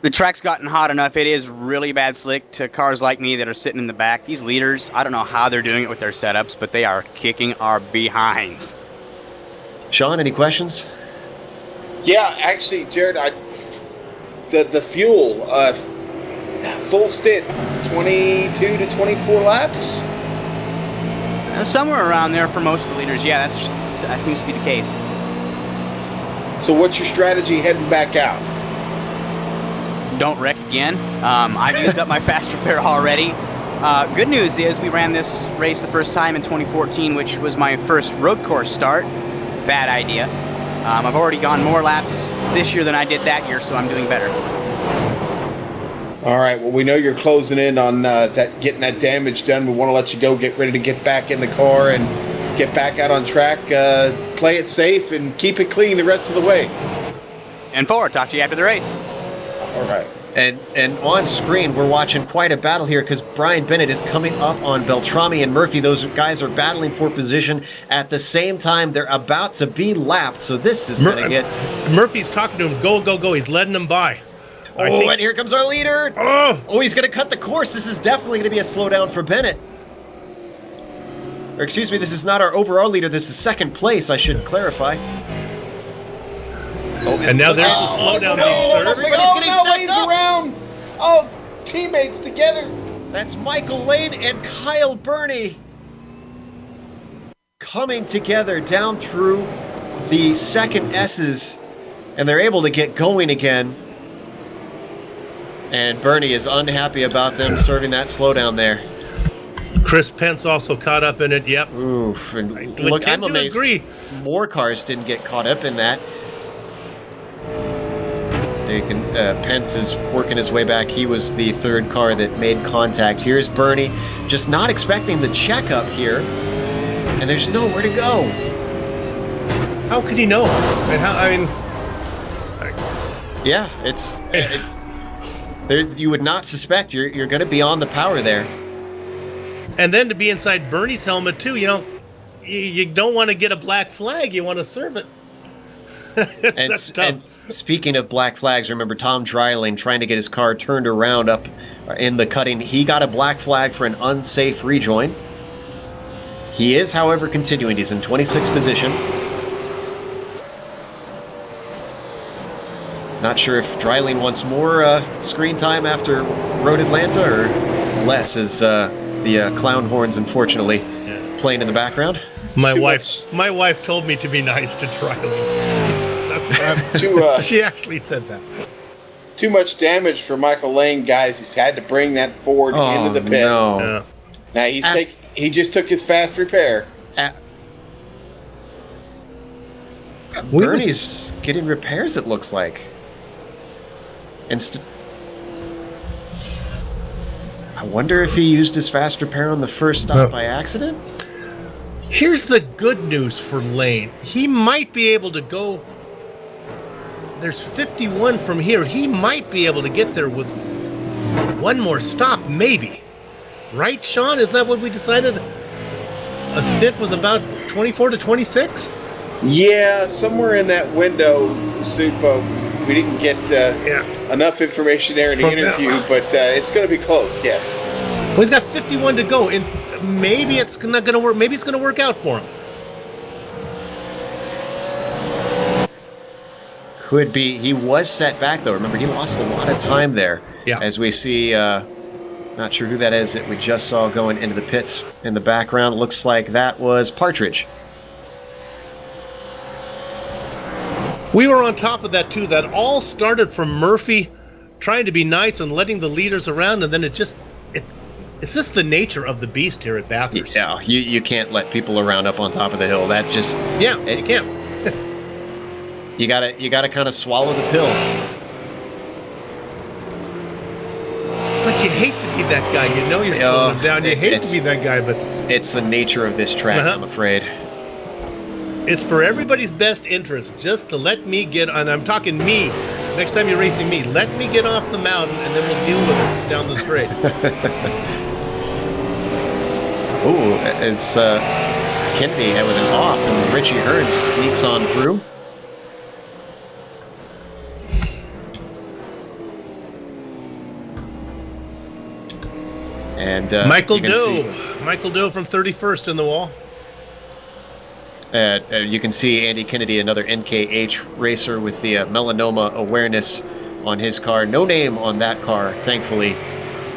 The track's gotten hot enough. It is really bad slick to cars like me that are sitting in the back. These leaders, I don't know how they're doing it with their setups, but they are kicking our behinds. Sean, any questions? Yeah, actually, Jared, the fuel, full stint, 22 to 24 laps? Somewhere around there for most of the leaders. Yeah, that seems to be the case. So what's your strategy heading back out? Don't wreck again. I've used up my fast repair already. Good news is we ran this race the first time in 2014, which was my first road course start. Bad idea. I've already gone more laps this year than I did that year, so I'm doing better. All right, well, we know you're closing in on getting that damage done. We want to let you go, get ready to get back in the car and get back out on track. Play it safe and keep it clean the rest of the way. And forward, talk to you after the race. All right. And on screen, we're watching quite a battle here because Brian Bennett is coming up on Beltrami and Murphy. Those guys are battling for position at the same time. They're about to be lapped, so this is going to get... Murphy's talking to him. Go, go, go. He's letting him by. And here comes our leader. Oh, he's going to cut the course. This is definitely going to be a slowdown for Bennett. Or excuse me, this is not our overall leader. This is second place, I should clarify. And now there's a slowdown. Lane's around. Oh, teammates together. That's Michael Lane and Kyle Burney coming together down through the second S's, and they're able to get going again. And Burney is unhappy about them serving that slowdown there. Chris Pence also caught up in it. Yep. Oof. And look, I'm amazed more cars didn't get caught up in that. Pence is working his way back. He was the third car that made contact. Here's Burney, just not expecting the checkup here, and there's nowhere to go. How could he know? Yeah, you would not suspect. You're going to be on the power there. And then to be inside Burney's helmet too. You know, you don't want to get a black flag. You want to serve it. That's tough. And speaking of black flags, remember Tom Dreiling trying to get his car turned around up in the cutting. He got a black flag for an unsafe rejoin. He is, however, continuing. He's in 26th position. Not sure if Dreiling wants more screen time after Road Atlanta or less, as the clown horns, unfortunately, playing in the background. My wife told me to be nice to Dreiling. She actually said that. Too much damage for Michael Lane, guys. He's had to bring that Ford into the pit. No. Yeah. Now he just took his fast repair. Bernie's getting repairs, it looks like. I wonder if he used his fast repair on the first stop by accident? Here's the good news for Lane. He might be able to go... There's 51 from here. He might be able to get there with one more stop, maybe. Right, Sean? Is that what we decided? A stint was about 24 to 26? Yeah, somewhere in that window, Supo. We didn't get enough information there in the interview, but it's going to be close, yes. Well, he's got 51 to go, and maybe it's not going to work. Maybe it's going to work out for him. Could be. He was set back, though. Remember, he lost a lot of time there. Yeah. As we see, not sure who that is that we just saw going into the pits in the background. Looks like that was Partridge. We were on top of that, too. That all started from Murphy trying to be nice and letting the leaders around, and then it's just the nature of the beast here at Bathurst. Yeah, you can't let people around up on top of the hill. That just... Yeah, you can't. You gotta kind of swallow the pill. But you hate to be that guy. You know you're slowing him down. You hate to be that guy, but... It's the nature of this track, I'm afraid. It's for everybody's best interest just to let me get, and I'm talking me, next time you're racing me, let me get off the mountain and then we'll deal with it down the straight. Ooh, as Kennedy with an off and Richie Hearn sneaks on through. And Michael Doe from 31st in the wall. You can see Andy Kennedy, another NKH racer with the melanoma awareness on his car. No name on that car, thankfully,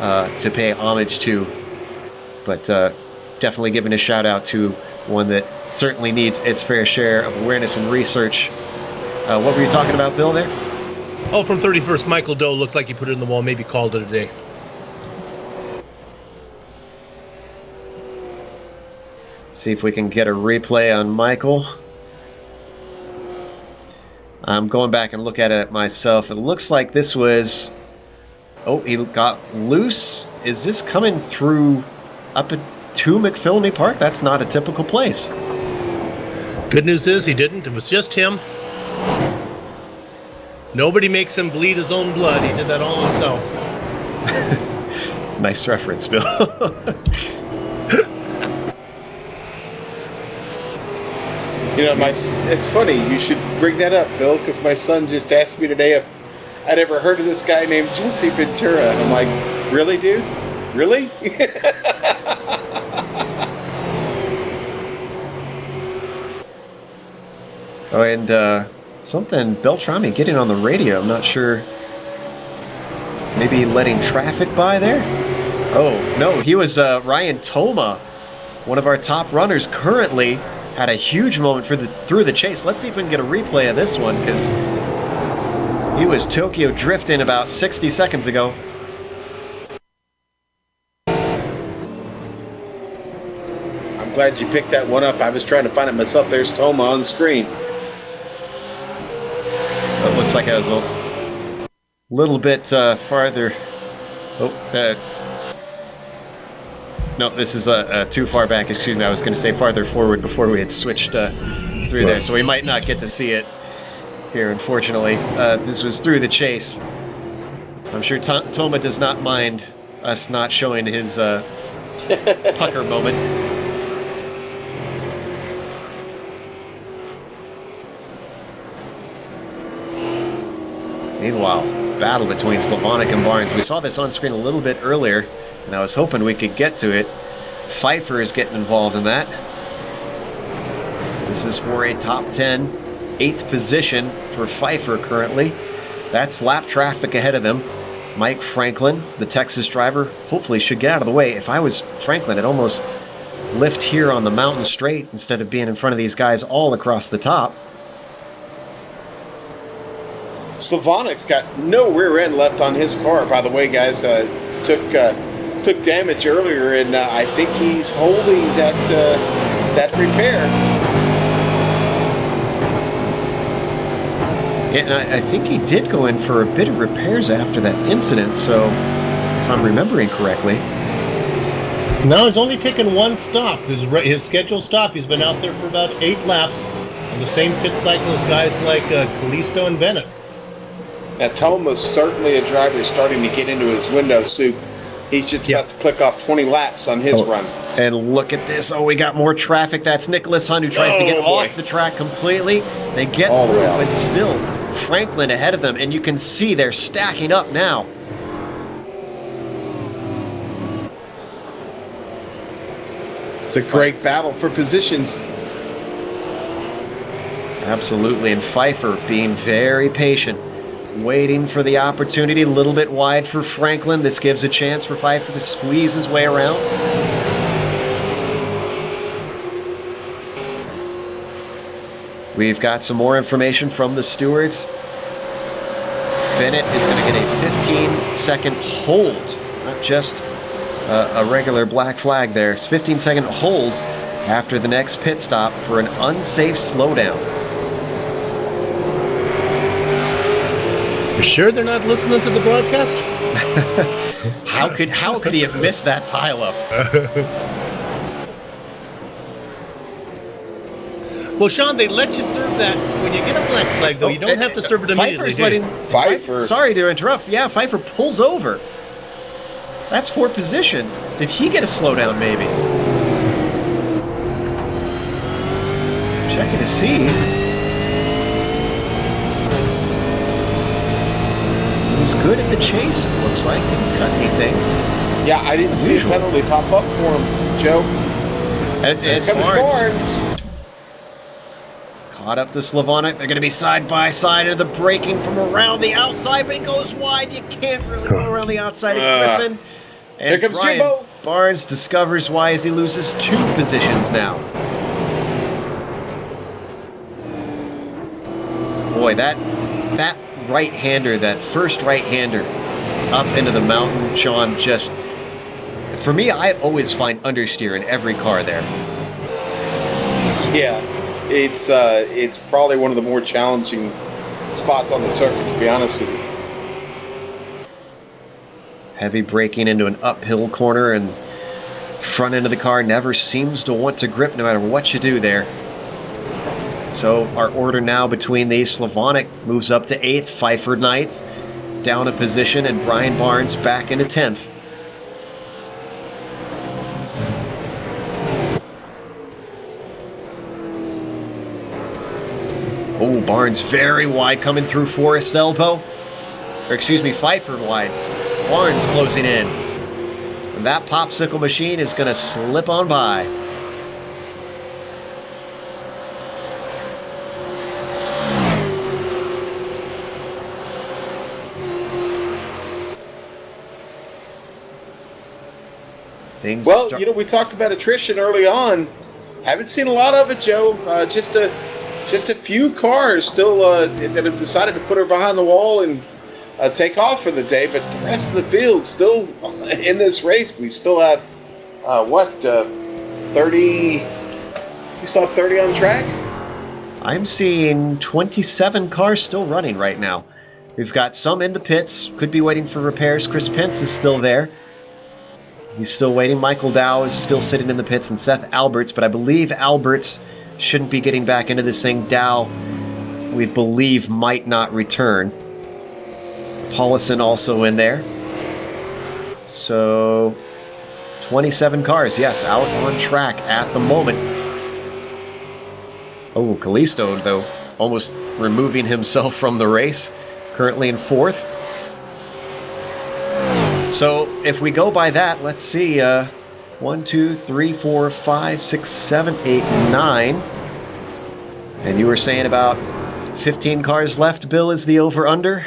to pay homage to. But definitely giving a shout out to one that certainly needs its fair share of awareness and research. What were you talking about, Bill, there? Oh, from 31st, Michael Doe. Looks like he put it in the wall, maybe called it a day. See if we can get a replay on Michael. I'm going back and look at it myself. It looks like this was... Oh, he got loose. Is this coming through up to McPhillamy Park? That's not a typical place. Good news is he didn't. It was just him. Nobody makes him bleed his own blood. He did that all himself. Nice reference, Bill. You know, it's funny you should bring that up, Bill, because my son just asked me today if I'd ever heard of this guy named Jesse Ventura. I'm like, really, dude? Really? Oh, and something Beltrami getting on the radio. I'm not sure. Maybe letting traffic by there? Oh, no, he was Ryan Toma, one of our top runners currently. Had a huge moment through the chase. Let's see if we can get a replay of this one, because he was Tokyo drifting about 60 seconds ago. I'm glad you picked that one up. I was trying to find it myself. There's Toma on the screen. It looks like I was a little bit farther. No, this is too far back. Excuse me. I was going to say farther forward before we had switched through there, so we might not get to see it here, unfortunately. This was through the chase. I'm sure Toma does not mind us not showing his pucker moment. Meanwhile, battle between Slavonic and Barnes. We saw this on screen a little bit earlier, and I was hoping we could get to it. Pfeiffer is getting involved in that. This is for a top 10, 8th position for Pfeiffer currently. That's lap traffic ahead of them. Mike Franklin, the Texas driver, hopefully should get out of the way. If I was Franklin, I'd almost lift here on the mountain straight instead of being in front of these guys all across the top. Slavonic's got no rear end left on his car, by the way, guys. Took damage earlier, and I think he's holding that repair. Yeah, and I think he did go in for a bit of repairs after that incident, so if I'm remembering correctly. No, it's only taken one stop. His scheduled stop. He's been out there for about 8 laps on the same pit cycle as guys like Callisto and Bennett. Now, Toma's certainly a driver starting to get into his window soup. He's just about to click off 20 laps on his run. And look at this. Oh, we got more traffic. That's Nicholas Hunt, who tries to get off the track completely. They get all the through, way out. but still, Franklin ahead of them, and you can see they're stacking up now. It's a great battle for positions. Absolutely, and Pfeiffer being very patient, waiting for the opportunity, a little bit wide for Franklin. This gives a chance for Pfeiffer to squeeze his way around. We've got some more information from the stewards. Bennett is going to get a 15-second hold, not just a regular black flag there. It's 15-second hold after the next pit stop for an unsafe slowdown. You sure they're not listening to the broadcast? How could he have missed that pileup? Well, Sean, they let you serve that when you get a black flag, though. You don't have to serve it immediately. Pfeiffer's letting Pfeiffer. Sorry to interrupt. Yeah, Pfeiffer pulls over. That's for position. Did he get a slowdown? Maybe. Checking to see. He's good at the chase. It looks like didn't cut anything. Yeah, I didn't see a penalty pop up for him, Joe. And Here comes Barnes. Caught up to Slavonic. They're going to be side by side, and the braking from around the outside, but it goes wide. You can't really go around the outside of Griffin. And Here comes Brian Jimbo. Barnes discovers why as he loses 2 positions now. Boy, that right-hander, that first right-hander up into the mountain, Sean, just, for me, I always find understeer in every car there. Yeah, it's probably one of the more challenging spots on the circuit, to be honest with you. Heavy braking into an uphill corner, and front end of the car never seems to want to grip no matter what you do there. So our order now between these, Slavonic moves up to 8th, Pfeiffer 9th, down a position, and Brian Barnes back into 10th. Oh, Barnes very wide coming through Forrest's elbow. Or excuse me, Pfeiffer wide. Barnes closing in. And that popsicle machine is going to slip on by. Well, we talked about attrition early on. Haven't seen a lot of it, Joe. Just a few cars still that have decided to put her behind the wall and take off for the day. But the rest of the field still in this race. We still have 30? We still have 30 on track. I'm seeing 27 cars still running right now. We've got some in the pits. Could be waiting for repairs. Chris Pence is still there. He's still waiting. Michael Dow is still sitting in the pits, and Seth Alberts, but I believe Alberts shouldn't be getting back into this thing. Dow, we believe, might not return. Paulison also in there. So, 27 cars, yes, out on track at the moment. Oh, Callisto, though, almost removing himself from the race. Currently in 4th. So if we go by that, let's see, 1, 2, 3, 4, 5, 6, 7, 8, 9. And you were saying about 15 cars left, Bill, is the over-under?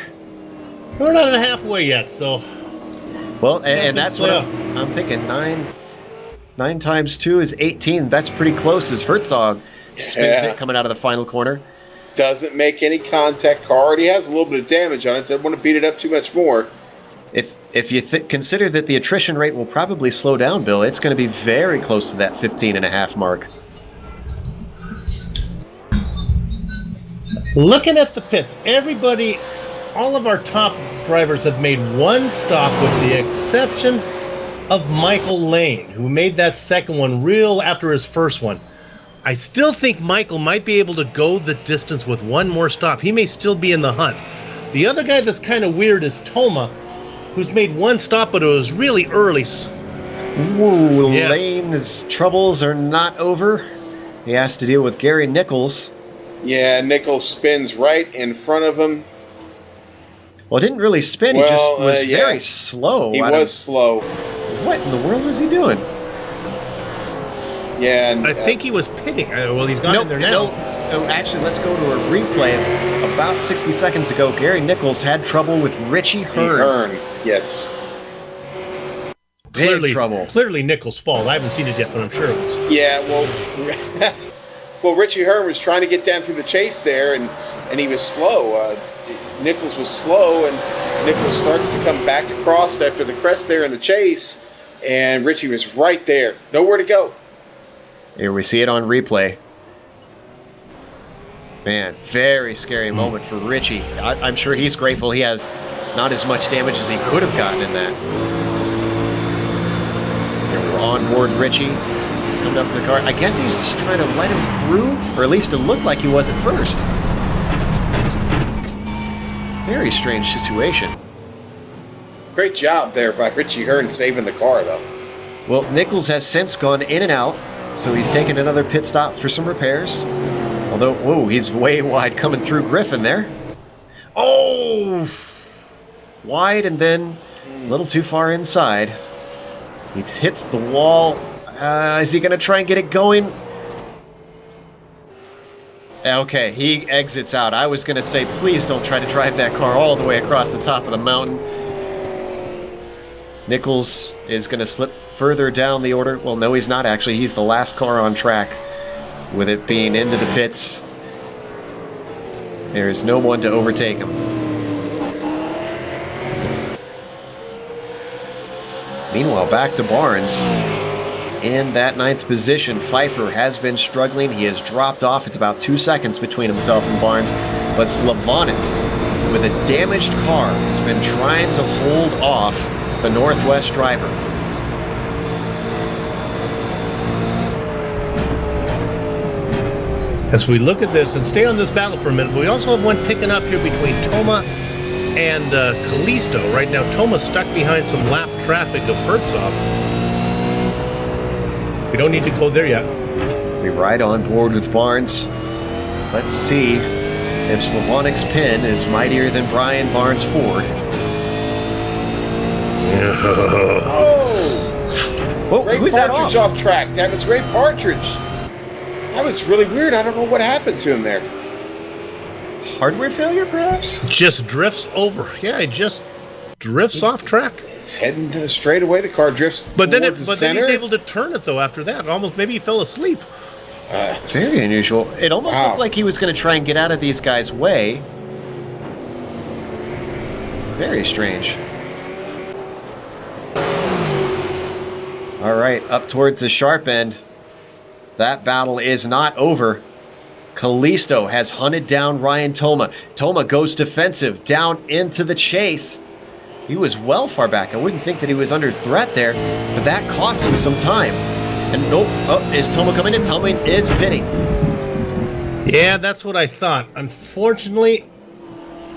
We're not halfway yet, so... Well, and that's what I'm thinking. 9 times 2 is 18. That's pretty close as Herzog spins it coming out of the final corner. Doesn't make any contact. Car already has a little bit of damage on it. Doesn't want to beat it up too much more. If you consider that the attrition rate will probably slow down, Bill, it's going to be very close to that 15.5 mark. Looking at the pits, all of our top drivers have made one stop with the exception of Michael Lane, who made that second one real after his first one. I still think Michael might be able to go the distance with one more stop. He may still be in the hunt. The other guy that's kind of weird is Toma, who's made one stop, but it was really early. Ooh, yeah. Lane's troubles are not over. He has to deal with Gary Nichols. Yeah, Nichols spins right in front of him. Well, it didn't really spin. He just was very slow. He was slow. What in the world was he doing? Yeah, and, I think he was pitting. Well, he's gone in there now. Oh, actually, let's go to a replay. About 60 seconds ago, Gary Nichols had trouble with Richie Hearn. Yes. Big trouble. Clearly Nichols' fault. I haven't seen it yet, but I'm sure it was. Yeah, well, Richie Hearn was trying to get down through the chase there, and he was slow. Nichols was slow, and Nichols starts to come back across after the crest there in the chase, and Richie was right there. Nowhere to go. Here we see it on replay. Man, very scary moment for Richie. I'm sure he's grateful he has not as much damage as he could have gotten in that. Here we're on board Richie. Coming up to the car. I guess he's just trying to let him through, or at least it looked like he was at first. Very strange situation. Great job there by Richie Hearn saving the car, though. Well, Nichols has since gone in and out, so he's taken another pit stop for some repairs. Although, whoa, he's way wide coming through Griffin there. Oh! Wide and then a little too far inside. He hits the wall. Is he going to try and get it going? Okay, he exits out. I was going to say, please don't try to drive that car all the way across the top of the mountain. Nichols is going to slip further down the order. Well, no, he's not actually. He's the last car on track, with it being into the pits. There is no one to overtake him. Meanwhile, back to Barnes. In that 9th position, Pfeiffer has been struggling. He has dropped off. It's about 2 seconds between himself and Barnes. But Slavonik, with a damaged car, has been trying to hold off the Northwest driver. As we look at this and stay on this battle for a minute, we also have one picking up here between Toma and Callisto. Right now, Toma's stuck behind some lap traffic of Hertzog. We don't need to go there yet. We ride on board with Barnes. Let's see if Slavonik's pin is mightier than Brian Barnes' Ford. Oh! Whoa, Ray who's that Partridge off track. That was Ray Partridge. That was really weird. I don't know what happened to him there. Hardware failure, perhaps? Just drifts over. Yeah, it just drifts off track. It's heading to the straightaway. The car drifts But then towards the then center. he's able to turn it, though, after that. Almost, maybe he fell asleep. Very unusual. It almost looked like he was going to try and get out of these guys' way. Very strange. All right, up towards the sharp end. That battle is not over. Callisto has hunted down Ryan Toma. Toma goes defensive down into the chase. He was well far back. I wouldn't think that he was under threat there, but that cost him some time. And nope, is Toma coming in? Toma is pitting. Yeah, that's what I thought. Unfortunately,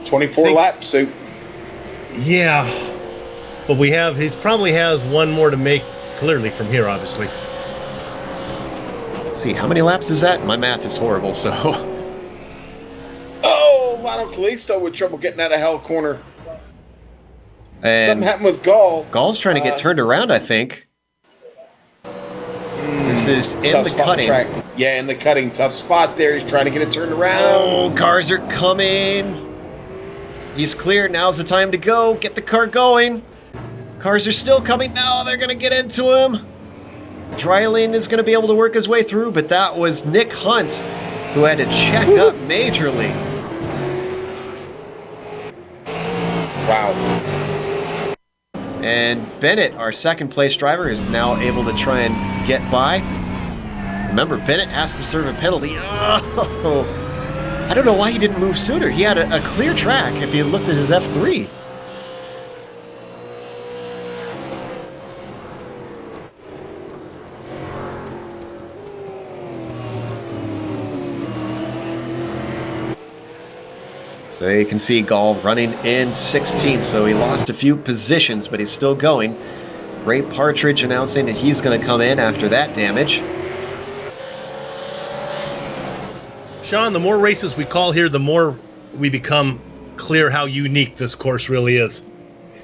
24 lap suit. yeah. But he probably has one more to make clearly from here, obviously. Let's see, how many laps is that? My math is horrible, so... Oh, Lotto Callisto with trouble getting out of hell corner. And Something happened with Gall. Gall's trying to get turned around, I think. This is in Tough the spot on cutting. track. Yeah, in the cutting. Tough spot there. He's trying to get it turned around. Oh, cars are coming. He's clear. Now's the time to go. Get the car going. Cars are still coming now. They're going to get into him. Dryling is going to be able to work his way through, but that was Nick Hunt who had to check up majorly. Wow. And Bennett, our second place driver, is now able to try and get by. Remember, Bennett has to serve a penalty. Oh, I don't know why he didn't move sooner. He had a clear track if he looked at his F3. So you can see Gall running in 16th, so he lost a few positions, but he's still going. Ray Partridge announcing that he's going to come in after that damage. Sean, the more races we call here, the more we become clear how unique this course really is.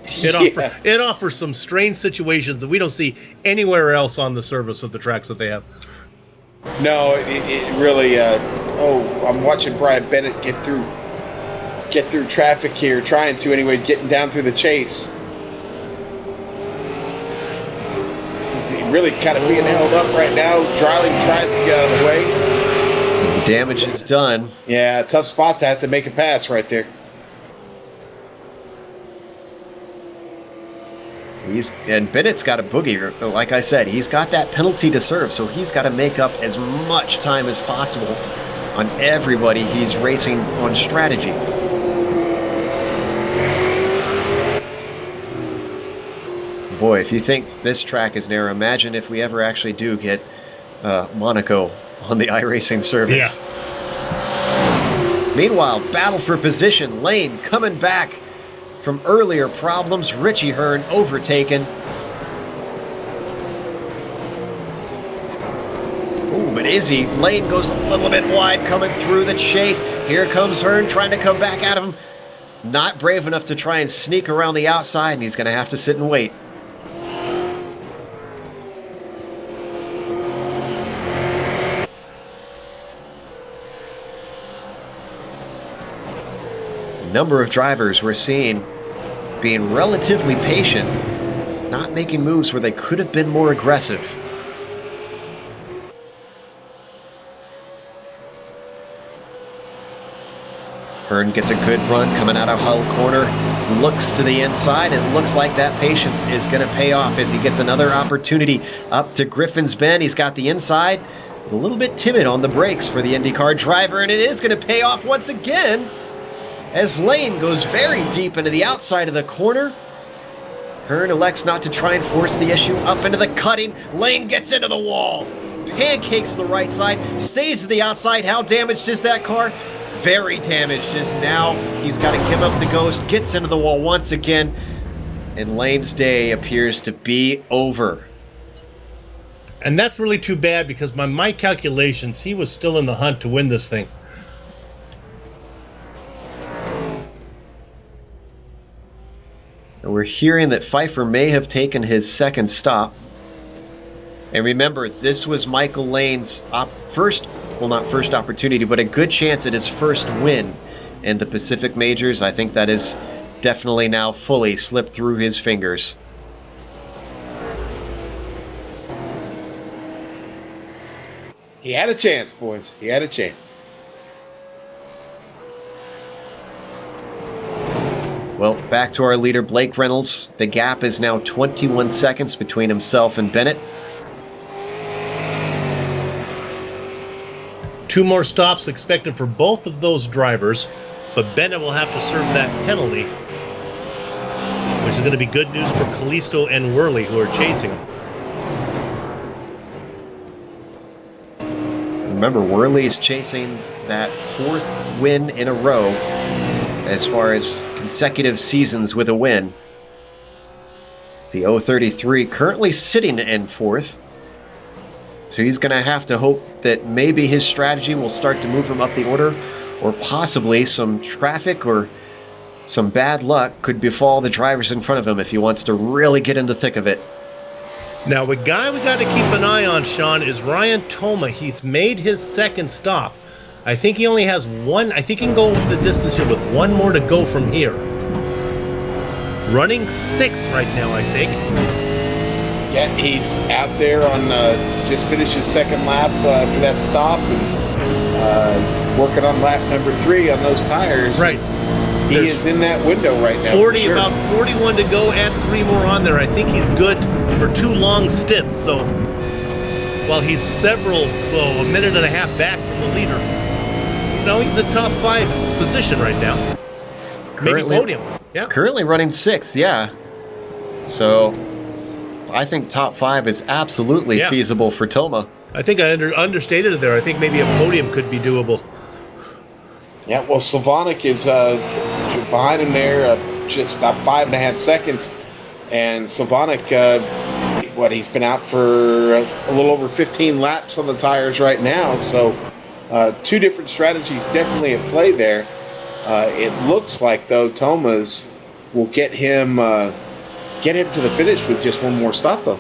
It offers some strange situations that we don't see anywhere else on the surface of the tracks that they have. No, it really Oh, I'm watching Brian Bennett get through traffic here, trying to anyway, getting down through the chase. He's really kind of being held up right now. Dryling tries to get out of the way. Damage is done. Yeah, tough spot to have to make a pass right there. And Bennett's got a boogie. Like I said, he's got that penalty to serve, so he's got to make up as much time as possible on everybody he's racing on strategy. Boy, if you think this track is narrow, imagine if we ever actually do get Monaco on the iRacing service. Yeah. Meanwhile, battle for position. Lane coming back from earlier problems. Richie Hearn overtaken. Ooh, but Izzy, Lane goes a little bit wide coming through the chase. Here comes Hearn trying to come back at him. Not brave enough to try and sneak around the outside, and he's going to have to sit and wait. Number of drivers we're seeing being relatively patient, not making moves where they could have been more aggressive. Hearn gets a good run coming out of Hull corner, looks to the inside, and looks like that patience is going to pay off as he gets another opportunity up to Griffin's Bend. He's got the inside, a little bit timid on the brakes for the IndyCar driver, and it is going to pay off once again as Lane goes very deep into the outside of the corner. Hearn elects not to try and force the issue up into the cutting. Lane gets into the wall, pancakes the right side, stays to the outside. How damaged is that car? Very damaged, as now he's got to give up the ghost, gets into the wall once again, and Lane's day appears to be over. And that's really too bad because by my calculations, he was still in the hunt to win this thing. We're hearing that Pfeiffer may have taken his second stop. And remember, this was Michael Lane's first opportunity, but a good chance at his first win in the Pacific Majors. I think that is definitely now fully slipped through his fingers. He had a chance, boys. He had a chance. Well, back to our leader, Blake Reynolds. The gap is now 21 seconds between himself and Bennett. 2 more stops expected for both of those drivers, but Bennett will have to serve that penalty, which is going to be good news for Callisto and Worley, who are chasing him. Remember, Worley is chasing that 4th win in a row as far as consecutive seasons with a win. The 033 currently sitting in 4th. So he's going to have to hope that maybe his strategy will start to move him up the order, or possibly some traffic or some bad luck could befall the drivers in front of him if he wants to really get in the thick of it. Now, the guy we got to keep an eye on, Sean, is Ryan Toma. He's made his second stop. I think he only has one. I think he can go the distance here with one more to go from here. Running 6th right now, I think. Yeah, he's out there on just finished his second lap for that stop, and working on lap number 3 on those tires. Right. He is in that window right now. 40, sure. About 41 to go, add 3 more on there. I think he's good for 2 long stints. So while he's a minute and a half back from the leader, he's a top 5 position right now. Maybe podium. Yeah. Currently running 6th, yeah. So I think top 5 is absolutely feasible for Toma. I think I understated it there. I think maybe a podium could be doable. Yeah, well, Slavonic is behind him there, just about 5.5 seconds. And Slavonic, he's been out for a little over 15 laps on the tires right now. So 2 different strategies definitely at play there. It looks like, though, Toma's will get him to the finish with just one more stop, though.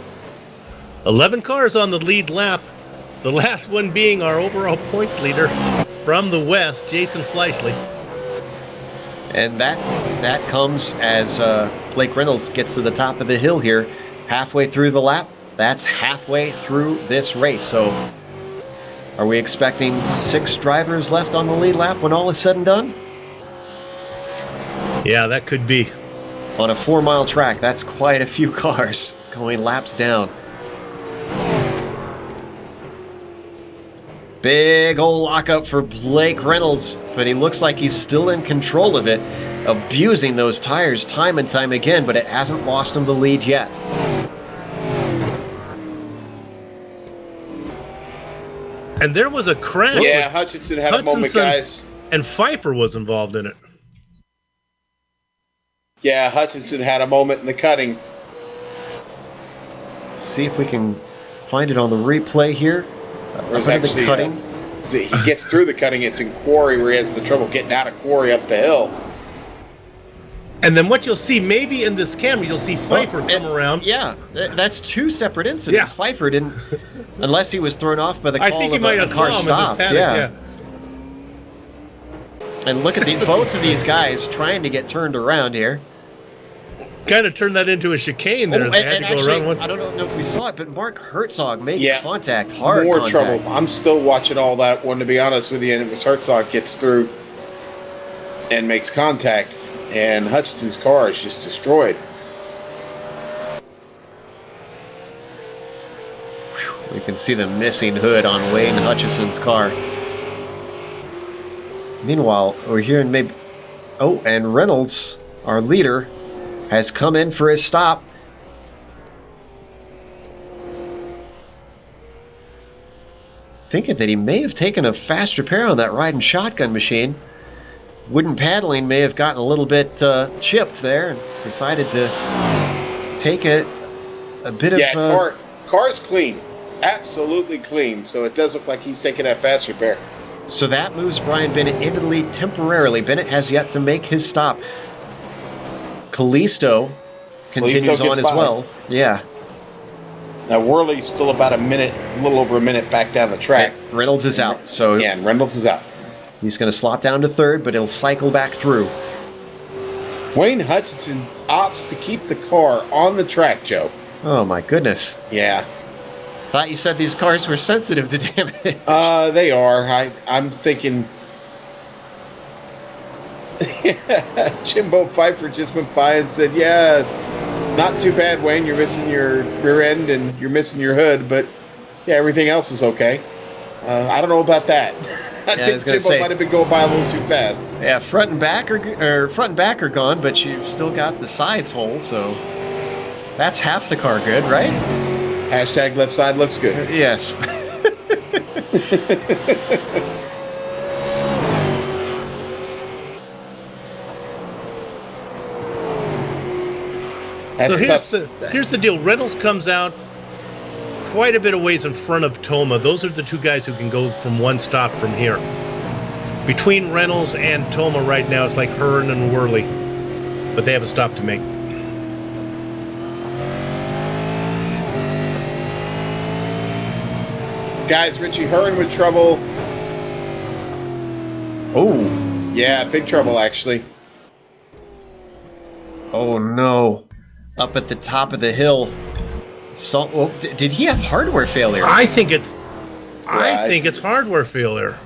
11 cars on the lead lap. The last one being our overall points leader from the West, Jason Fleischle. And that comes as Blake Reynolds gets to the top of the hill here, halfway through the lap. That's halfway through this race. So are we expecting 6 drivers left on the lead lap when all is said and done? Yeah, that could be. On a 4-mile track, that's quite a few cars going laps down. Big old lockup for Blake Reynolds, but he looks like he's still in control of it, abusing those tires time and time again, but it hasn't lost him the lead yet. And there was a crash. Yeah, Hutchinson had a moment, guys. And Pfeiffer was involved in it. Yeah, Hutchinson had a moment in the cutting. Let's see if we can find it on the replay here. There's actually cutting. He gets through the cutting. It's in quarry where he has the trouble getting out of quarry up the hill. And then what you'll see, maybe in this camera, you'll see Pfeiffer come around. Yeah, that's 2 separate incidents. Yeah. Pfeiffer didn't, unless he was thrown off by the I call think he of might a have car saw him stopped. in his panic, And look at both of these guys trying to get turned around here. Kind of turned that into a chicane there. Oh, They had to go around one. I don't know if we saw it, but Mark Herzog made Yeah. contact, hard More contact. trouble. I'm still watching all that one, to be honest with you, and it was Herzog gets through and makes contact, and Hutchinson's car is just destroyed. We can see the missing hood on Wayne Hutchison's car. Meanwhile, we're hearing maybe... Oh, and Reynolds, our leader, has come in for his stop. Thinking that he may have taken a fast repair on that riding shotgun machine. Wooden paddling may have gotten a little bit chipped there and decided to take a bit of... Car's clean. Absolutely clean, so it does look like he's taking that fast repair. So that moves Brian Bennett into the lead temporarily. Bennett has yet to make his stop. Callisto continues on as well. Yeah. Now Worley's still about a little over a minute back down the track. Yeah, Reynolds is out. So yeah, and Reynolds is out. He's going to slot down to third, but he'll cycle back through. Wayne Hutchinson opts to keep the car on the track, Joe. Oh my goodness. Yeah. Thought you said these cars were sensitive to damage. They are. I'm thinking... Jimbo Pfeiffer just went by and said, yeah, not too bad, Wayne. You're missing your rear end and you're missing your hood, but yeah, everything else is okay. I don't know about that. I think Jimbo might have been going by a little too fast. Yeah, front and back are gone, but you've still got the sides whole, so that's half the car good, right? Hashtag left side looks good. Yes. So here's the deal. Reynolds comes out quite a bit of ways in front of Toma. Those are the 2 guys who can go from one stop from here. Between Reynolds and Toma right now, it's like Hearn and Worley. But they have a stop to make. Guys, Richie Hearn with trouble. Oh. Yeah, big trouble, actually. Oh, no. Up at the top of the hill. So, did he have hardware failure? I think it's hardware failure.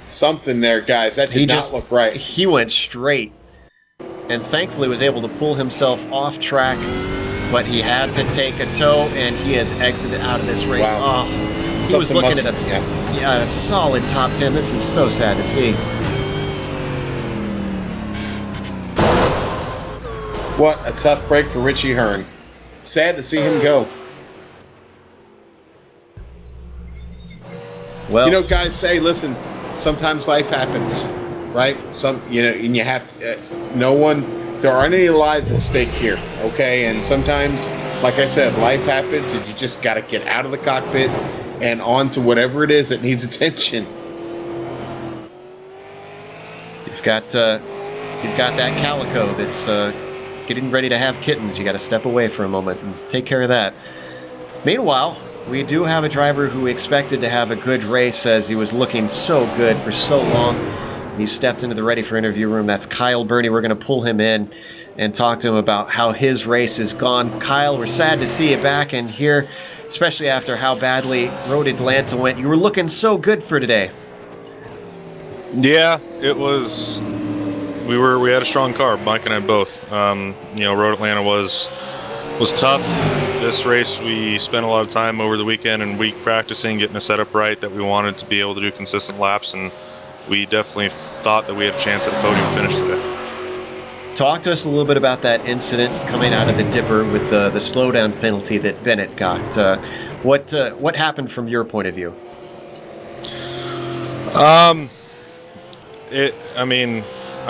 Something there, guys. That did not look right. He went straight. And thankfully was able to pull himself off track. But he had to take a tow, and he has exited out of this race. Wow. Oh, he was looking at a solid top 10. This is so sad to see. What a tough break for Richie Hearn. Sad to see him go. Well, you know, guys say, listen, sometimes life happens, right? And you have to, there aren't any lives at stake here, okay? And sometimes, like I said, life happens and you just got to get out of the cockpit and on to whatever it is that needs attention. You've got that calico that's getting ready to have kittens. You got to step away for a moment and take care of that. Meanwhile, we do have a driver who we expected to have a good race as he was looking so good for so long. He stepped into the ready for interview room. That's Kyle Burney. We're going to pull him in and talk to him about how his race has gone. Kyle, we're sad to see you back in here, especially after how badly Road Atlanta went. You were looking so good for today. Yeah, it was. We had a strong car, Mike and I both. Road Atlanta was tough. This race, we spent a lot of time over the weekend and week practicing, getting a setup right that we wanted to be able to do consistent laps, and we definitely thought that we had a chance at a podium finish today. Talk to us a little bit about that incident coming out of the dipper with the slowdown penalty that Bennett got. What happened from your point of view? I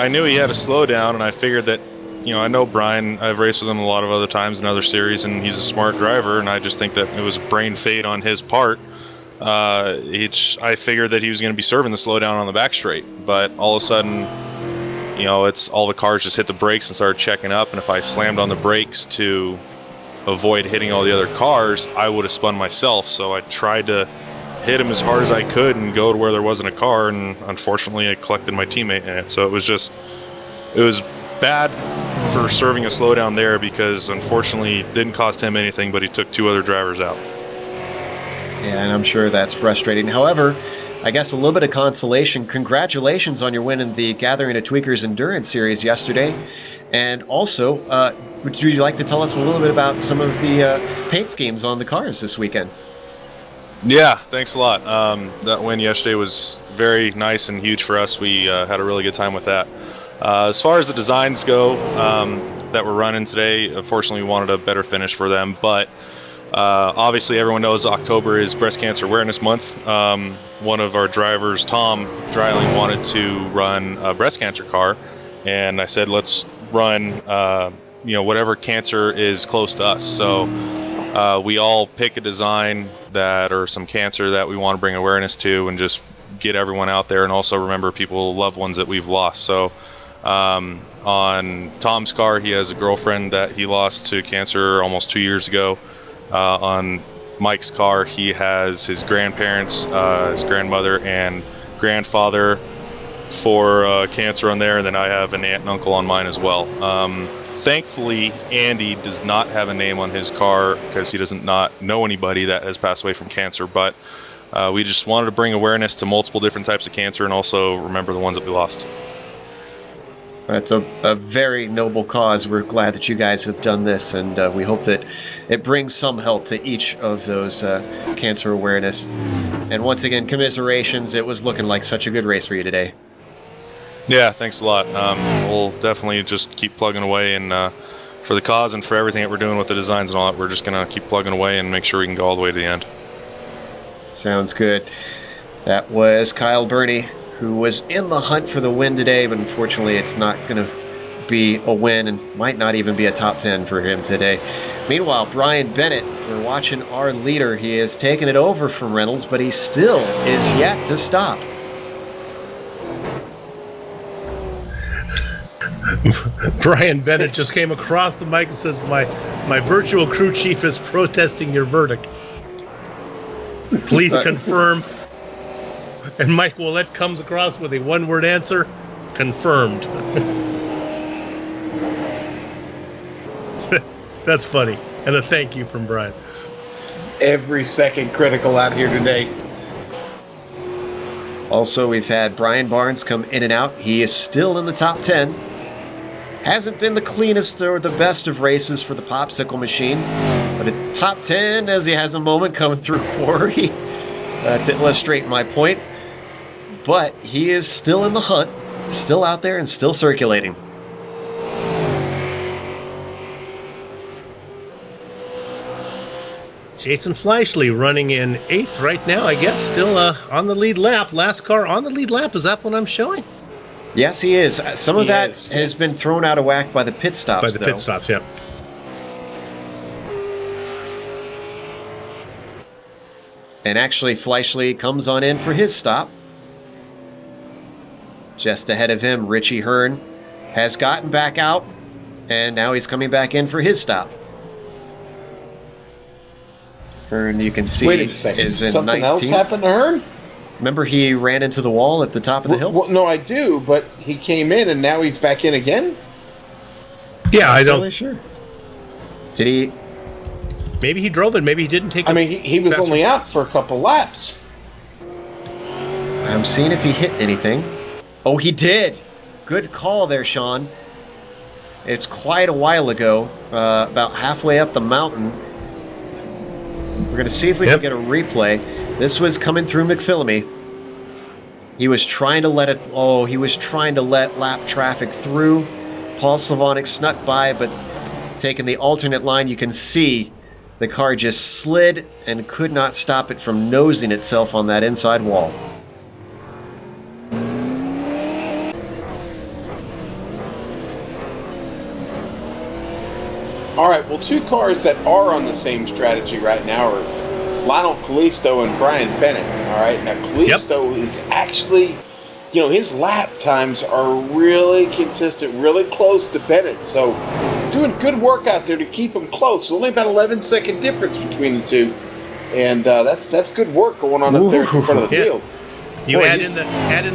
knew he had a slowdown, and I figured that, I know Brian. I've raced with him a lot of other times in other series, and he's a smart driver, and I just think that it was brain fade on his part. I figured that he was going to be serving the slowdown on the back straight, but all of a sudden, it's all the cars just hit the brakes and started checking up, and if I slammed on the brakes to avoid hitting all the other cars, I would have spun myself. So I tried to hit him as hard as I could and go to where there wasn't a car, and unfortunately I collected my teammate in it. So it was bad for serving a slowdown there, because unfortunately it didn't cost him anything, but he took two other drivers out. Yeah, and I'm sure that's frustrating. However, I guess a little bit of consolation. Congratulations on your win in the Gathering of Tweakers Endurance Series yesterday. And also, would you like to tell us a little bit about some of the paint schemes on the cars this weekend? Yeah, thanks a lot. That win yesterday was very nice and huge for us. We had a really good time with that. As far as the designs go that we're running today, unfortunately we wanted a better finish for them, but obviously everyone knows October is Breast Cancer Awareness Month. One of our drivers, Tom Dreiling, wanted to run a breast cancer car, and I said, let's run whatever cancer is close to us. So we all pick a design or some cancer that we want to bring awareness to, and just get everyone out there, and also remember loved ones that we've lost. So on Tom's car, he has a girlfriend that he lost to cancer almost 2 years ago. On Mike's car, he has his grandparents, his grandmother and grandfather for cancer on there, and then I have an aunt and uncle on mine as well. Thankfully, Andy does not have a name on his car because he doesn't not know anybody that has passed away from cancer, but we just wanted to bring awareness to multiple different types of cancer, and also remember the ones that we lost. That's a very noble cause. We're glad that you guys have done this, and we hope that it brings some help to each of those cancer awareness. And once again, commiserations. It was looking like such a good race for you today. Yeah, thanks a lot. We'll definitely just keep plugging away, and for the cause and for everything that we're doing with the designs and all that, we're just going to keep plugging away and make sure we can go all the way to the end. Sounds good. That was Kyle Burney, who was in the hunt for the win today, but unfortunately it's not going to be a win and might not even be a top 10 for him today. Meanwhile, Brian Bennett, we're watching our leader. He has taken it over from Reynolds, but he still is yet to stop. Brian Bennett just came across the mic and says, my virtual crew chief is protesting your verdict. Please confirm. And Mike Willett comes across with a one-word answer: confirmed. That's funny. And a thank you from Brian. Every second critical out here today. Also, we've had Brian Barnes come in and out. He is still in the top 10. Hasn't been the cleanest or the best of races for the popsicle machine, but a top 10 as he has a moment coming through Quarry to illustrate my point. But he is still in the hunt, still out there and still circulating. Jason Fleischle running in 8th right now, I guess, still on the lead lap. Last car on the lead lap. Is that what I'm showing? Yes, he is. Some of that has been thrown out of whack by the pit stops, By the pit stops, yeah. And actually, Fleischle comes on in for his stop. Just ahead of him, Richie Hearn has gotten back out, and now he's coming back in for his stop. Hearn, you can see, Wait a second. is in Something 19th. else happened to Hearn? Remember he ran into the wall at the top of the hill? Well, no, I do, but he came in and now he's back in again? Yeah, I Totally don't. sure. Did he? Maybe he drove it. Maybe he didn't take. I mean, he was only out for a couple laps. I'm seeing if he hit anything. Oh, he did. Good call there, Sean. It's quite a while ago, about halfway up the mountain. We're going to see if we can get a replay. This was coming through McPhillamy. He was trying to let it. Oh, he was trying to let lap traffic through. Paul Slavonic snuck by, but taking the alternate line, you can see the car just slid and could not stop it from nosing itself on that inside wall. All right, well, two cars that are on the same strategy right now are Lionel Kalisto and Brian Bennett. All right, now Kalisto is actually, his lap times are really consistent, really close to Bennett. So he's doing good work out there to keep him close. It's only about 11-second difference between the two, and that's good work going on up there in front of the field. You add in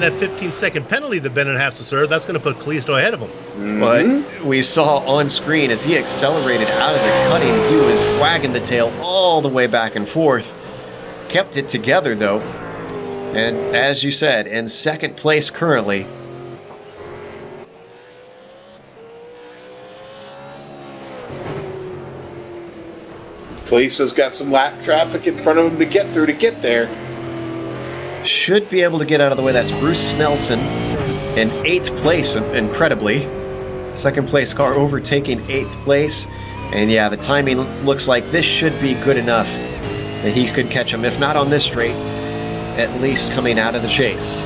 that 15-second penalty that Bennett has to serve. That's going to put Kalisto ahead of him. But we saw on screen as he accelerated out of the cutting, he was wagging the tail all the way back and forth. Kept it together, though. And as you said, in second place currently. Kalisto's got some lap traffic in front of him to get through to get there. Should be able to get out of the way. That's Bruce Snelson in 8th place, incredibly. Second place car overtaking 8th place. And yeah, the timing looks like this should be good enough that he could catch him, if not on this straight, at least coming out of the chase.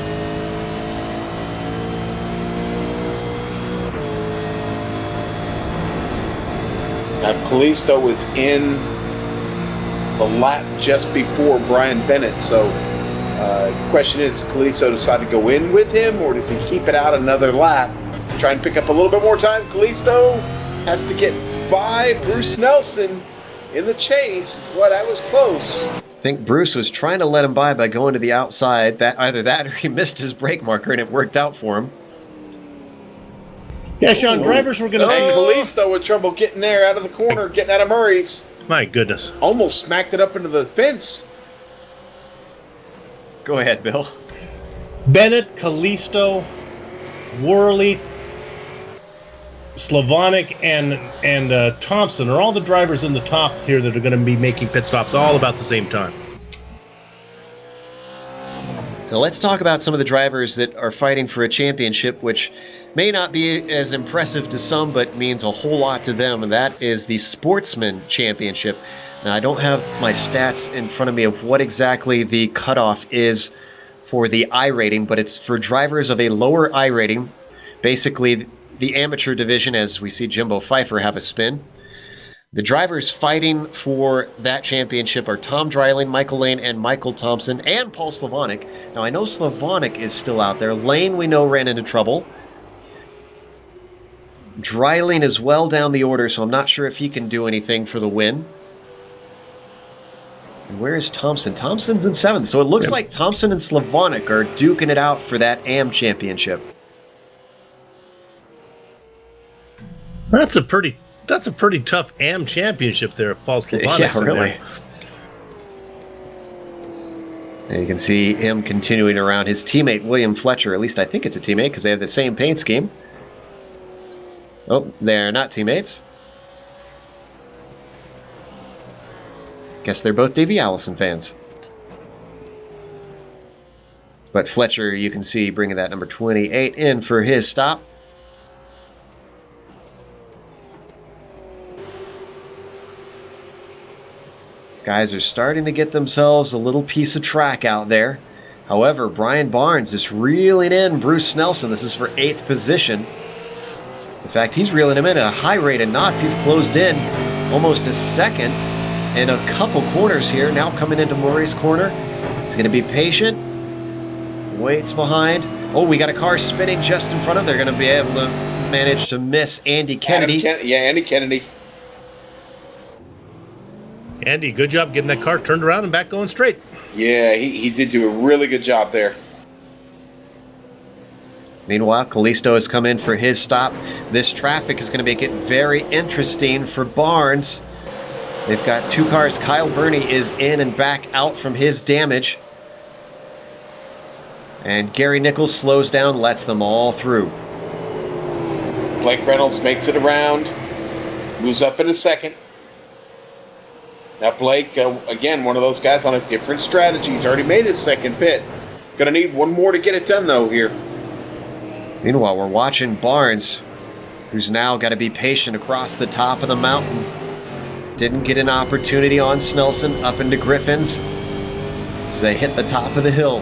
Now, Kalisto was in the lap just before Brian Bennett, so the question is, does Kalisto decide to go in with him, or does he keep it out another lap, try and pick up a little bit more time? Kalisto has to get by Bruce Nelson in the chase. Well, that was close. I think Bruce was trying to let him by going to the outside. Either that or he missed his brake marker and it worked out for him. Yeah, Sean, drivers were going to... And Kalisto with trouble getting there out of the corner, getting out of Murray's. My goodness. Almost smacked it up into the fence. Go ahead, Bill. Bennett, Kalisto, Worley, Slavonic, and Thompson are all the drivers in the top here that are going to be making pit stops all about the same time. Now let's talk about some of the drivers that are fighting for a championship, which may not be as impressive to some, but means a whole lot to them, and that is the Sportsman Championship. Now, I don't have my stats in front of me of what exactly the cutoff is for the I rating, but it's for drivers of a lower I rating. Basically, the amateur division, as we see Jimbo Pfeiffer have a spin. The drivers fighting for that championship are Tom Dreiling, Michael Lane, and Michael Thompson, and Paul Slavonic. Now, I know Slavonic is still out there. Lane, we know, ran into trouble. Dreiling is well down the order, so I'm not sure if he can do anything for the win. And where is Thompson? Thompson's in 7th, so it looks like Thompson and Slavonic are duking it out for that AM championship. That's a pretty tough AM championship there if Paul Slavonic's Yeah, really. in there. And you can see him continuing around his teammate, William Fletcher. At least I think it's a teammate because they have the same paint scheme. Oh, they're not teammates. Guess they're both Davey Allison fans. But Fletcher, you can see, bringing that number 28 in for his stop. Guys are starting to get themselves a little piece of track out there. However, Brian Barnes is reeling in Bruce Nelson. This is for 8th position. In fact, he's reeling him in at a high rate of knots. He's closed in almost a second in a couple corners here. Now coming into Murray's corner. He's going to be patient. Waits behind. Oh, we got a car spinning just in front of. They're going to be able to manage to miss Andy Kennedy. Andy Kennedy. Andy, good job getting that car turned around and back going straight. Yeah, he did do a really good job there. Meanwhile, Callisto has come in for his stop. This traffic is going to make it very interesting for Barnes. They've got 2 cars. Kyle Burney is in and back out from his damage. And Gary Nichols slows down, lets them all through. Blake Reynolds makes it around, moves up in a second. Now Blake, again, one of those guys on a different strategy. He's already made his second pit. Gonna need one more to get it done, though, here. Meanwhile, we're watching Barnes, who's now got to be patient across the top of the mountain. Didn't get an opportunity on Snelson up into Griffin's as they hit the top of the hill.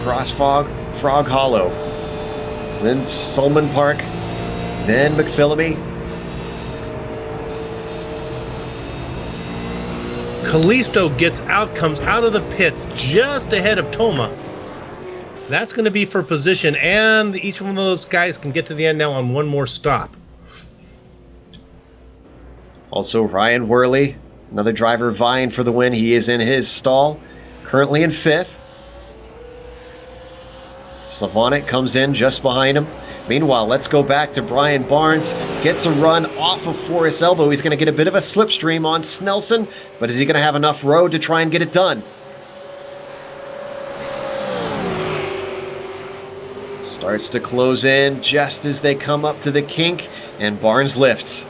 Cross Frog Hollow. Then Sulman Park. Then McPhillamy. Callisto comes out of the pits just ahead of Toma. That's going to be for position, and each one of those guys can get to the end now on one more stop. Also, Ryan Worley, another driver vying for the win. He is in his stall, currently in 5th. Slavonic comes in just behind him. Meanwhile, let's go back to Brian Barnes. Gets a run off of Forrest Elbow. He's going to get a bit of a slipstream on Snelson, but is he going to have enough road to try and get it done? Starts to close in just as they come up to the kink, and Barnes lifts.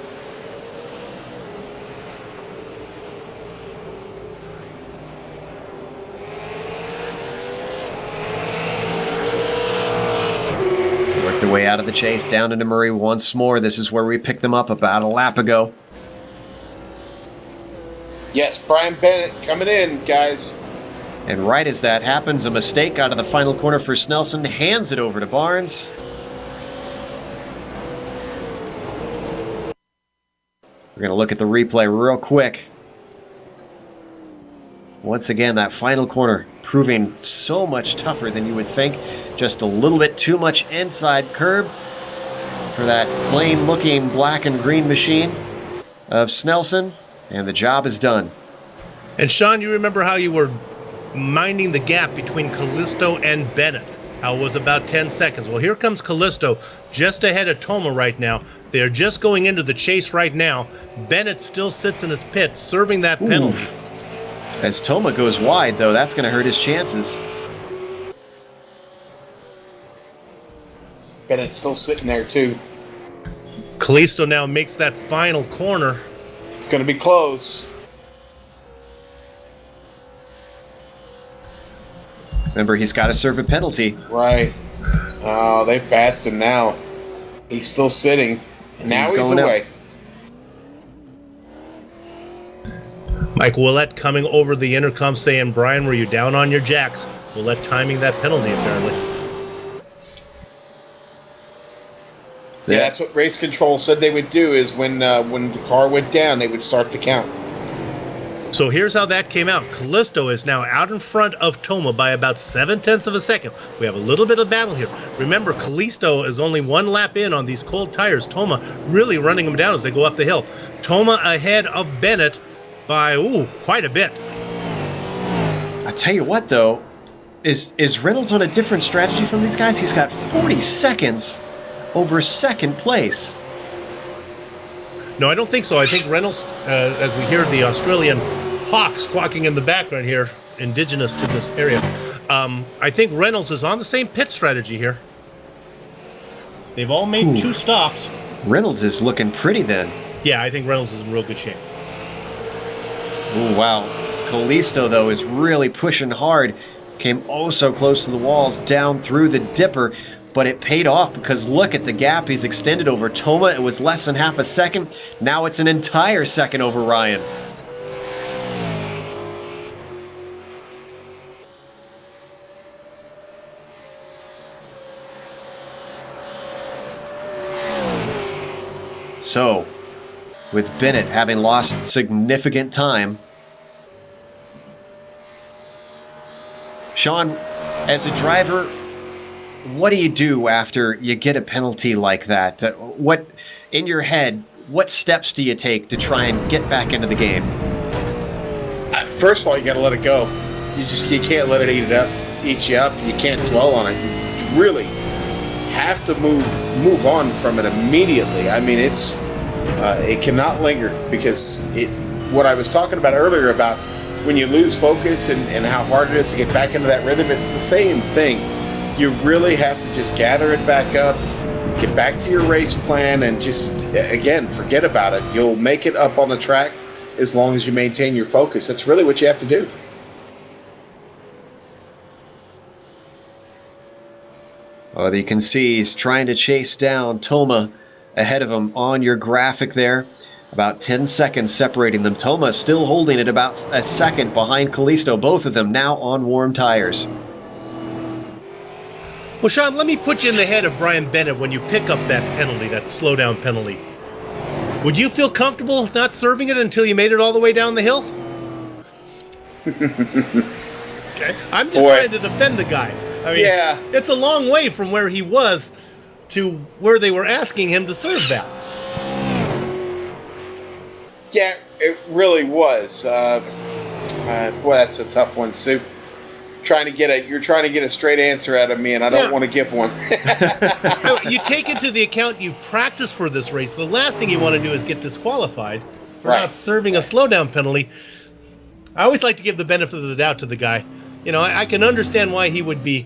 Work their way out of the chase, down into Murray once more. This is where we picked them up about a lap ago. Yes, Brian Bennett coming in, guys. And right as that happens, a mistake out of the final corner for Snelson, hands it over to Barnes. We're going to look at the replay real quick. Once again, that final corner proving so much tougher than you would think. Just a little bit too much inside curb for that plain-looking black and green machine of Snelson, and the job is done. And Sean, you remember how you were minding the gap between Callisto and Bennett? How it was about 10 seconds. Well, here comes Callisto just ahead of Toma right now. They're just going into the chase right now. Bennett still sits in his pit, serving that penalty. As Toma goes wide, though, that's going to hurt his chances. Bennett's still sitting there, too. Callisto now makes that final corner. It's going to be close. Remember, he's got to serve a penalty. Right. Oh, they've passed him now. He's still sitting. And now he's away. Mike Willett coming over the intercom saying, Brian, were you down on your jacks? Willett timing that penalty, apparently. Yeah, that's what race control said they would do, is when the car went down, they would start the count. So here's how that came out. Callisto is now out in front of Toma by about 0.7 of a second. We have a little bit of battle here. Remember, Callisto is only 1 lap in on these cold tires. Toma really running them down as they go up the hill. Toma ahead of Bennett by, quite a bit. I tell you what, though, is Reynolds on a different strategy from these guys? He's got 40 seconds over second place. No, I don't think so. I think Reynolds, as we hear the Australian hawk squawking in the background here, indigenous to this area, I think Reynolds is on the same pit strategy here. They've all made 2 stops. Reynolds is looking pretty then. Yeah, I think Reynolds is in real good shape. Ooh, wow. Callisto, though, is really pushing hard. Came oh so close to the walls, down through the dipper. But it paid off because look at the gap he's extended over Toma. It was less than half a second. Now it's an entire second over Ryan. So, with Bennett having lost significant time, Sean, as a driver, what do you do after you get a penalty like that? What, in your head, what steps do you take to try and get back into the game? first of all, you got to let it go. You can't let it eat you up. You can't dwell on it. You really have to move on from it immediately. I mean, it cannot linger, because what I was talking about earlier about when you lose focus and how hard it is to get back into that rhythm, it's the same thing. You really have to just gather it back up, get back to your race plan, and just, again, forget about it. You'll make it up on the track as long as you maintain your focus. That's really what you have to do. Oh, you can see he's trying to chase down Toma ahead of him on your graphic there. About 10 seconds separating them. Toma still holding it about a second behind Callisto. Both of them now on warm tires. Well, Sean, let me put you in the head of Brian Bennett when you pick up that penalty, that slowdown penalty. Would you feel comfortable not serving it until you made it all the way down the hill? Okay. I'm just trying to defend the guy. I mean, it's a long way from where he was to where they were asking him to serve that. Yeah, it really was. Boy, that's a tough one, Sue. You're trying to get a straight answer out of me, and I don't want to give one. You take into the account you've practiced for this race. The last thing you want to do is get disqualified for not serving a slowdown penalty. I always like to give the benefit of the doubt to the guy. You know, I can understand why he would be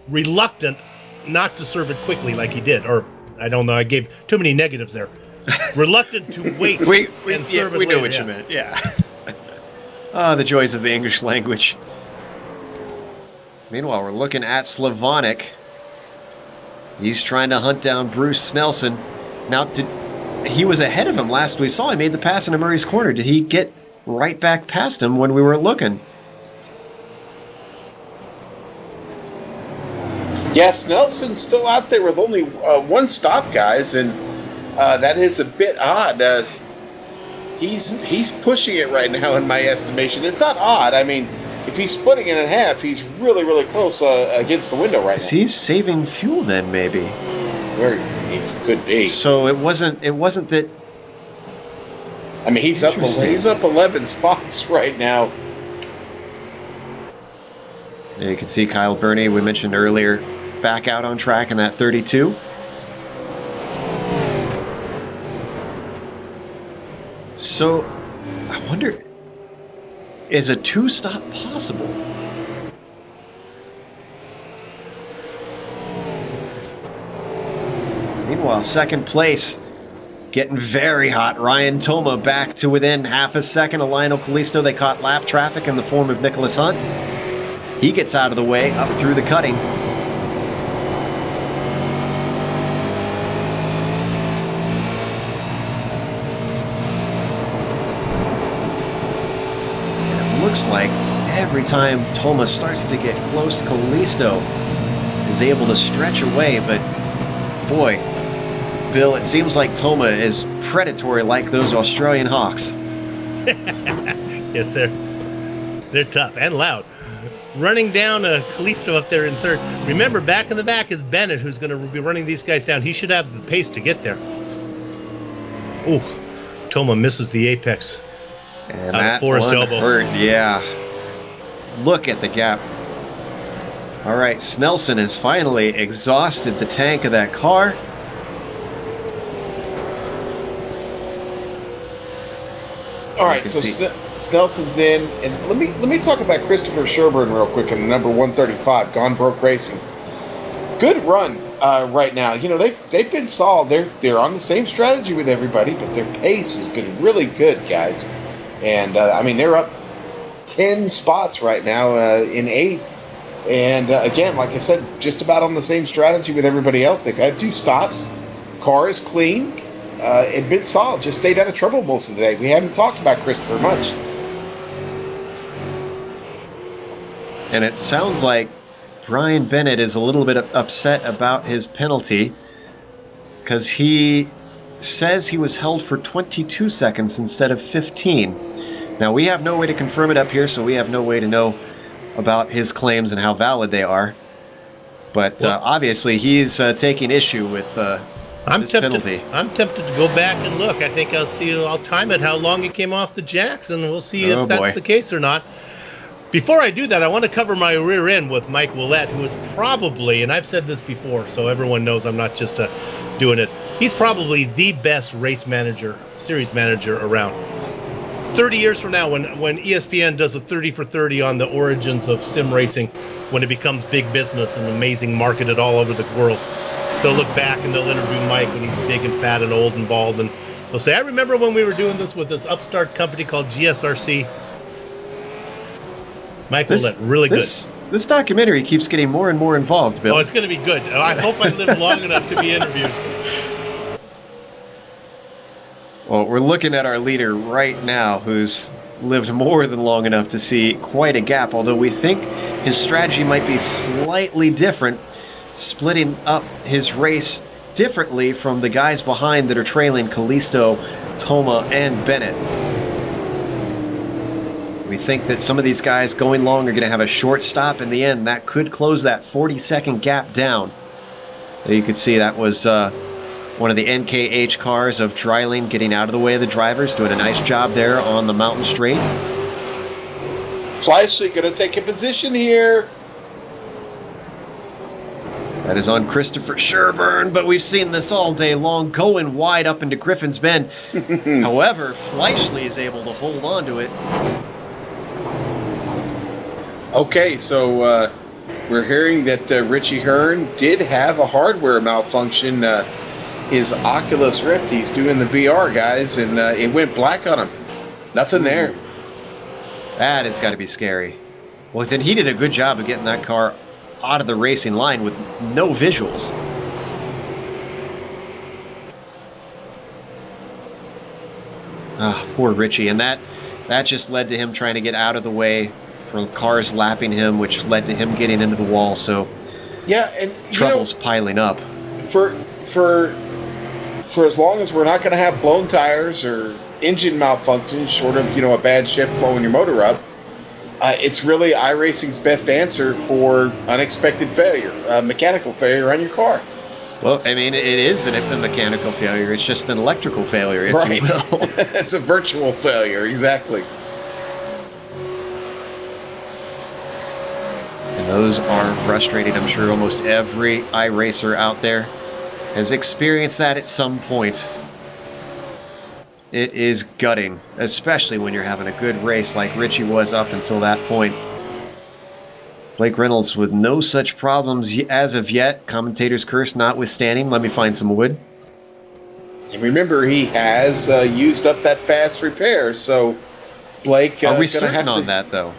reluctant not to serve it quickly like he did. Or, I don't know, I gave too many negatives there. Reluctant to wait and serve it we later. know what you meant, the joys of the English language. Meanwhile, we're looking at Slavonic. He's trying to hunt down Bruce Snelson. Now, he was ahead of him last we saw. He made the pass into Murray's corner. Did he get right back past him when we were looking? Yeah, Snelson's still out there with only one stop, guys, and that is a bit odd. He's pushing it right now, in my estimation. It's not odd. I mean, if he's splitting it in half, he's really, really close against the window right now. He's saving fuel then, maybe. Where he could be. So it wasn't that. I mean, he's up 11 spots right now. There you can see Kyle Burney, we mentioned earlier, back out on track in that 32. So, I wonder, is a two-stop possible? Meanwhile, second place, getting very hot. Ryan Toma back to within half a second of Lionel Callisto. They caught lap traffic in the form of Nicholas Hunt. He gets out of the way, up through the cutting. And it looks like every time Toma starts to get close, Callisto is able to stretch away. But boy, Bill, it seems like Toma is predatory like those Australian hawks. Yes, they're tough and loud. Running down Callisto up there in third. Remember, back in the back is Bennett, who's going to be running these guys down. He should have the pace to get there. Ooh, Toma misses the apex. And out that of Forest one elbow. hurt, yeah. Look at the gap. All right, Snelson has finally exhausted the tank of that car. All right, so Snelson's in, and let me talk about Christopher Sherburne real quick in the number 135, Gone Broke Racing. Good run right now. You know, they've been solid. They're on the same strategy with everybody, but their pace has been really good, guys. And I mean, they're up 10 spots right now in 8th. And again, like I said, just about on the same strategy with everybody else. They've had 2 stops. Car is clean. And been solid. Just stayed out of trouble most of the day. We haven't talked about Christopher much. And it sounds like Brian Bennett is a little bit upset about his penalty because he says he was held for 22 seconds instead of 15. Now, we have no way to confirm it up here, so we have no way to know about his claims and how valid they are. But obviously, he's taking issue with I'm tempted. penalty. I'm tempted to go back and look. I think I'll time it how long he came off the jacks, and we'll see if that's the case or not. Before I do that, I want to cover my rear end with Mike Willett, who is probably, and I've said this before, so everyone knows I'm not just doing it. He's probably the best race manager, series manager around. 30 years from now, when ESPN does a 30 for 30 on the origins of sim racing, when it becomes big business and amazing, marketed all over the world, they'll look back and they'll interview Mike when he's big and fat and old and bald, and they'll say, I remember when we were doing this with this upstart company called GSRC. Mike Willett, really good. This documentary keeps getting more and more involved, Bill. Oh, it's going to be good. I hope I live long enough to be interviewed. Well, we're looking at our leader right now, who's lived more than long enough to see quite a gap, although we think his strategy might be slightly different, splitting up his race differently from the guys behind that are trailing Callisto, Toma, and Bennett. We think that some of these guys going long are going to have a short stop in the end. That could close that 40-second gap down. There you can see that was one of the NKH cars of Dryling getting out of the way of the drivers, doing a nice job there on the mountain straight. Fleischle going to take a position here. That is on Christopher Sherburne, but we've seen this all day long, going wide up into Griffin's Bend. However, Fleischle is able to hold on to it. Okay, so we're hearing that Richie Hearn did have a hardware malfunction. His Oculus Rift, he's doing the VR, guys, and it went black on him. Nothing there. That has got to be scary. Well, then he did a good job of getting that car out of the racing line with no visuals. Ah, poor Richie. And that just led to him trying to get out of the way from cars lapping him, which led to him getting into the wall. So yeah, and trouble's piling up. For as long as we're not going to have blown tires or engine malfunctions, short of a bad shift blowing your motor up, it's really iRacing's best answer for unexpected failure, mechanical failure on your car. Well, I mean, it is a mechanical failure. It's just an electrical failure, if right. you will. It's a virtual failure, exactly. And those are frustrating. I'm sure almost every iRacer out there has experienced that at some point. It is gutting, especially when you're having a good race like Richie was up until that point. Blake Reynolds with no such problems as of yet. Commentator's curse notwithstanding. Let me find some wood. And remember, he has used up that fast repair, so Blake... Are we certain on that, though?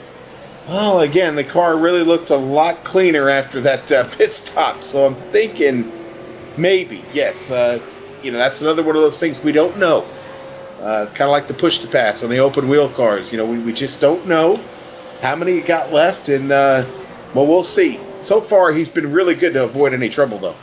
Well, again, the car really looked a lot cleaner after that pit stop, so I'm thinking maybe, yes. That's another one of those things we don't know. It's kind of like the push-to-pass on the open-wheel cars. We just don't know how many got left, and, well, we'll see. So far, he's been really good to avoid any trouble, though.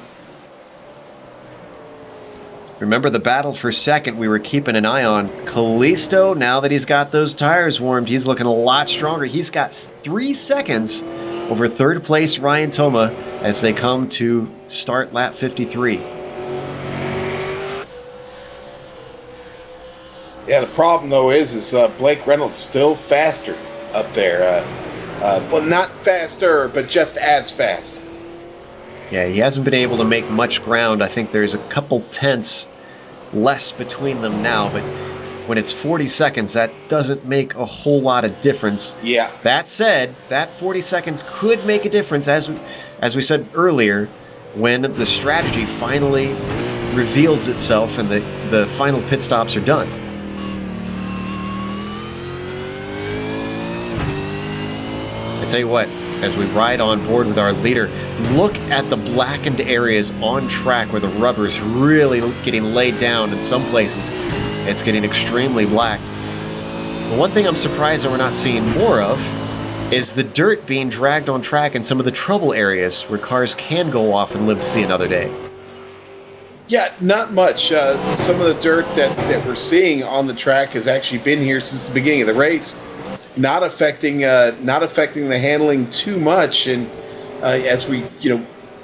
Remember the battle for second we were keeping an eye on. Callisto, now that he's got those tires warmed, he's looking a lot stronger. He's got 3 seconds over third place Ryan Toma as they come to start lap 53. Yeah, the problem, though, is Blake Reynolds still faster up there. Well, not faster, but just as fast. Yeah, he hasn't been able to make much ground. I think there's a couple tenths less between them now, but when it's 40 seconds, that doesn't make a whole lot of difference. Yeah. That said, that 40 seconds could make a difference, as we said earlier, when the strategy finally reveals itself and the final pit stops are done. I tell you what, as we ride on board with our leader, look at the blackened areas on track where the rubber is really getting laid down. In some places, it's getting extremely black. The one thing I'm surprised that we're not seeing more of is the dirt being dragged on track in some of the trouble areas where cars can go off and live to see another day. Yeah, not much. Some of the dirt that we're seeing on the track has actually been here since the beginning of the race. Not affecting the handling too much, and as we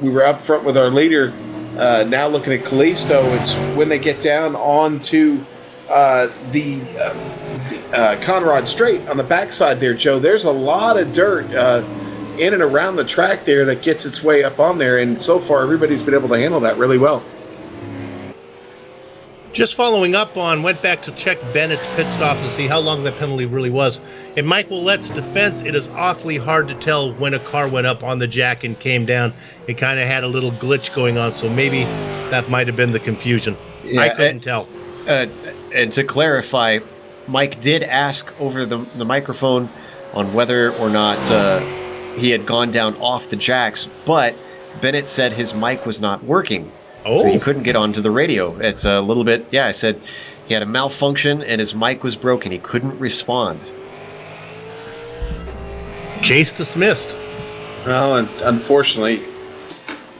were up front with our leader, Now looking at Callisto, it's when they get down onto the Conrad Strait on the backside there, Joe. There's a lot of dirt in and around the track there that gets its way up on there, and so far everybody's been able to handle that really well. Just following up on, went back to check Bennett's pit stop to see how long that penalty really was. In Mike Willette's defense, it is awfully hard to tell when a car went up on the jack and came down. It kind of had a little glitch going on, so maybe that might have been the confusion. Yeah, I couldn't tell. And to clarify, Mike did ask over the microphone on whether or not he had gone down off the jacks, but Bennett said his mic was not working. Oh. So he couldn't get onto the radio. It's a little bit, I said he had a malfunction and his mic was broken. He couldn't respond. Case dismissed. Well, and unfortunately,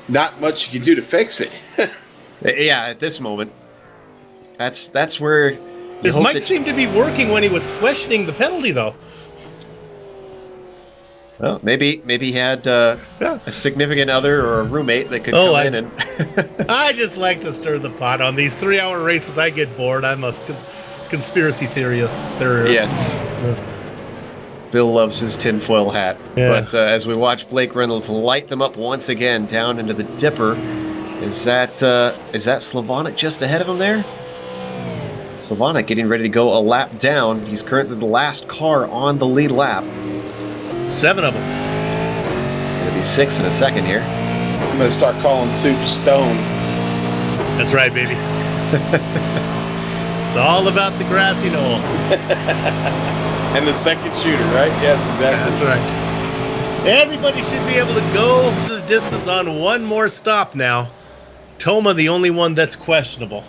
not much you can do to fix it. Yeah, at this moment. That's where... His mic seemed to be working when he was questioning the penalty, though. Well, maybe he had a significant other or a roommate that could come in and... I just like to stir the pot on these 3-hour races. I get bored. I'm a conspiracy theorist. Yes. Bill loves his tinfoil hat. Yeah. But as we watch Blake Reynolds light them up once again down into the Dipper, is that Slavonic just ahead of him there? Slavonic getting ready to go a lap down. He's currently the last car on the lead lap. 7 of them. It'll be 6 in a second here. I'm going to start calling Soup Stone. That's right, baby. It's all about the grassy knoll. And the second shooter, right? Yes, exactly. That's right. Everybody should be able to go the distance on one more stop now. Toma, the only one that's questionable.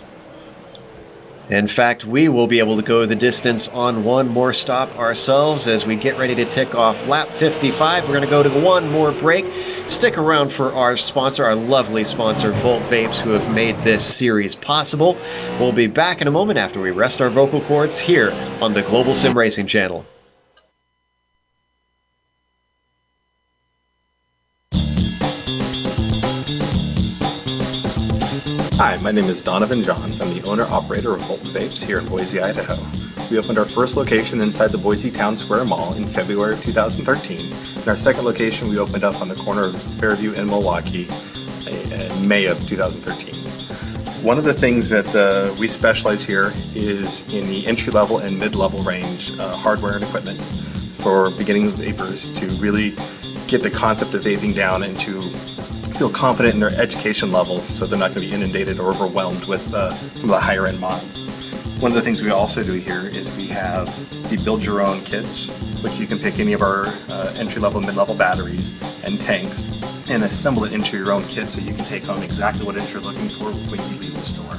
In fact, we will be able to go the distance on one more stop ourselves as we get ready to tick off lap 55. We're going to go to one more break. Stick around for our sponsor, our lovely sponsor, Volt Vapes, who have made this series possible. We'll be back in a moment after we rest our vocal cords here on the Global Sim Racing Channel. Hi, my name is Donovan Johns. I'm the owner-operator of Volt Vapes here in Boise, Idaho. We opened our first location inside the Boise Town Square Mall in February of 2013, and our second location we opened up on the corner of Fairview and Milwaukee in May of 2013. One of the things that we specialize here is in the entry-level and mid-level range hardware and equipment for beginning vapors to really get the concept of vaping down and to feel confident in their education levels so they're not going to be inundated or overwhelmed with some of the higher end mods. One of the things we also do here is we have the build your own kits, which you can pick any of our entry-level, mid-level batteries and tanks and assemble it into your own kit so you can take home exactly what it is you're looking for when you leave the store.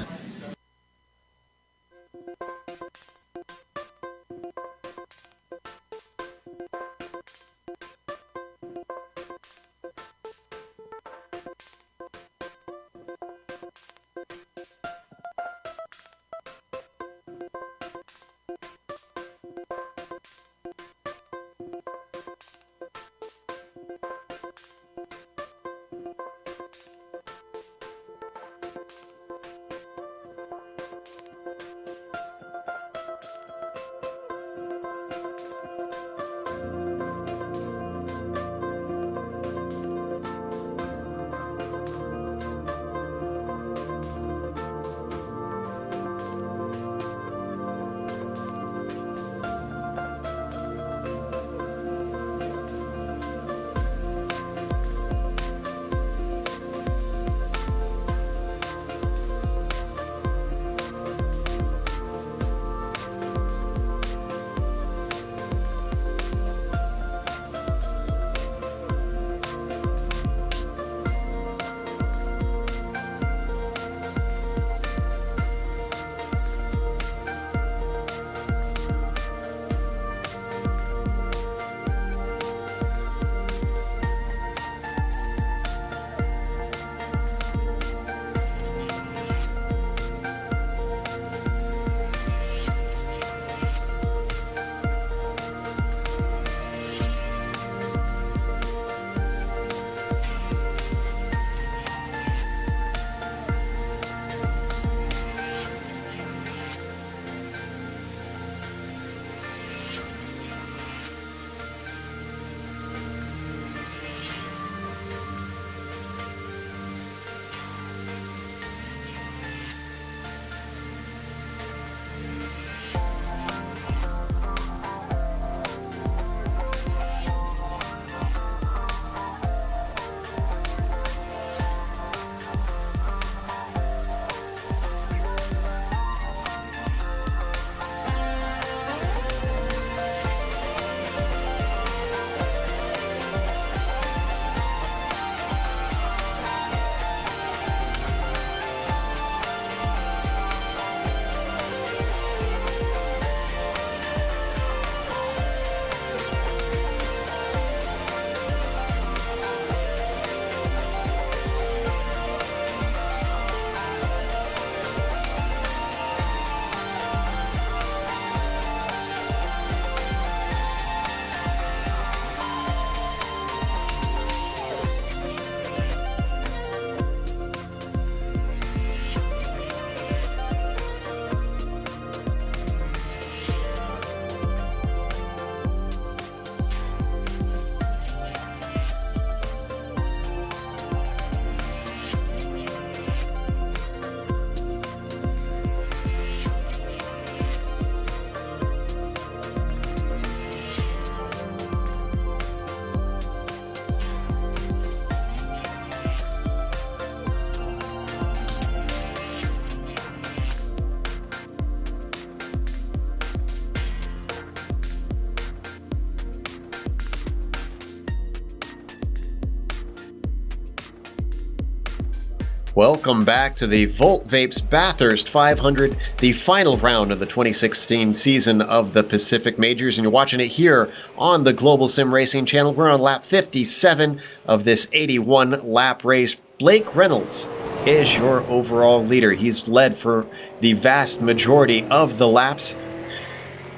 Welcome back to the Volt Vapes Bathurst 500, the final round of the 2016 season of the Pacific Majors, and you're watching it here on the Global Sim Racing channel. We're on lap 57 of this 81 lap race. Blake Reynolds is your overall leader. He's led for the vast majority of the laps,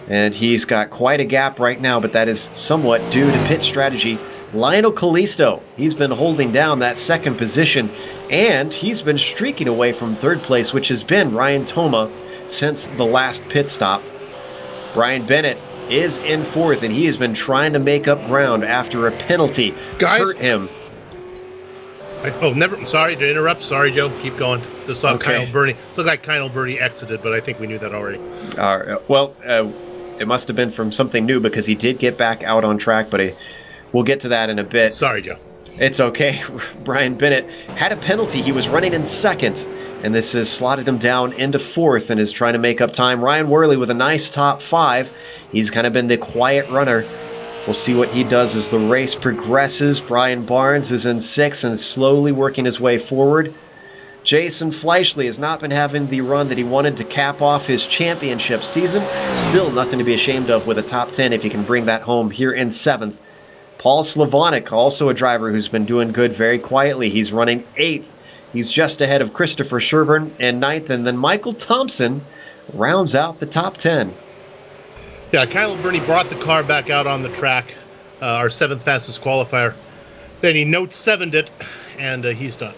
and he's got quite a gap right now, but that is somewhat due to pit strategy. Lionel Callisto, he's been holding down that second position, and he's been streaking away from third place, which has been Ryan Toma since the last pit stop. Brian Bennett is in fourth, and he has been trying to make up ground after a penalty hurt him. Sorry to interrupt. Sorry, Joe. Keep going. This saw Okay. Kyle Burney. Looked like Kyle Burney exited, but I think we knew that already. It must have been from something new because he did get back out on track, but we'll get to that in a bit. Sorry, Joe. It's okay. Brian Bennett had a penalty. He was running in second, and this has slotted him down into fourth and is trying to make up time. Ryan Worley with a nice top five. He's kind of been the quiet runner. We'll see what he does as the race progresses. Brian Barnes is in sixth and slowly working his way forward. Jason Fleischle has not been having the run that he wanted to cap off his championship season. Still nothing to be ashamed of with a top 10 if you can bring that home here in seventh. Paul Slavonic, also a driver who's been doing good very quietly. He's running eighth. He's just ahead of Christopher Sherburn in ninth, and then Michael Thompson rounds out the top 10. Yeah, Kyle Burney brought the car back out on the track, our seventh fastest qualifier. Then he note 7'd it, and he's done.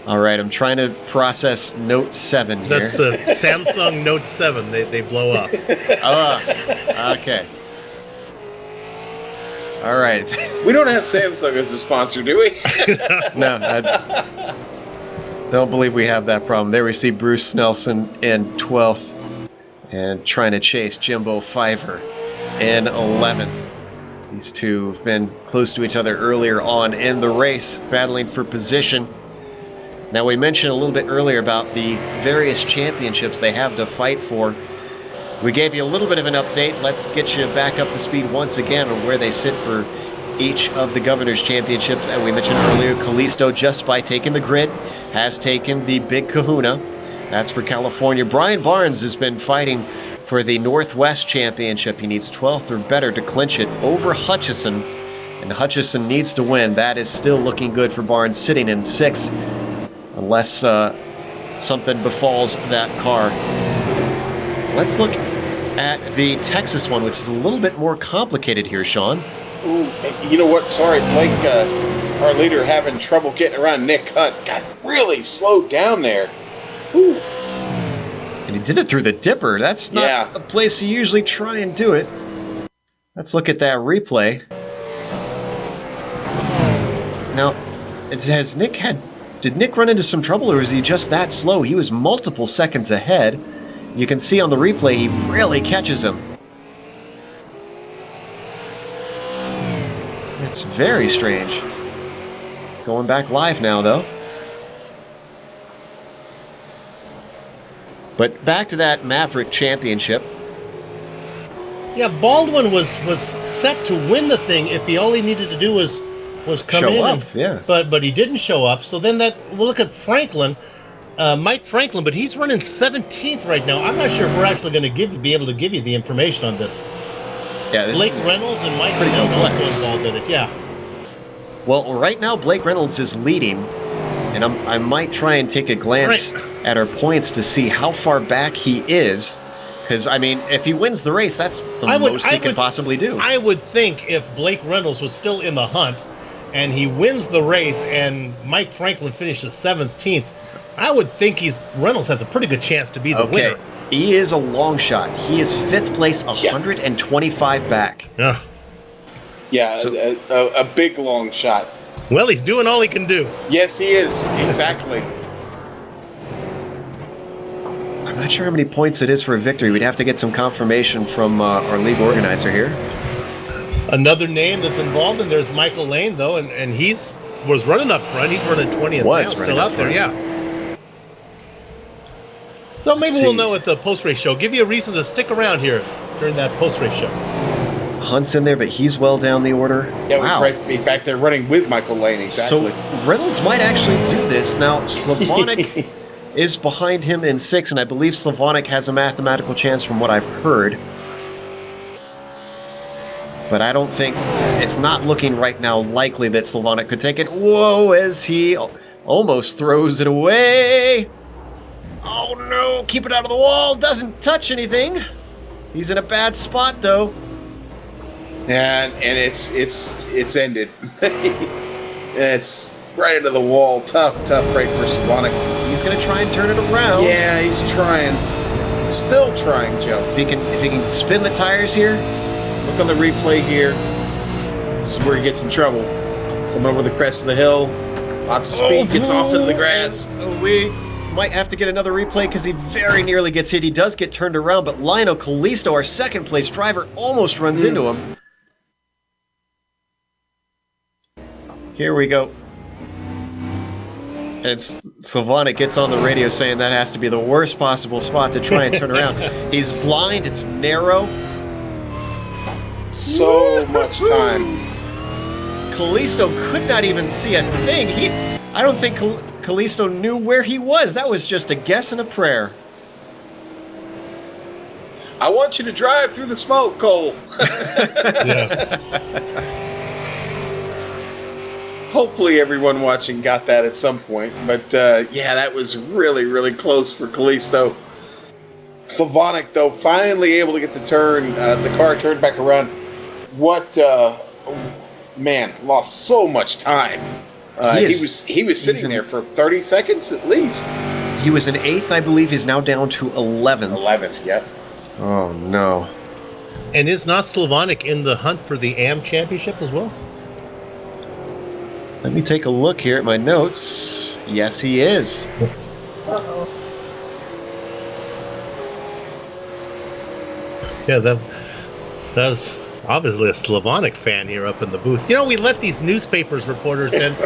All right, I'm trying to process Note 7 here. That's the Samsung Note 7. They blow up. Okay. All right. We don't have Samsung as a sponsor, do we? No, I don't believe we have that problem. There we see Bruce Nelson in 12th and trying to chase Jimbo Fiver in 11th. These two have been close to each other earlier on in the race, battling for position. Now, we mentioned a little bit earlier about the various championships they have to fight for. We gave you a little bit of an update. Let's get you back up to speed once again on where they sit for each of the Governor's Championships. And we mentioned earlier, Callisto, just by taking the grid, has taken the Big Kahuna. That's for California. Brian Barnes has been fighting for the Northwest Championship. He needs 12th or better to clinch it over Hutchison. And Hutchison needs to win. That is still looking good for Barnes, sitting in 6th. Unless something befalls that car. Let's look at the Texas one, which is a little bit more complicated here, Sean. Ooh, you know what? Sorry, Blake, our leader, having trouble getting around Nick Hunt. Got really slowed down there. Ooh. And he did it through the dipper. That's not a place you usually try and do it. Let's look at that replay. Now, did Nick run into some trouble, or is he just that slow? He was multiple seconds ahead. You can see on the replay, he really catches him. It's very strange. Going back live now, though. But back to that Maverick Championship. Yeah, Baldwin was set to win the thing if all he needed to do was come Show in. up, But he didn't show up. So then we'll look at Franklin, Mike Franklin, but he's running 17th right now. I'm not sure if we're actually going to be able to give you the information on this. Yeah, this Blake is Reynolds and Mike pretty Franklin also complex. involved in it. Yeah. Well, right now Blake Reynolds is leading, and I might try and take a glance at our points to see how far back he is. Because, I mean, if he wins the race, that's the most he can possibly do. I would think if Blake Reynolds was still in the hunt and he wins the race and Mike Franklin finishes 17th, I would think Reynolds has a pretty good chance to be the winner. He is a long shot. He is 5th place, 125 back. Yeah. Yeah, So- a big long shot. Well, he's doing all he can do. Yes, he is. Exactly. I'm not sure how many points it is for a victory. We'd have to get some confirmation from our league organizer here. Another name that's involved, and there's Michael Lane, though, and he's was running up front. He's running 20th now, still out there, yeah. So maybe we'll know at the post-race show. Give you a reason to stick around here during that post-race show. Hunt's in there, but he's well down the order. Yeah, wow. he's back there running with Michael Lane, exactly. So Reynolds might actually do this. Now, Slavonic is behind him in 6, and I believe Slavonic has a mathematical chance from what I've heard. But I don't think, it's not looking right now likely that Slavonic could take it. Whoa, as he almost throws it away. Oh no, keep it out of the wall, doesn't touch anything. He's in a bad spot though. And it's ended. It's right into the wall. Tough break for Slavonic. He's gonna try and turn it around. Yeah, he's trying. Still trying, Joe. If he can spin the tires here. Look on the replay here. This is where he gets in trouble. Coming over the crest of the hill. Lots of speed. Gets off into the grass. We might have to get another replay because he very nearly gets hit. He does get turned around, but Lionel Callisto, our second place driver, almost runs into him. Here we go. And Slavonic gets on the radio saying that has to be the worst possible spot to try and turn around. He's blind. It's narrow. So much time. Callisto could not even see a thing. I don't think Callisto knew where he was. That was just a guess and a prayer. I want you to drive through the smoke, Cole. Hopefully everyone watching got that at some point. But yeah, that was really, really close for Callisto. Slavonic, though, finally able to get the turn. The car turned back around. What, man, lost so much time. He was sitting there for 30 seconds at least. He was in 8th, I believe. He's now down to 11th. 11th, yep. Oh, no. And is not Slavonic in the hunt for the AM championship as well? Let me take a look here at my notes. Yes, he is. Uh-oh. Yeah, that was obviously a Slavonic fan here up in the booth. You know, we let these newspapers reporters in.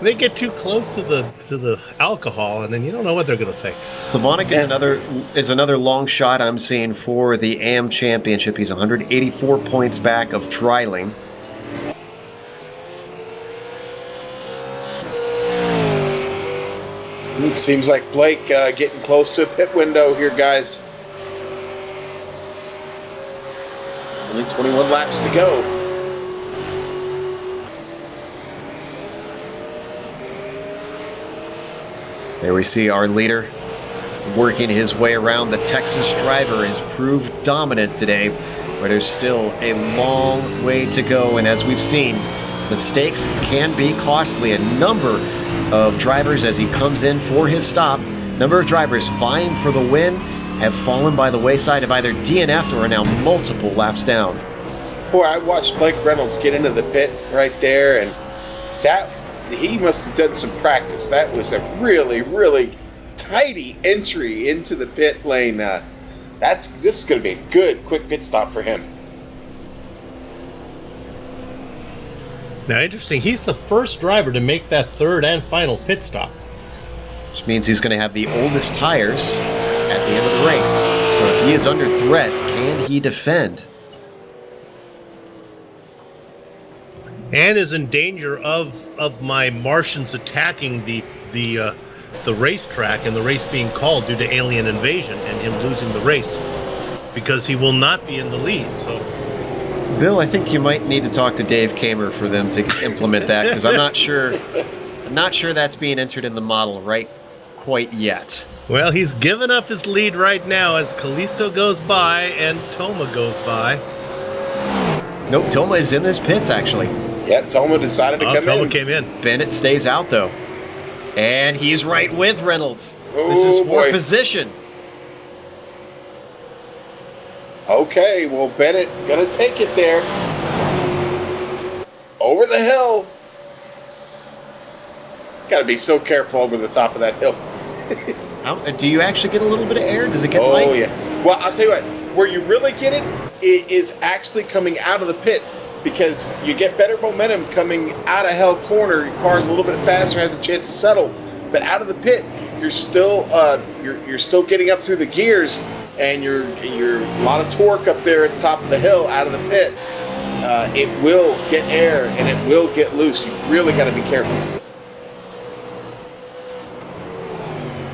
They get too close to the alcohol, and then you don't know what they're going to say. Slavonic is another long shot I'm seeing for the AM championship. He's 184 points back of Dreiling. It seems like Blake getting close to a pit window here, guys. Only 21 laps to go. There we see our leader working his way around. The Texas driver has proved dominant today, but there's still a long way to go. And as we've seen, mistakes can be costly. A number of drivers, as he comes in for his stop, number of drivers vying for the win have fallen by the wayside, of either DNF'd or are now multiple laps down. Boy, I watched Blake Reynolds get into the pit right there, and that he must have done some practice. That was a really, really tidy entry into the pit lane. This is going to be a good, quick pit stop for him. Now, interesting, he's the first driver to make that third and final pit stop. Which means he's going to have the oldest tires at the end of the race. So if he is under threat, can he defend? And is in danger of my Martians attacking the racetrack and the race being called due to alien invasion and him losing the race, because he will not be in the lead. So, Bill, I think you might need to talk to Dave Kamer for them to implement that, because I'm not sure that's being entered in the model right quite yet. Well, he's given up his lead right now as Callisto goes by and Toma goes by. Nope, Toma is in this pits, actually. Yeah, Toma decided to come in. Toma came in. Bennett stays out, though. And he's right with Reynolds. Oh, this is for boy. position. Okay, well, Bennett gonna take it there. Over the hill. Gotta be so careful over the top of that hill. Do you actually get a little bit of air? Does it get light? Oh, yeah. Well, I'll tell you what. Where you really get it is actually coming out of the pit, because you get better momentum coming out of Hell Corner. Your car's a little bit faster, has a chance to settle. But out of the pit, you're still getting up through the gears, and you're a lot of torque up there at the top of the hill out of the pit, it will get air and it will get loose. You've really got to be careful.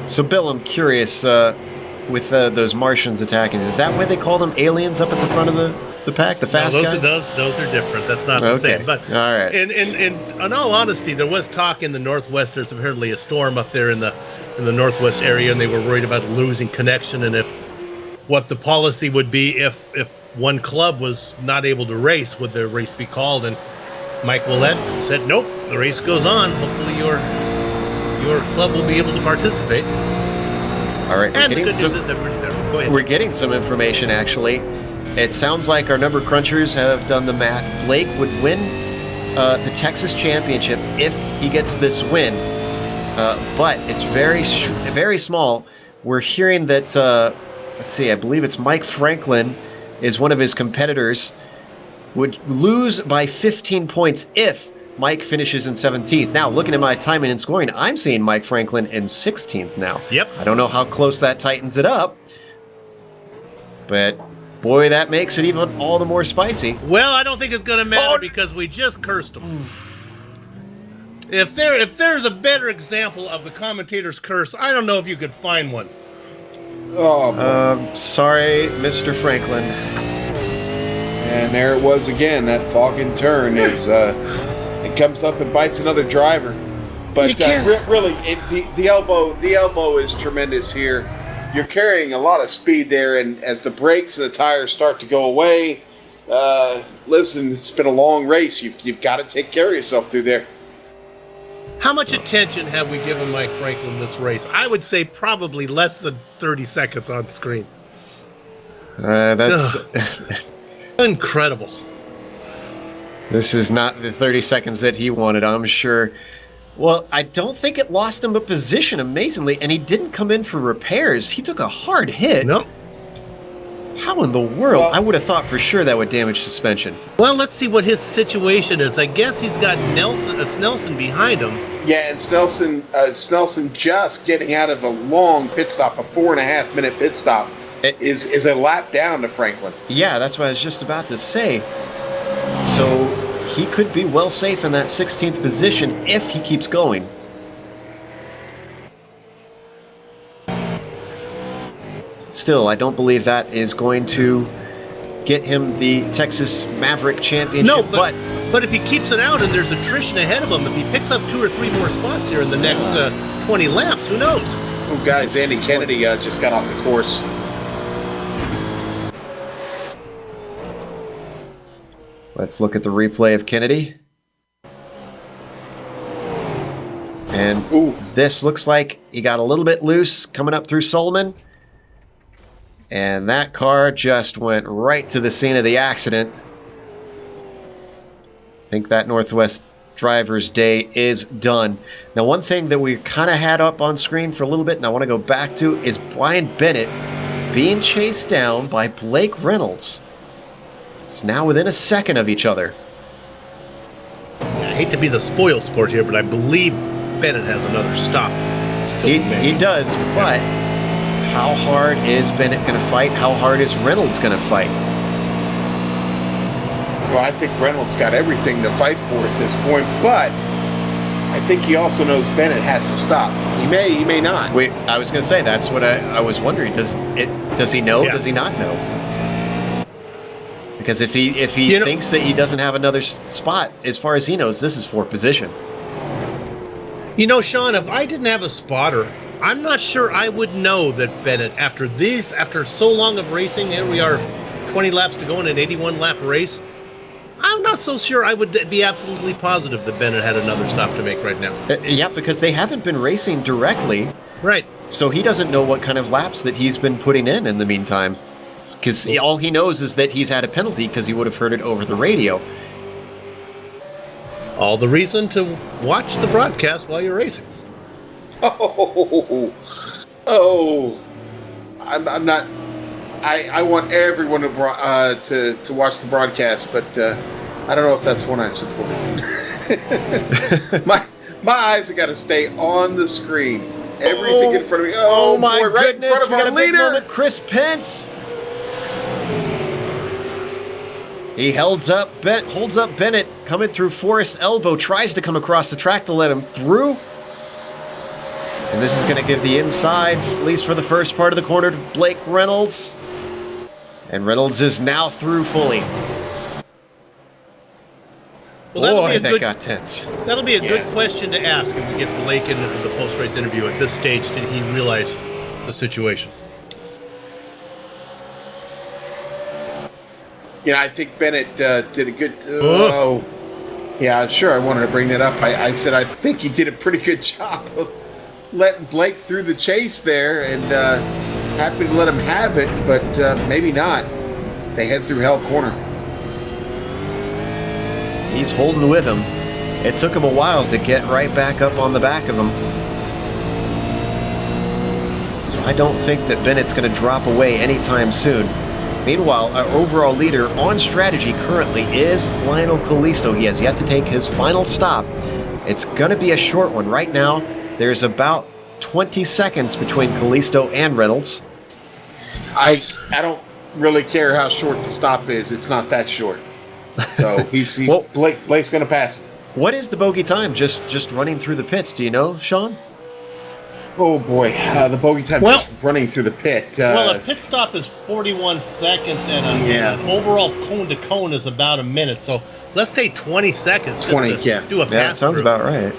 So, Bill, I'm curious, with those Martians attacking, is that why they call them aliens up at the front of the pack, the fast no, guys? those are different. That's not the same. But all right. In all honesty, there was talk in the Northwest. There's apparently a storm up there in the Northwest area, and they were worried about losing connection and if what the policy would be if one club was not able to race, would the race be called? And Mike Willett said, nope, the race goes on. Hopefully your club will be able to participate. All right. And the good news is everybody's there. Go ahead. We're getting some information, actually. It sounds like our number crunchers have done the math. Blake would win the Texas Championship if he gets this win. But it's very small. We're hearing that, let's see, I believe it's Mike Franklin is one of his competitors, would lose by 15 points if Mike finishes in 17th. Now, looking at my timing and scoring, I'm seeing Mike Franklin in 16th now. Yep. I don't know how close that tightens it up, but boy, that makes it even all the more spicy. Well, I don't think it's going to matter because we just cursed him. If there's a better example of the commentator's curse, I don't know if you could find one. Oh, sorry, Mr. Franklin. and there it was again. That Falcon turn is it comes up and bites another driver. But really, the elbow is tremendous here. You're carrying a lot of speed there, and as the brakes and the tires start to go away, listen, it's been a long race. You've got to take care of yourself through there. How much attention have we given Mike Franklin this race? I would say probably less than 30 seconds on screen. That's incredible. This is not the 30 seconds that he wanted, I'm sure. Well, I don't think it lost him a position, amazingly, and he didn't come in for repairs. He took a hard hit. Nope. How in the world? I would have thought for sure that would damage suspension. Well, let's see what his situation is. I guess he's got Snelson behind him. Yeah, and Snelson just getting out of a long pit stop, a 4.5 minute pit stop, is a lap down to Franklin. Yeah, that's what I was just about to say. So he could be well safe in that 16th position if he keeps going. Still, I don't believe that is going to get him the Texas Maverick Championship. No, but if he keeps it out and there's attrition ahead of him, if he picks up 2 or 3 more spots here in the next 20 laps, who knows? Oh, guys, Andy Kennedy just got off the course. Let's look at the replay of Kennedy. And this looks like he got a little bit loose coming up through Solomon. And that car just went right to the scene of the accident. I think that Northwest driver's day is done. Now, one thing that we kind of had up on screen for a little bit, and I want to go back to, is Brian Bennett being chased down by Blake Reynolds. It's now within a second of each other. I hate to be the spoil sport here, but I believe Bennett has another stop. He does, but how hard is Bennett going to fight? How hard is Reynolds going to fight? Well, I think Reynolds got everything to fight for at this point, but I think he also knows Bennett has to stop. He may not. I was going to say, that's what I was wondering. Does he know? Yeah. Does he not know? Because if he thinks that he doesn't have another spot, as far as he knows, this is for position. You know, Sean, if I didn't have a spotter, I'm not sure I would know that Bennett, after so long of racing, here we are 20 laps to go in an 81-lap race, I'm not so sure I would be absolutely positive that Bennett had another stop to make right now. Yeah, because they haven't been racing directly. Right. So he doesn't know what kind of laps that he's been putting in the meantime. Because all he knows is that he's had a penalty because he would have heard it over the radio. All the reason to watch the broadcast while you're racing. I'm not. I want everyone to watch the broadcast, but I don't know if that's one I support. my eyes have got to stay on the screen everything in front of me. Oh, my boy, right goodness, in front of we got our a big leader. moment. Chris Pence. He holds up Bennett coming through Forest Elbow, tries to come across the track to let him through. And this is going to give the inside, at least for the first part of the corner, to Blake Reynolds. And Reynolds is now through fully. Well, Boy, that got tense. That'll be a good question to ask if we get Blake in the post-race interview. At this stage, did he realize the situation? Yeah, I think Bennett did a good... yeah, sure, I wanted to bring that up. I said I think he did a pretty good job of letting Blake through the chase there, and happy to let him have it, but maybe not. They head through Hell Corner. He's holding with him. It took him a while to get right back up on the back of him. So I don't think that Bennett's going to drop away anytime soon. Meanwhile, our overall leader on strategy currently is Lionel Kalisto. He has yet to take his final stop. It's going to be a short one. Right now, there's about 20 seconds between Kalisto and Reynolds. I don't really care how short the stop is. It's not that short. So Well, Blake's going to pass him. What is the bogey time just running through the pits? Do you know, Sean? Oh boy, the bogey time just running through the pit. Well, a pit stop is 41 seconds, and an overall cone to cone is about a minute. So let's say 20 seconds. 20, yeah. Do a pass. Yeah, that sounds about right.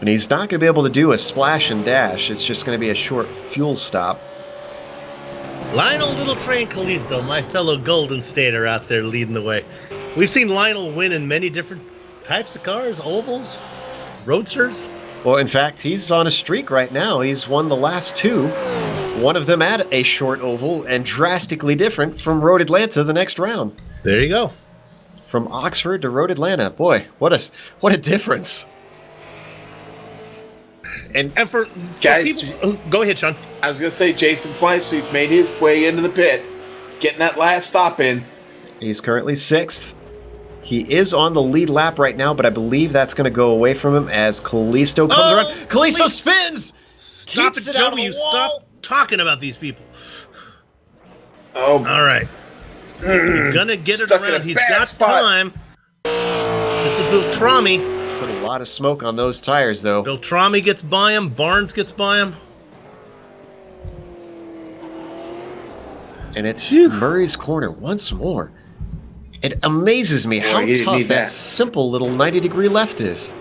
And he's not going to be able to do a splash and dash. It's just going to be a short fuel stop. Lionel Little Train Kalisto, my fellow Golden Stater out there leading the way. We've seen Lionel win in many different types of cars, ovals, roadsters. Well, in fact, he's on a streak right now. He's won the last two. One of them at a short oval and drastically different from Road Atlanta the next round. There you go. From Oxford to Road Atlanta. Boy, what a difference. And for guys, people, go ahead, Sean. I was going to say Jason Fleisch's made his way into the pit, getting that last stop in. He's currently 6th. He is on the lead lap right now, but I believe that's going to go away from him as Kalisto comes around. Kalisto spins! Stop Keeps it, it out Joey. of You the wall. stop talking about these people. Oh, all right. He's going to get it Stuck in around. a He's bad got spot. time. This is Beltrami. Put a lot of smoke on those tires, though. Beltrami gets by him. Barnes gets by him. And it's Murray's corner once more. It amazes me how you didn't tough need that that. simple little 90-degree left is.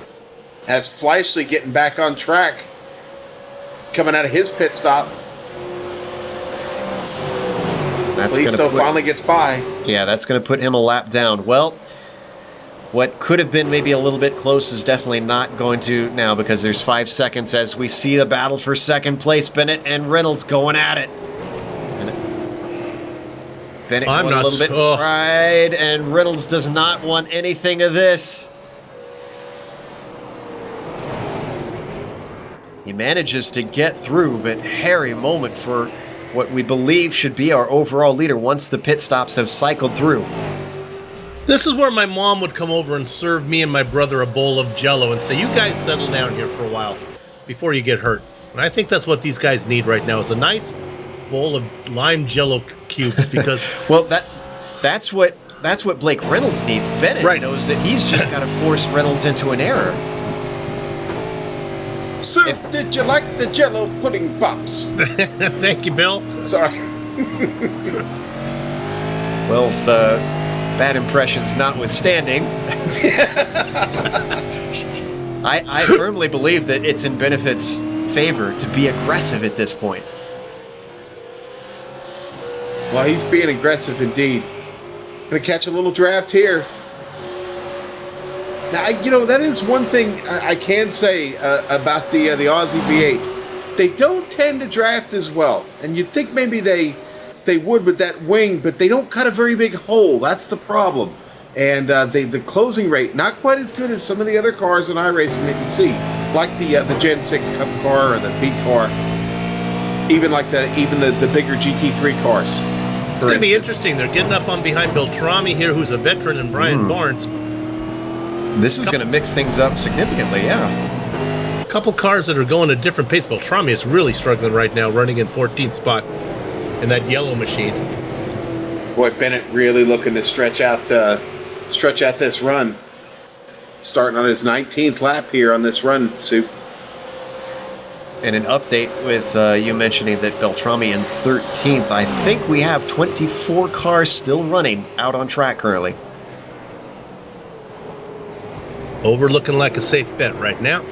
As Fleischle getting back on track, coming out of his pit stop. Kalisto finally gets by. Yeah, that's going to put him a lap down. Well, what could have been maybe a little bit close is definitely not going to now, because there's 5 seconds as we see the battle for second place. Bennett and Reynolds going at it. Bennett going a little bit wide, and Reynolds does not want anything of this. He manages to get through, but hairy moment for what we believe should be our overall leader once the pit stops have cycled through. This is where my mom would come over and serve me and my brother a bowl of Jell-O and say, "You guys settle down here for a while before you get hurt." And I think that's what these guys need right now, is a nice bowl of lime Jell-O cubes, because well, that's what Blake Reynolds needs. Bennett knows that he's just got to force Reynolds into an error. Sir, did you like the Jell-O pudding pops? Thank you, Bill. Sorry. Well, the bad impressions notwithstanding, I firmly believe that it's in Bennett's favor to be aggressive at this point. Well, he's being aggressive indeed. Gonna catch a little draft here. Now, that is one thing I can say about the Aussie V8s. They don't tend to draft as well, and you'd think maybe they would with that wing, but they don't cut a very big hole. That's the problem. And the closing rate, not quite as good as some of the other cars in iRacing that you see, like the Gen 6 Cup car or the Beat car, even the bigger GT3 cars. It's going to be interesting. They're getting up on behind Beltrami here, who's a veteran, and Brian Barnes. This is going to mix things up significantly, yeah. couple cars that are going a different pace. Beltrami is really struggling right now, running in 14th spot in that yellow machine. Boy, Bennett really looking to stretch out this run. Starting on his 19th lap here on this run, Sue. And an update with you mentioning that Beltrami in 13th. I think we have 24 cars still running out on track currently. Over looking like a safe bet right now.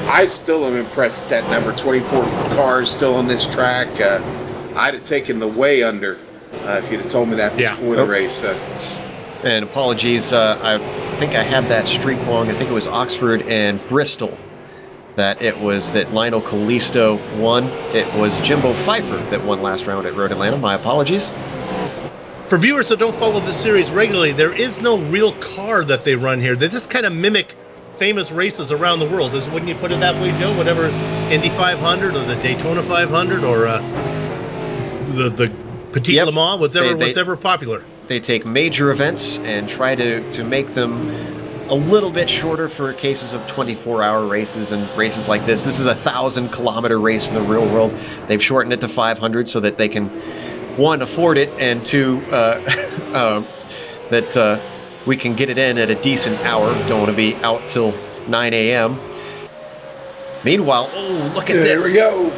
I still am impressed that number 24 cars still on this track. I'd have taken the way under if you'd have told me that before the race. And apologies, I think I had that streak wrong. I think it was Oxford and Bristol that Lionel Callisto won. It was Jimbo Pfeiffer that won last round at Road Atlanta. My apologies. For viewers that don't follow this series regularly, there is no real car that they run here. They just kind of mimic famous races around the world. Wouldn't you put it that way, Joe? Whatever is Indy 500 or the Daytona 500 or the Petit Le Mans, whatever popular. They take major events and try to make them a little bit shorter for cases of 24-hour races and races like this. This is a 1,000-kilometer race in the real world. They've shortened it to 500 so that they can, one, afford it, and two, that we can get it in at a decent hour. Don't want to be out till 9 a.m. Meanwhile, oh, look at this. There we go.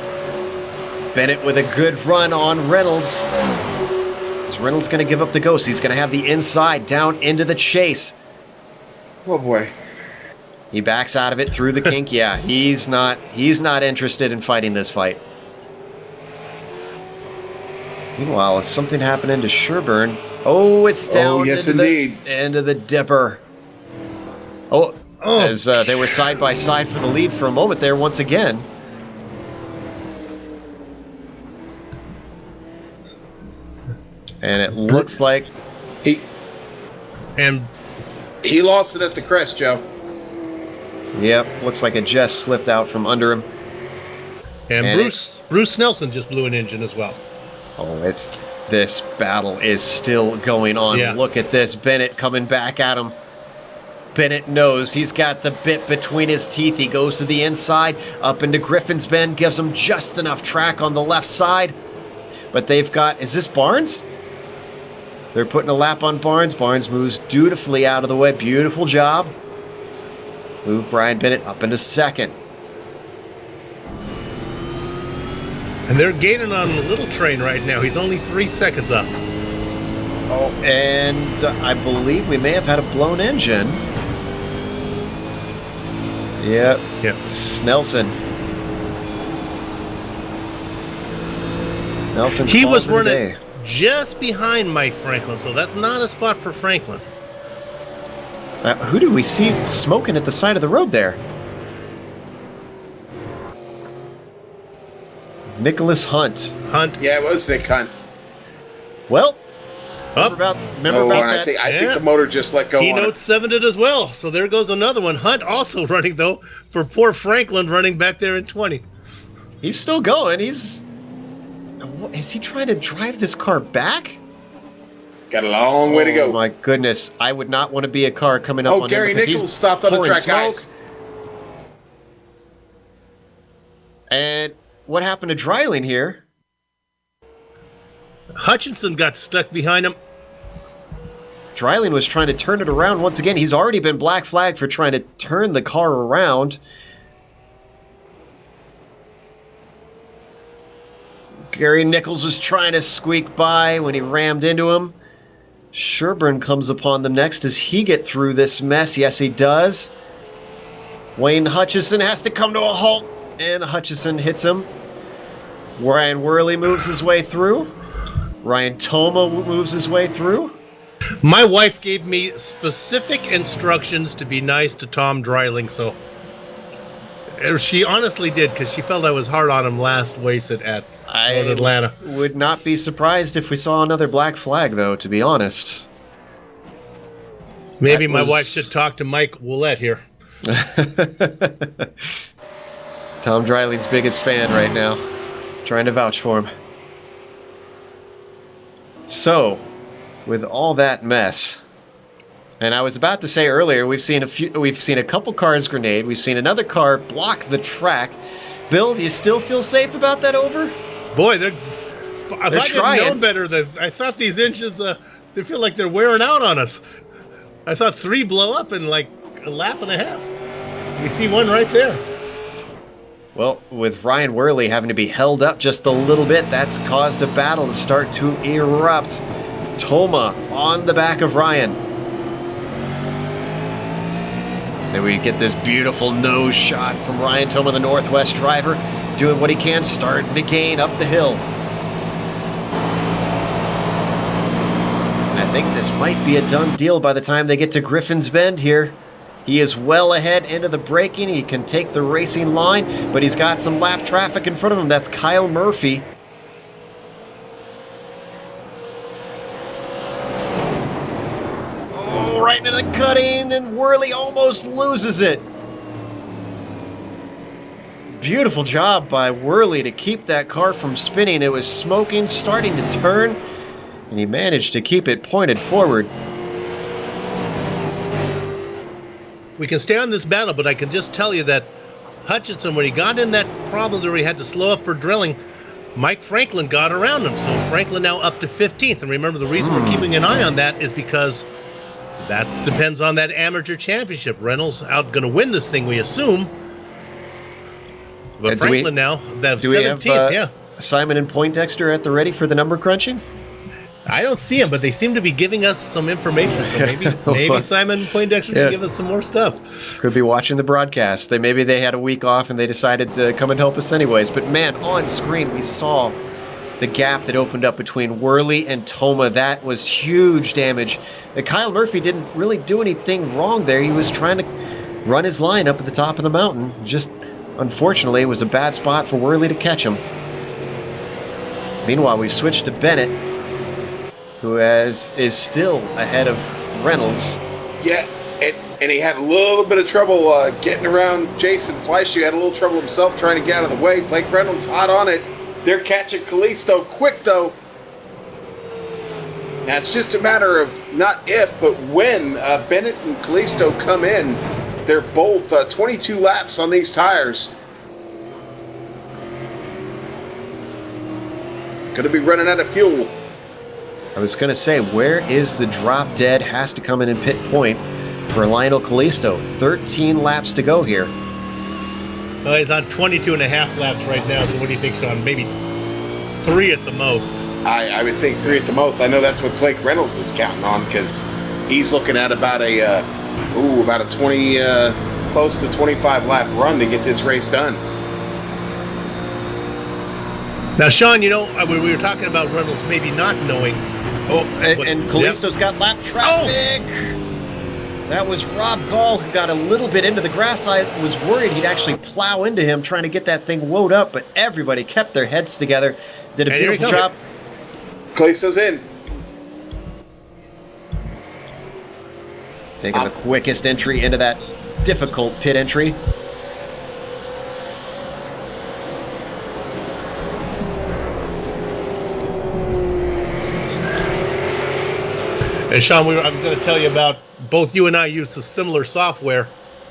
Bennett with a good run on Reynolds. Is Reynolds going to give up the ghost? He's going to have the inside down into the chase. Oh boy. He backs out of it through the kink. Yeah, he's not interested in fighting this fight. Meanwhile, is something happening to Sherburne? Oh, it's down into the dipper. As they were side by side for the lead for a moment there once again. And it looks like he lost it at the crest, Joe. Yep, looks like it just slipped out from under him. And Bruce Nelson just blew an engine as well. Oh, this battle is still going on. Yeah. Look at this, Bennett coming back at him. Bennett knows he's got the bit between his teeth. He goes to the inside, up into Griffin's Bend, gives him just enough track on the left side. But they've got, is this Barnes? They're putting a lap on Barnes. Barnes moves dutifully out of the way. Beautiful job. Move Brian Bennett up into second. And they're gaining on Little Train right now. He's only 3 seconds up. Oh, and I believe we may have had a blown engine. Yep. Snelson. He was running just behind Mike Franklin, so that's not a spot for Franklin. Who did we see smoking at the side of the road there? Nicholas Hunt. Yeah, it was Nick Hunt. Well, remember about that? I think the motor just let go. He notes 7'd it as well. So there goes another one. Hunt also running though for poor Franklin, running back there in 20. He's still going. Is he trying to drive this car back? Got a long way to go. Oh my goodness! I would not want to be a car coming up on Gary him because Nichols stopped on the track, smoke. guys. And what happened to Dreiling here? Hutchinson got stuck behind him. Dreiling was trying to turn it around once again. He's already been black flagged for trying to turn the car around. Gary Nichols was trying to squeak by when he rammed into him. Sherburne comes upon them next. Does he get through this mess? Yes, he does. Wayne Hutchison has to come to a halt, and Hutchison hits him. Ryan Worley moves his way through. Ryan Toma moves his way through. My wife gave me specific instructions to be nice to Tom Dreiling, so she honestly did, because she felt I was hard on him last race at Atlanta. I would not be surprised if we saw another black flag, though, to be honest. Maybe my wife should talk to Mike Willett here. Tom Dreiling's biggest fan right now. Trying to vouch for him. So, with all that mess, And I was about to say earlier, we've seen a couple cars grenade. We've seen another car block the track. Bill, do you still feel safe about that over? Boy, if I trying. didn't know better, I thought these engines, they feel like they're wearing out on us. I saw 3 blow up in like a lap and a half. So we see one right there. Well, with Ryan Worley having to be held up just a little bit, that's caused a battle to start to erupt. Toma on the back of Ryan. Then we get this beautiful nose shot from Ryan Toma, the Northwest driver, doing what he can, starting to gain up the hill. And I think this might be a done deal by the time they get to Griffin's Bend here. He is well ahead into the braking. He can take the racing line, but he's got some lap traffic in front of him. That's Kyle Murphy. Oh, right into the cutting, and Worley almost loses it. Beautiful job by Worley to keep that car from spinning. It was smoking, starting to turn, and he managed to keep it pointed forward. We can stay on this battle, but I can just tell you that Hutchinson, when he got in that problem where he had to slow up for drilling, Mike Franklin got around him. So Franklin now up to 15th. And remember, the reason we're keeping an eye on that is because that depends on that amateur championship. Reynolds out going to win this thing, we assume. But Franklin now, that 17th, yeah. Simon and Poindexter at the ready for the number crunching? I don't see him, but they seem to be giving us some information. So maybe Simon Poindexter can give us some more stuff. Could be watching the broadcast. Maybe they had a week off and they decided to come and help us anyways. But man, on screen we saw the gap that opened up between Worley and Toma. That was huge damage. Kyle Murphy didn't really do anything wrong there. He was trying to run his line up at the top of the mountain. Just unfortunately, it was a bad spot for Worley to catch him. Meanwhile, we switched to Bennett, who is still ahead of Reynolds. Yeah, and he had a little bit of trouble getting around Jason Fleischer. He had a little trouble himself trying to get out of the way. Blake Reynolds hot on it. They're catching Kalisto quick, though. Now, it's just a matter of not if, but when Bennett and Kalisto come in. They're both 22 laps on these tires. Gonna be running out of fuel. I was going to say, where is the drop dead? Has to come in and pit point for Lionel Kalisto. 13 laps to go here. Well, he's on 22 and a half laps right now, so what do you think, Sean? Maybe 3 at the most. I would think 3 at the most. I know that's what Blake Reynolds is counting on, because he's looking at about a 20, close to 25 lap run to get this race done. Now, Sean, we were talking about Reynolds maybe not knowing. And Kalisto's got lap traffic. That was Rob Gall, who got a little bit into the grass. I was worried he'd actually plow into him trying to get that thing wound up, but everybody kept their heads together. Did a beautiful job. Kalisto's in. Taking the quickest entry into that difficult pit entry. And Sean, I was going to tell you about, both you and I use a similar software.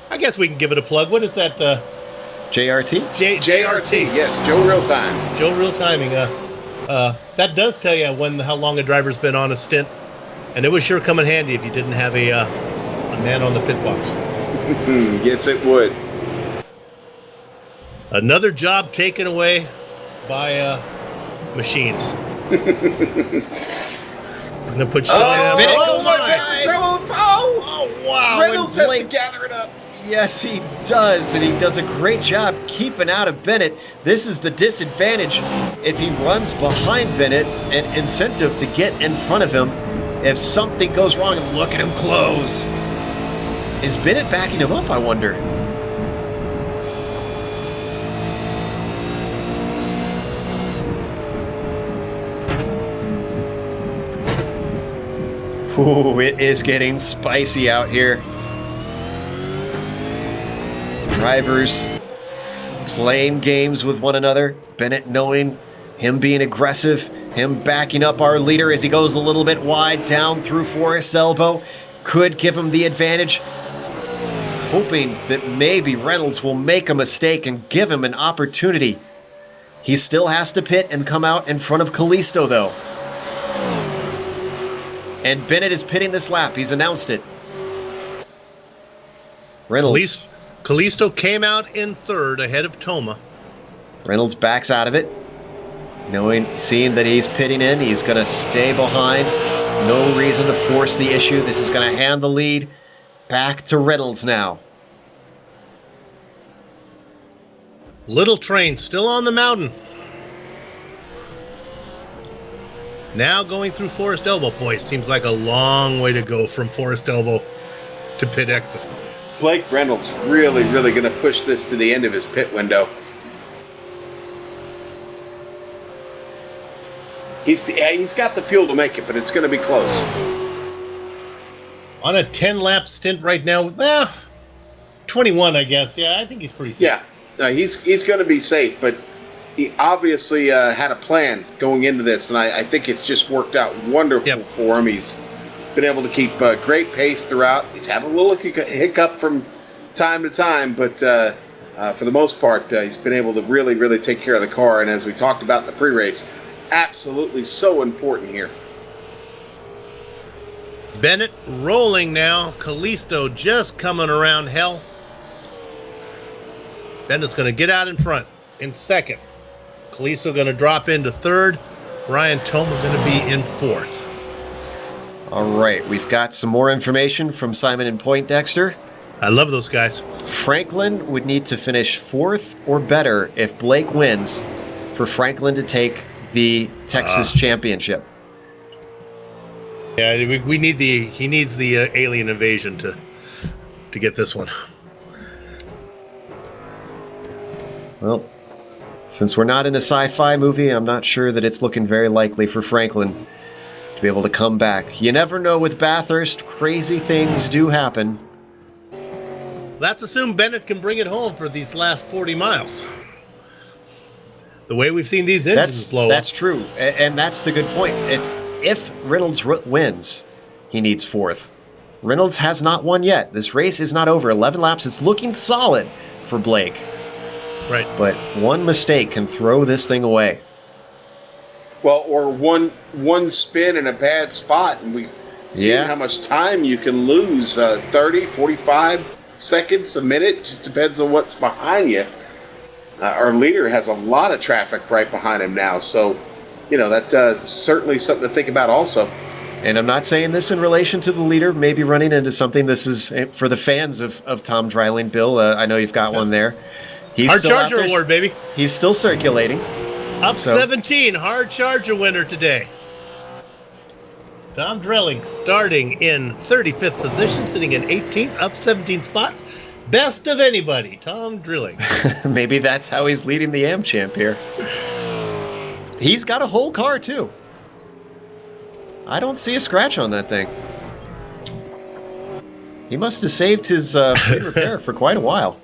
I guess we can give it a plug. What is that? JRT? JRT, yes, Joe Real Time. Joe Real Timing. That does tell you how long a driver's been on a stint, and it would sure come in handy if you didn't have a man on the pit box. Yes, it would. Another job taken away by machines. I'm gonna put Sean Oh, wow. Reynolds has to gather it up. Yes, he does, and he does a great job keeping out of Bennett. This is the disadvantage if he runs behind Bennett, an incentive to get in front of him. If something goes wrong, and look at him close. Is Bennett backing him up, I wonder? Ooh, it is getting spicy out here. Drivers playing games with one another. Bennett knowing him being aggressive, him backing up our leader as he goes a little bit wide down through Forrest's elbow. could give him the advantage, hoping that maybe Reynolds will make a mistake and give him an opportunity. He still has to pit and come out in front of Kalisto, though. And Bennett is pitting this lap. He's announced it. Reynolds. Kalisto came out in third ahead of Toma. Reynolds backs out of it. Seeing that he's pitting in, he's going to stay behind. No reason to force the issue. This is going to hand the lead back to Reynolds now. Little train still on the mountain. Now going through Forest Elbow. Boy, seems like a long way to go from Forest Elbow to pit exit. Blake Reynolds really going to push this to the end of his pit window. He's got the fuel to make it, but it's going to be close. On a 10-lap stint right now, 21, I guess. Yeah, I think he's pretty safe. Yeah, he's going to be safe, but he obviously had a plan going into this, and I think it's just worked out wonderful for him. He's been able to keep great pace throughout. He's had a little hiccup from time to time, but for the most part, he's been able to really take care of the car, and as we talked about in the pre-race, absolutely so important here. Bennett rolling now. Kalisto just coming around hell. Bennett's going to get out in front in second. Kalisto going to drop into third. Ryan Toma going to be in fourth. All right, we've got some more information from Simon and Poindexter. I love those guys. Franklin would need to finish fourth or better if Blake wins for Franklin to take the Texas championship. Yeah, he needs the alien invasion to get this one. Well, since we're not in a sci-fi movie, I'm not sure that it's looking very likely for Franklin to be able to come back. You never know with Bathurst, crazy things do happen. Let's assume Bennett can bring it home for these last 40 miles. The way we've seen these engines blow up. That's true, and that's the good point. If Reynolds wins, he needs fourth. Reynolds has not won yet. This race is not over. 11 laps. It's looking solid for Blake. Right. But one mistake can throw this thing away. Well, or one spin in a bad spot, and we've seen how much time you can lose. 30, 45 seconds, a minute. Just depends on what's behind you. Our leader has a lot of traffic right behind him now, so that's certainly something to think about also. And I'm not saying this in relation to the leader, maybe running into something. This is for the fans of Tom Dreiling. Bill, I know you've got one there. He's Hard still Charger Award, baby. He's still circulating. Up 17, Hard Charger winner today. Tom Dreiling starting in 35th position, sitting in 18th, up 17 spots. Best of anybody, Tom Dreiling. Maybe that's how he's leading the Am Champ here. He's got a whole car, too. I don't see a scratch on that thing. He must have saved his free repair for quite a while.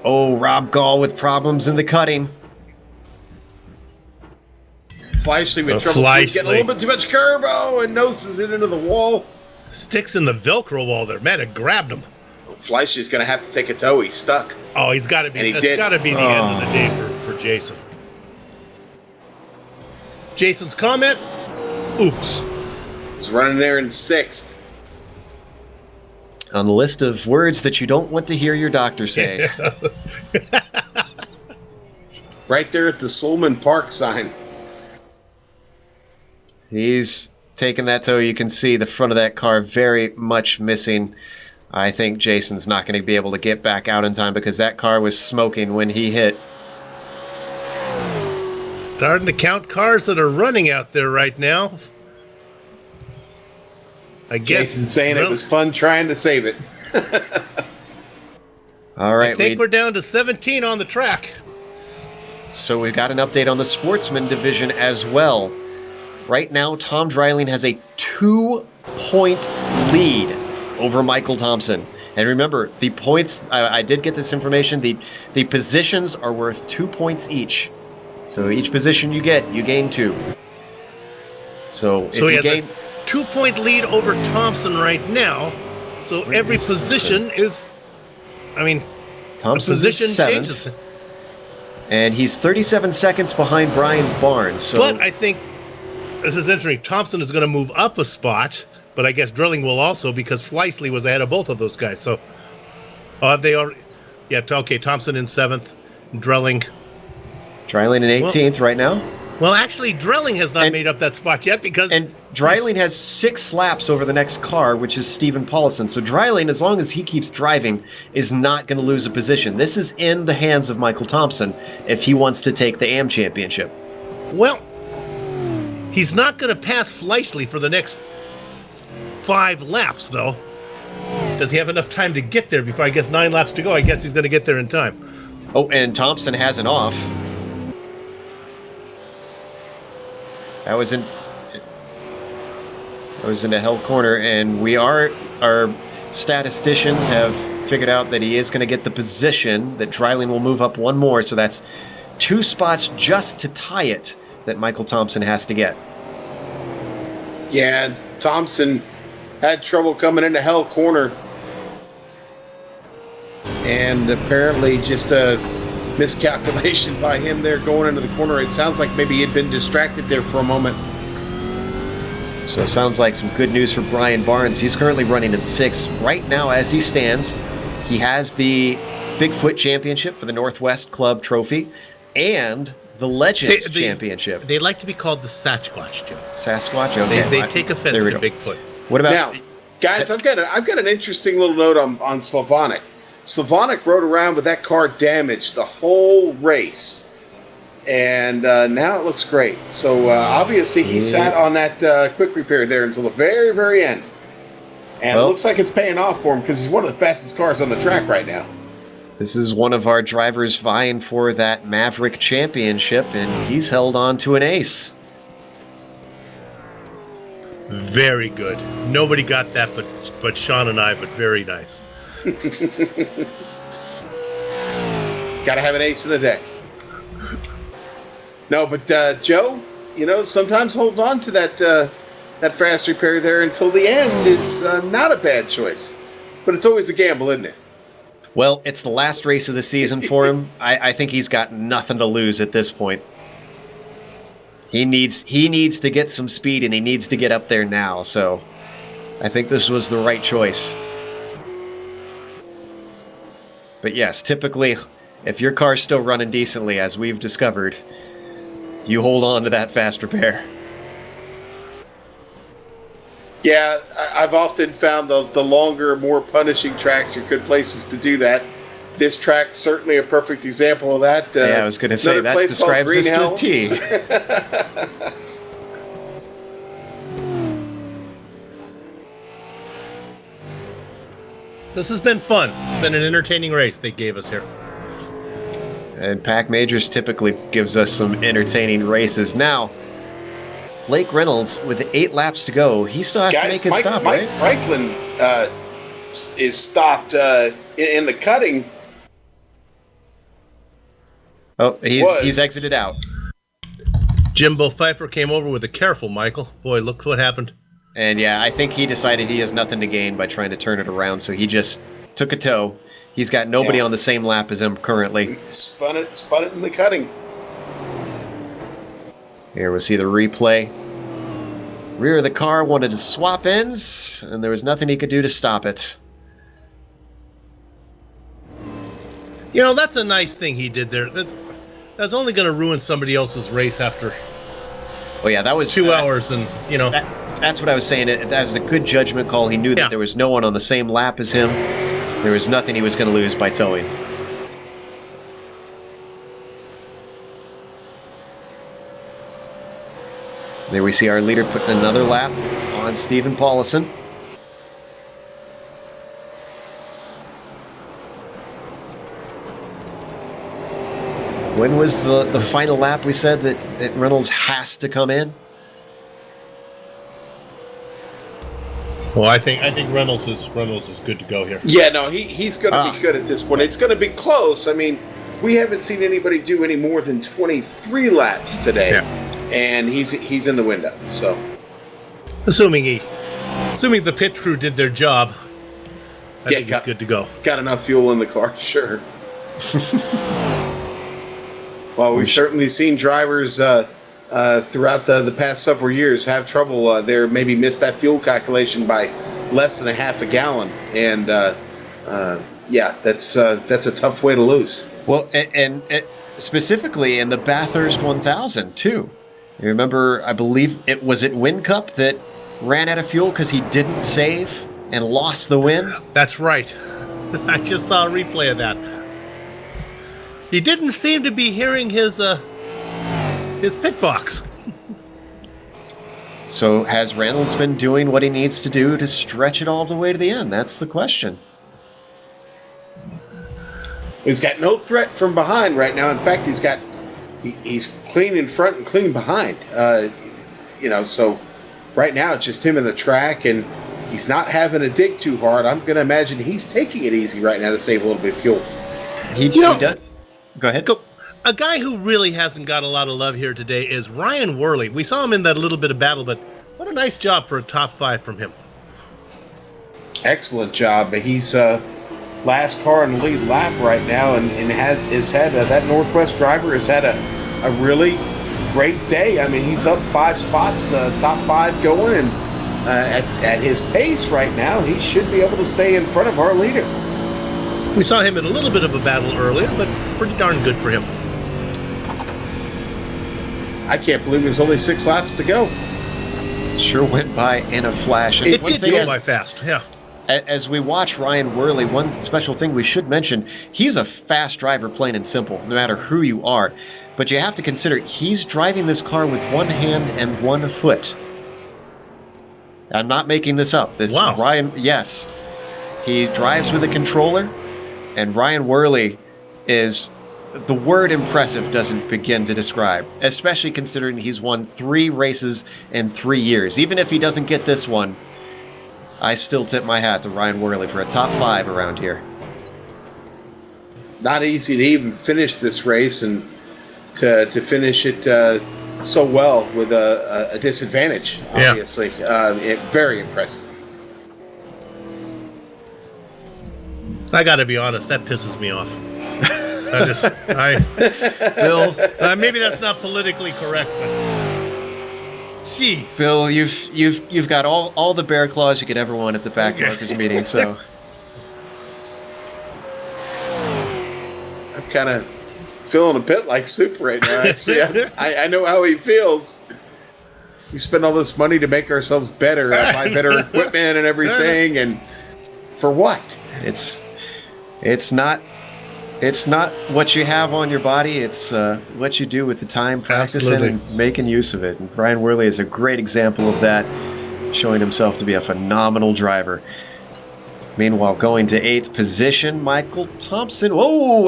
Oh, Rob Gall with problems in the cutting. Fleischle with trouble getting a little bit too much curb. Oh, and noses it into the wall. Sticks in the Velcro wall there. Man, it grabbed him. Fleischle's going to have to take a tow. He's stuck. Oh, he's got to be. That's got to be the end of the day for Jason. Jason's comment? Oops. He's running there in 6th. On the list of words that you don't want to hear your doctor say. Right there at the Sulman Park sign. He's taking that tow. You can see the front of that car very much missing. I think Jason's not going to be able to get back out in time because that car was smoking when he hit. Starting to count cars that are running out there right now. I guess Jason's saying it was fun trying to save it. All right. I think we're down to 17 on the track. So we've got an update on the Sportsman division as well. Right now, Tom Dreiling has a 2-point lead over Michael Thompson. And remember, the points, I did get this information, the positions are worth 2 points each. So each position you get, you gain 2. So if So he you has gain, a 2-point lead over Thompson right now. So every position is, I mean, Thompson's position in seventh, changes. and he's 37 seconds behind Brian's Barnes. So But I think this is interesting. Thompson is going to move up a spot, but I guess Drilling will also because Fleisley was ahead of both of those guys. So have they already? Yeah, okay. Thompson in 7th, Drilling. Dryling in 18th right now. Well, actually, Drilling has not And- made up that spot yet because And Dryling has 6 laps over the next car, which is Stephen Paulson. So Dryling, as long as he keeps driving, is not going to lose a position. This is in the hands of Michael Thompson if he wants to take the AM championship. well, he's not going to pass Fleisley for the next 5 laps, though. Does he have enough time to get there before I guess 9 laps to go? I guess he's going to get there in time. Oh, and Thompson has an off. That was in a hell corner, and our statisticians have figured out that he is going to get the position, that Dryling will move up one more, so that's 2 spots just to tie it that Michael Thompson has to get. Yeah, Thompson had trouble coming into hell corner. And apparently just a miscalculation by him there going into the corner. It sounds like maybe he had been distracted there for a moment. So sounds like some good news for Brian Barnes. He's currently running in 6th. Right now, as he stands, he has the Bigfoot Championship for the Northwest Club Trophy and the Legends Championship. They like to be called the Sasquatch, Joe. Sasquatch? Okay. They take offense There we to go. Bigfoot. What about... Now, guys, I've got an interesting little note on Slavonic. Slavonic rode around with that car damaged the whole race. And now it looks great. So obviously he sat on that quick repair there until the very, very end. And Well- it looks like it's paying off for him because he's one of the fastest cars on the track right now. This is one of our drivers vying for that Maverick Championship, and he's held on to an ace. Very good. Nobody got that but Sean and I, but very nice. Got to have an ace in the deck. No, but Joe, sometimes holding on to that fast repair there until the end is not a bad choice. But it's always a gamble, isn't it? Well, it's the last race of the season for him. I think he's got nothing to lose at this point. He needs to get some speed, and he needs to get up there now. So I think this was the right choice. But yes, typically, if your car's still running decently, as we've discovered, you hold on to that fast repair. Yeah, I've often found the longer, more punishing tracks are good places to do that. This track certainly a perfect example of that. Yeah, I was going to say, another that place called describes this Green to Hell. a T. This has been fun. It's been an entertaining race they gave us here. And Pack Majors typically gives us some entertaining races. Now, Blake Reynolds, with 8 laps to go, he still has to make his stop, Mike right? Franklin is stopped in the cutting. Oh, he's exited out. Jimbo Pfeiffer came over with a careful, Michael. Boy, look what happened. And yeah, I think he decided he has nothing to gain by trying to turn it around, so he just took a tow. He's got nobody on the same lap as him currently. Spun it in the cutting. Here we see the replay. Rear of the car wanted to swap ends, and there was nothing he could do to stop it. That's a nice thing he did there. That's only going to ruin somebody else's race after Oh yeah, that was 2 hours, and That's what I was saying. That was a good judgment call. He knew that there was no one on the same lap as him. There was nothing he was going to lose by towing. There we see our leader putting another lap on Stephen Paulison. When was the final lap we said that Reynolds has to come in? well, I think Reynolds is good to go here. Yeah, no, he's going to be good at this point. It's going to be close. I mean, we haven't seen anybody do any more than 23 laps today, and he's in the window. So Assuming the pit crew did their job, I think he's good to go. Got enough fuel in the car, sure. Well, we've certainly seen drivers throughout the past several years have trouble there, maybe miss that fuel calculation by less than a half a gallon, and yeah, that's a tough way to lose. Well, and specifically in the Bathurst 1000 too. You remember, I believe it was at Win Cup that ran out of fuel because he didn't save and lost the win. That's right. I just saw a replay of that. He didn't seem to be hearing his pit box. So has Reynolds been doing what he needs to do to stretch it all the way to the end? That's the question. He's got no threat from behind right now. In fact, he's clean in front and clean behind. So right now it's just him in the track, and he's not having to dig too hard. I'm going to imagine he's taking it easy right now to save a little bit of fuel. He does. Go ahead. A guy who really hasn't got a lot of love here today is Ryan Worley. We saw him in that little bit of battle, but what a nice job for a top 5 from him. Excellent job. He's last car in the lead lap right now, and that Northwest driver has had a really great day. I mean, he's up 5 spots, top 5 going, and at his pace right now, he should be able to stay in front of our leader. We saw him in a little bit of a battle earlier, but pretty darn good for him. I can't believe there's only 6 laps to go. Sure went by in a flash. It did go by fast, yeah. As we watch Ryan Worley, one special thing we should mention, he's a fast driver, plain and simple, no matter who you are. But you have to consider, he's driving this car with one hand and one foot. I'm not making this up. Wow. Ryan, yes. He drives with a controller, and Ryan Worley is... The word impressive doesn't begin to describe, especially considering he's won 3 races in 3 years. Even if he doesn't get this one, I still tip my hat to Ryan Worley for a top 5 around here. Not easy to even finish this race, and to finish it so well with a disadvantage, obviously. Yeah. Very impressive. I gotta be honest, that pisses me off. Bill, maybe that's not politically correct, but jeez. Bill, you've got all the bear claws you could ever want at the backmarkers meeting, so I'm kind of feeling a bit like Soup right now. Actually, I know how he feels. We spend all this money to make ourselves better, buy better equipment and everything, and for what? It's not what you have on your body, it's what you do with the time practicing and making use of it. And Ryan Worley is a great example of that, showing himself to be a phenomenal driver. Meanwhile, going to 8th position, Michael Thompson,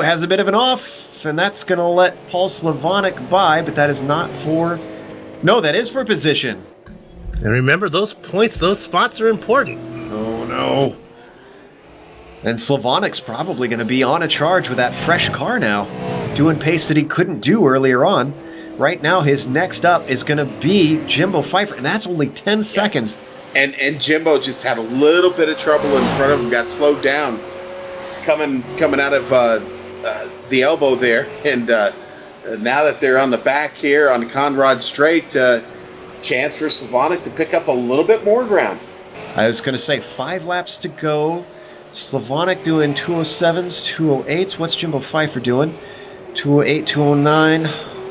has a bit of an off, and that's going to let Paul Slavonic by, but that is not for... No, that is for position. And remember, those points, those spots are important. Oh, no. And Slavonic's probably going to be on a charge with that fresh car now, doing pace that he couldn't do earlier on. Right now, his next up is going to be Jimbo Pfeiffer, and that's only 10 seconds. And Jimbo just had a little bit of trouble in front of him, got slowed down, coming out of the elbow there. And now that they're on the back here on Conrad Straight, chance for Slavonic to pick up a little bit more ground. I was going to say 5 laps to go. Slavonic doing 207s, 208s. What's Jimbo Pfeiffer doing? 208, 209.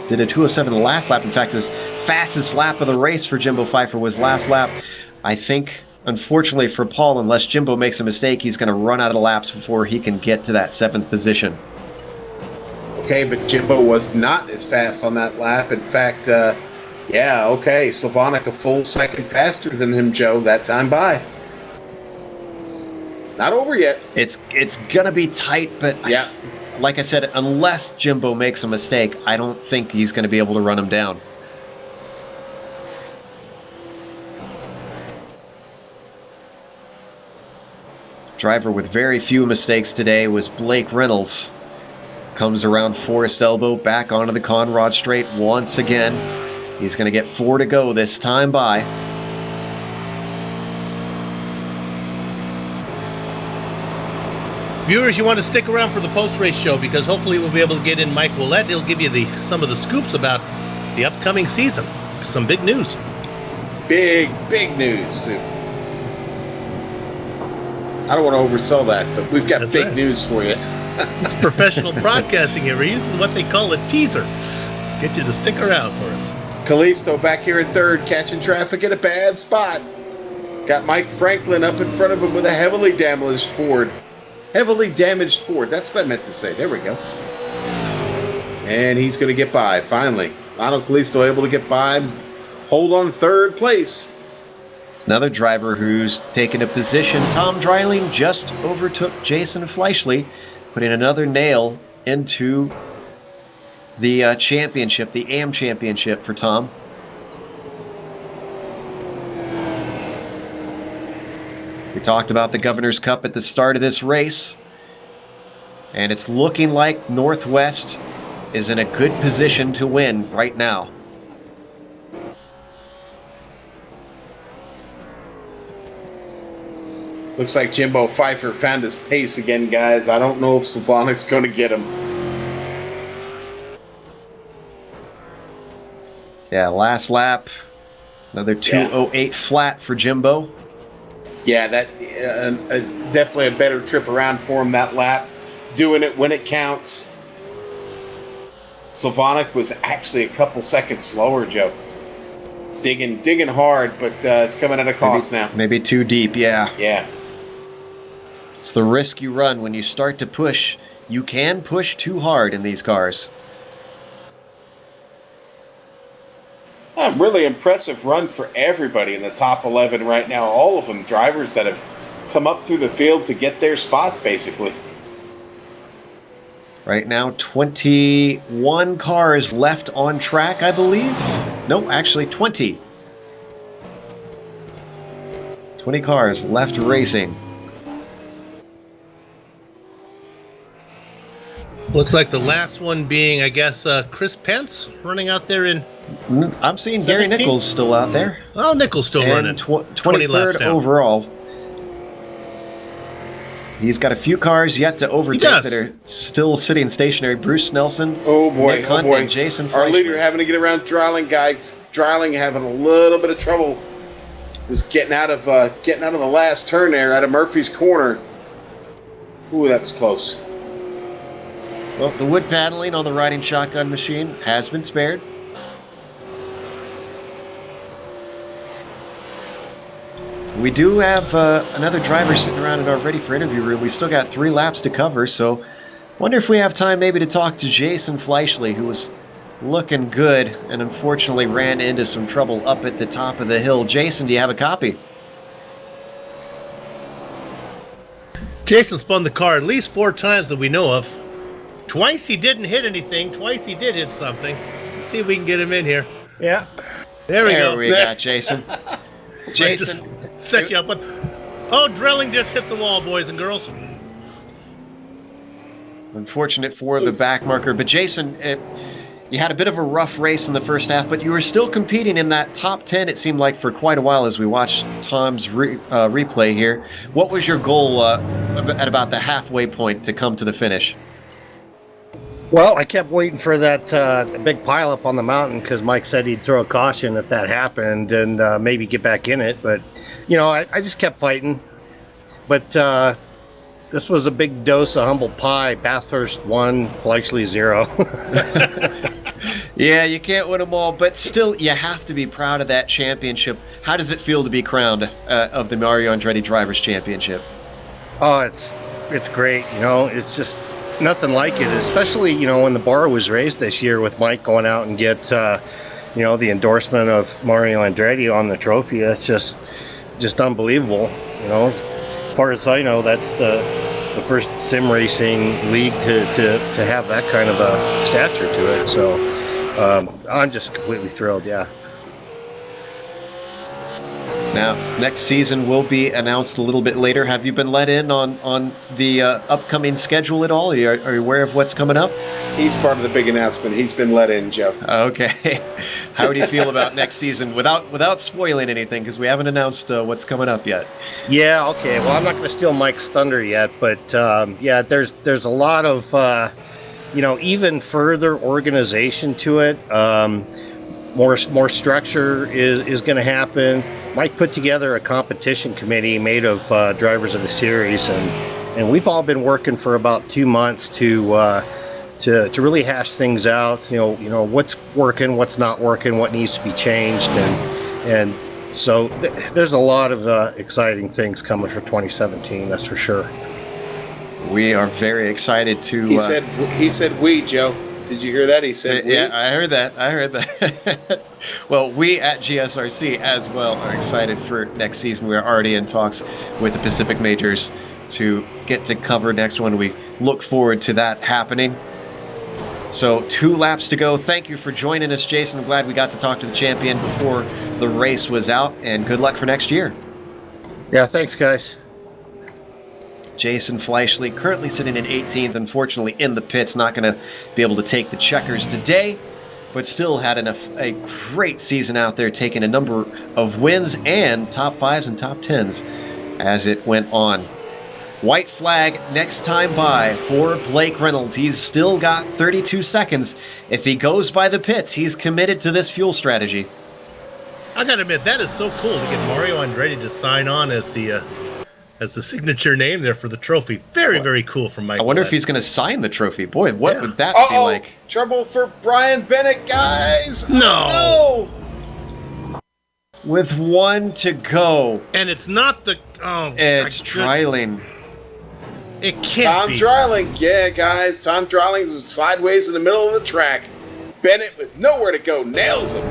Did a 207 last lap. In fact, his fastest lap of the race for Jimbo Pfeiffer was last lap. I think, unfortunately for Paul, unless Jimbo makes a mistake, he's going to run out of the laps before he can get to that 7th position. Okay, but Jimbo was not as fast on that lap. In fact, Slavonic a full second faster than him, Joe, that time by. Not over yet. It's gonna be tight, but yeah. Like I said, unless Jimbo makes a mistake, I don't think he's going to be able to run him down. Driver with very few mistakes today was Blake Reynolds. Comes around Forest Elbow, back onto the Conrad Straight once again. He's going to get 4 to go this time by. Viewers, you want to stick around for the post-race show because hopefully we'll be able to get in Mike Willett. He'll give you some of the scoops about the upcoming season. Some big news. Big news. I don't want to oversell that, but we've got That's big right. news for you. It's professional broadcasting here. We're using what they call a teaser. Get you to stick around for us. Kalisto back here in third, catching traffic at a bad spot. Got Mike Franklin up in front of him with a heavily damaged Ford. Heavily damaged Ford. That's what I meant to say. There we go. And he's going to get by, finally. Lionel Kalisto able to get by. Hold on third place. Another driver who's taken a position. Tom Dreiling just overtook Jason Fleischle, putting another nail into the championship, the AM championship for Tom. We talked about the Governor's Cup at the start of this race, and it's looking like Northwest is in a good position to win right now. Looks like Jimbo Pfeiffer found his pace again, guys. I don't know if Slavonics going to get him. Yeah, last lap, another 2:08 flat for Jimbo. Yeah, that definitely a better trip around for him that lap. Doing it when it counts. Slavonic was actually a couple seconds slower, Joe. Digging hard, but it's coming at a cost now. Maybe too deep, yeah. Yeah. It's the risk you run when you start to push. You can push too hard in these cars. A really impressive run for everybody in the top 11 right now. All of them drivers that have come up through the field to get their spots, basically. Right now, 21 cars left on track, I believe. No, actually 20. 20 cars left racing. Looks like the last one being, I guess, Chris Pence running out there in... I'm seeing Gary 17? Nichols still out there. Oh, Nichols still running. And 20 23rd laps down. overall. He's got a few cars yet to overtake that are still sitting stationary. Bruce Nelson, Oh boy, Nick Hunt, oh boy. and Jason Our Fleischle. leader having to get around Dreiling, guys. Dreiling having a little bit of trouble. Was getting out of the last turn there out of Murphy's corner. Ooh, that was close. Well, the wood paneling on the riding shotgun machine has been spared. We do have another driver sitting around in our ready for interview room. We still got 3 laps to cover, so wonder if we have time maybe to talk to Jason Fleischle, who was looking good and unfortunately ran into some trouble up at the top of the hill. Jason, do you have a copy? Jason spun the car at least 4 times that we know of. Twice he didn't hit anything. Twice he did hit something. Let's see if we can get him in here. Yeah. There we There go. we got Jason. Jason. Set you up with... Oh, drilling just hit the wall, boys and girls. Unfortunate for the back marker. But Jason, you had a bit of a rough race in the first half, but you were still competing in that top 10, it seemed like, for quite a while as we watched Tom's replay here. What was your goal at about the halfway point to come to the finish? Well, I kept waiting for that big pileup on the mountain because Mike said he'd throw a caution if that happened and maybe get back in it. But, you know, I just kept fighting. But this was a big dose of humble pie. Bathurst 1, Fleischle 0. Yeah, you can't win them all, but still, you have to be proud of that championship. How does it feel to be crowned of the Mario Andretti Drivers' Championship? Oh, it's great. You know, it's just nothing like it, especially, you know, when the bar was raised this year with Mike going out and get, you know, the endorsement of Mario Andretti on the trophy. That's just unbelievable. You know, as far as I know, that's the first sim racing league to have that kind of a stature to it. So I'm just completely thrilled. Yeah. Now, next season will be announced a little bit later. Have you been let in on the upcoming schedule at all? Are you aware of what's coming up? He's part of the big announcement. He's been let in, Joe. Okay. How do you feel about next season without spoiling anything, because we haven't announced what's coming up yet? Yeah, okay. Well, I'm not going to steal Mike's thunder yet, but yeah, there's a lot of even further organization to it. More structure is going to happen. Mike put together a competition committee made of drivers of the series, and we've all been working for about 2 months to really hash things out. What's working, what's not working, what needs to be changed, and so there's a lot of exciting things coming for 2017. That's for sure. We are very excited to. He said we, Joe. Did you hear that? He said we. Yeah, I heard that. Well, we at GSRC as well are excited for next season. We're already in talks with the Pacific Majors to get to cover next one. We look forward to that happening. So 2 laps to go. Thank you for joining us, Jason. I'm glad we got to talk to the champion before the race was out, and good luck for next year. Yeah, thanks, guys. Jason Fleischle currently sitting in 18th, unfortunately in the pits, not going to be able to take the checkers today, but still had a great season out there, taking a number of wins and top 5s and top 10s as it went on. White flag next time by for Blake Reynolds. He's still got 32 seconds. If he goes by the pits, he's committed to this fuel strategy. I gotta admit, that is so cool to get Mario Andretti to sign on as the signature name there for the trophy. Very cool from Mike. I wonder if he's going to sign the trophy. Boy, what would that be like? Trouble for Brian Bennett, guys! No! With 1 to go. And it's not the... It's Dreiling. It can't be. Tom Dreiling. Yeah, guys. Tom Dreiling was sideways in the middle of the track. Bennett, with nowhere to go, nails him.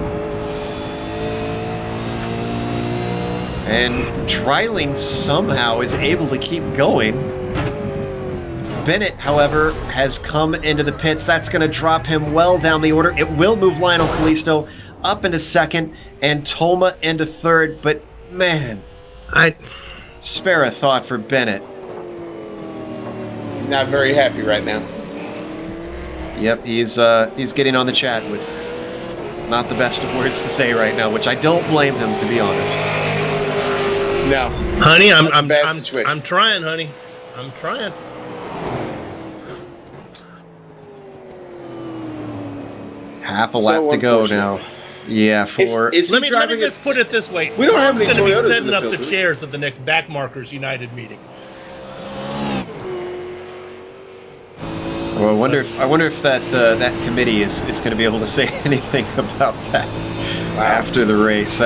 And Dreiling somehow is able to keep going. Bennett, however, has come into the pits. That's going to drop him well down the order. It will move Lionel Kalisto up into second and Toma into third. But, man, spare a thought for Bennett. Not very happy right now. Yep, he's getting on the chat with not the best of words to say right now, which I don't blame him, to be honest. No, honey, I'm trying, honey. I'm trying. Half a lap to go now. Yeah, let's put it this way. We don't have any Toyotas be setting in the up field, the chairs at the next Backmarkers United meeting. Well, I wonder if that committee is going to be able to say anything about that after the race.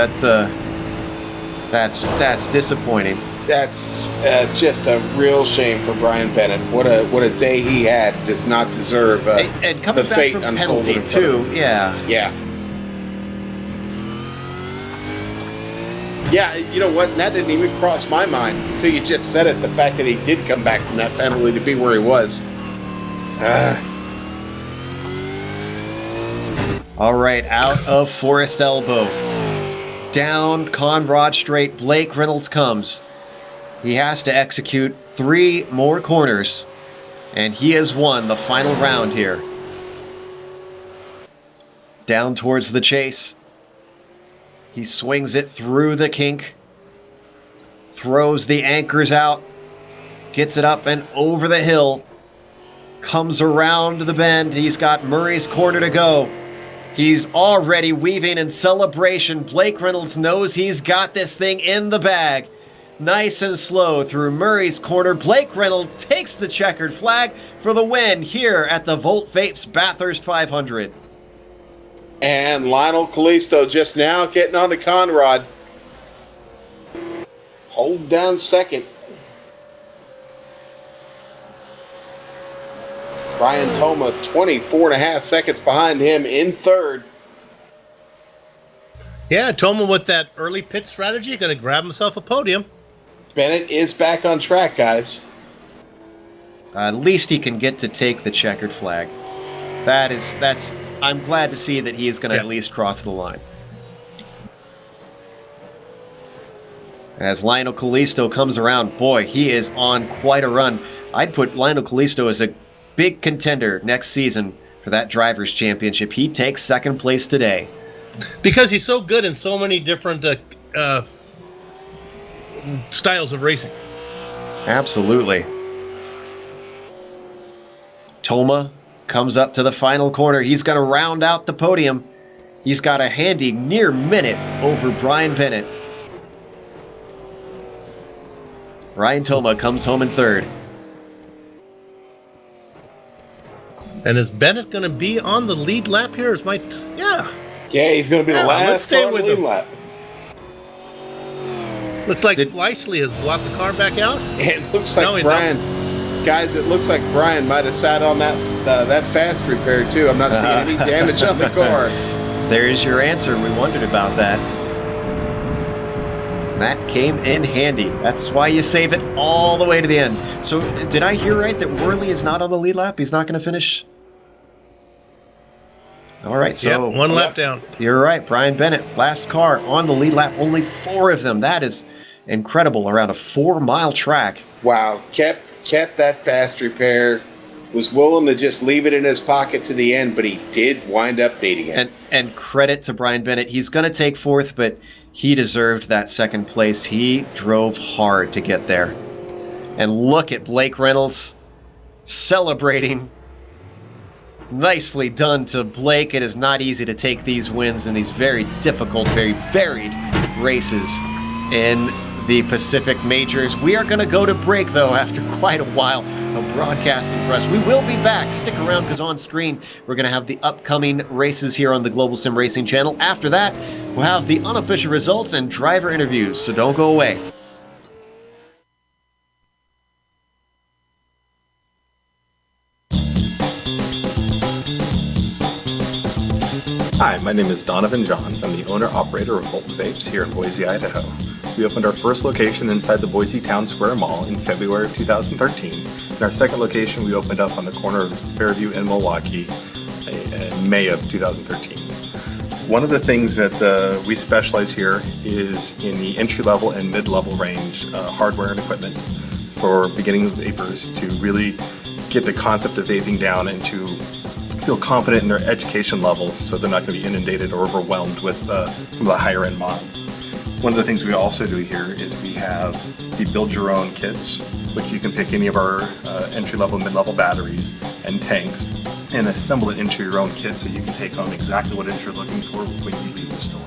That's disappointing. That's just a real shame for Brian Bennett. What a day he had. Does not deserve and coming the back fate from unfolded penalty too. Yeah. Yeah, you know what? That didn't even cross my mind until you just said it. The fact that he did come back from that penalty to be where he was. All right, out of Forest Elbow. Down Conrad Straight, Blake Reynolds comes. He has to execute 3 more corners, and he has won the final round here. Down towards the chase. He swings it through the kink, throws the anchors out, gets it up and over the hill, comes around the bend. He's got Murray's corner to go. He's already weaving in celebration. Blake Reynolds knows he's got this thing in the bag. Nice and slow through Murray's corner. Blake Reynolds takes the checkered flag for the win here at the Volt Vapes Bathurst 500. And Lionel Kalisto just now getting on to Conrad. Hold down second. Brian Toma, 24.5 seconds behind him in third. Yeah, Toma with that early pit strategy, going to grab himself a podium. Bennett is back on track, guys. At least he can get to take the checkered flag. I'm glad to see that he is going to at least cross the line. As Lionel Kalisto comes around, boy, he is on quite a run. I'd put Lionel Kalisto as a big contender next season for that Drivers' Championship. He takes second place today. Because he's so good in so many different styles of racing. Absolutely. Toma comes up to the final corner. He's going to round out the podium. He's got a handy near minute over Brian Bennett. Ryan Toma comes home in third. And is Bennett going to be on the lead lap here? Yeah, he's going to be the let's last stay car on the with lead him. lap. Looks like Fleischle has blocked the car back out. It looks like No, he Brian. Guys, it looks like Brian might have sat on that fast repair too. I'm not seeing any damage on the car. There's your answer. We wondered about that. That came in handy. That's why you save it all the way to the end. So, did I hear right that Worley is not on the lead lap? He's not going to finish? All right, so... one lap down. You're right. Brian Bennett, last car on the lead lap. Only 4 of them. That is incredible around a 4-mile track. Wow. Kept that fast repair. Was willing to just leave it in his pocket to the end, but he did wind up needing it. And credit to Brian Bennett. He's going to take 4th, but he deserved that second place. He drove hard to get there. And look at Blake Reynolds celebrating. Nicely done to Blake. It is not easy to take these wins in these very difficult, very varied races in the Pacific Majors. We are going to go to break, though, after quite a while of broadcasting for us. We will be back. Stick around, because on screen, we're going to have the upcoming races here on the Global Sim Racing channel. After that, we'll have the unofficial results and driver interviews, so don't go away. Hi, my name is Donovan Johns. I'm the owner-operator of Volton Vapes here in Boise, Idaho. We opened our first location inside the Boise Town Square Mall in February of 2013. And our second location we opened up on the corner of Fairview and Milwaukee in May of 2013. One of the things that we specialize here is in the entry-level and mid-level range hardware and equipment for beginning vapers to really get the concept of vaping down and to feel confident in their education levels so they're not going to be inundated or overwhelmed with some of the higher end mods. One of the things we also do here is we have the build your own kits, which you can pick any of our entry-level, mid-level batteries and tanks and assemble it into your own kit so you can take home exactly what it is you're looking for when you leave the store.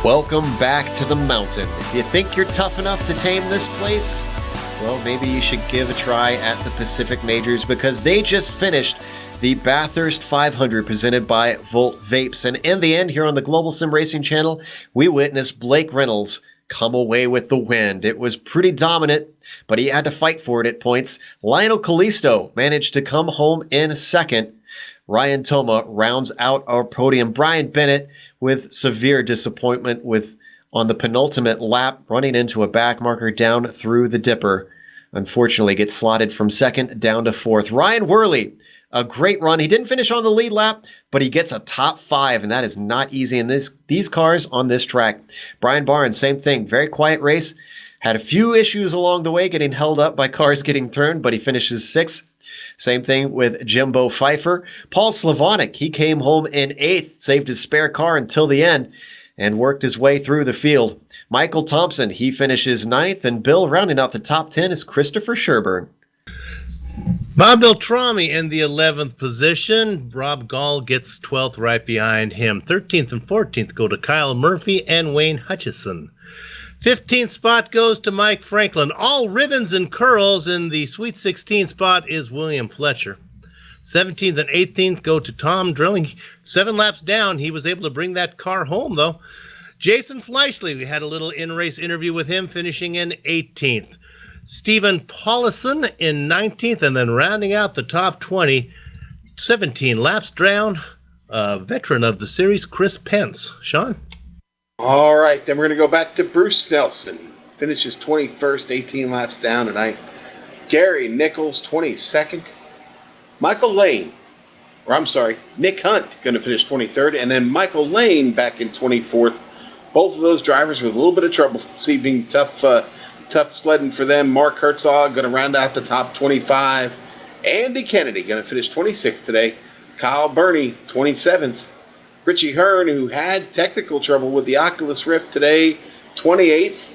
Welcome back to the mountain. If you think you're tough enough to tame this place, well, maybe you should give a try at the Pacific Majors, because they just finished the Bathurst 500 presented by Volt Vapes. And in the end, here on the Global Sim Racing channel, we witnessed Blake Reynolds come away with the win. It was pretty dominant, but he had to fight for it at points. Lionel Callisto managed to come home in second. Ryan Toma rounds out our podium. Brian Bennett with severe disappointment on the penultimate lap, running into a back marker down through the dipper. Unfortunately, gets slotted from second down to fourth. Ryan Worley, a great run. He didn't finish on the lead lap, but he gets a top 5, and that is not easy in these cars on this track. Brian Barnes, same thing. Very quiet race. Had a few issues along the way, getting held up by cars getting turned, but he finishes 6th. Same thing with Jimbo Pfeiffer. Paul Slavonic, he came home in 8th, saved his spare car until the end, and worked his way through the field. Michael Thompson, he finishes 9th, and Bill rounding out the top 10 is Christopher Sherburne. Bob Beltrami in the 11th position. Rob Gall gets 12th right behind him. 13th and 14th go to Kyle Murphy and Wayne Hutchison. 15th spot goes to Mike Franklin. All ribbons and curls. In the Sweet 16 spot is William Fletcher. 17th and 18th go to Tom Drilling. 7 laps down, he was able to bring that car home, though. Jason Fleischle, we had a little in-race interview with him, finishing in 18th. Stephen Paulison in 19th, and then rounding out the top 20, 17 laps down, a veteran of the series, Chris Pence. Sean? All right, then we're going to go back to Bruce Nelson. Finishes 21st, 18 laps down tonight. Gary Nichols, 22nd. Michael Lane, Nick Hunt, going to finish 23rd. And then Michael Lane back in 24th. Both of those drivers with a little bit of trouble this evening. Tough sledding for them. Mark Herzog going to round out the top 25. Andy Kennedy going to finish 26th today. Kyle Burney, 27th. Richie Hearn, who had technical trouble with the Oculus Rift today, 28th.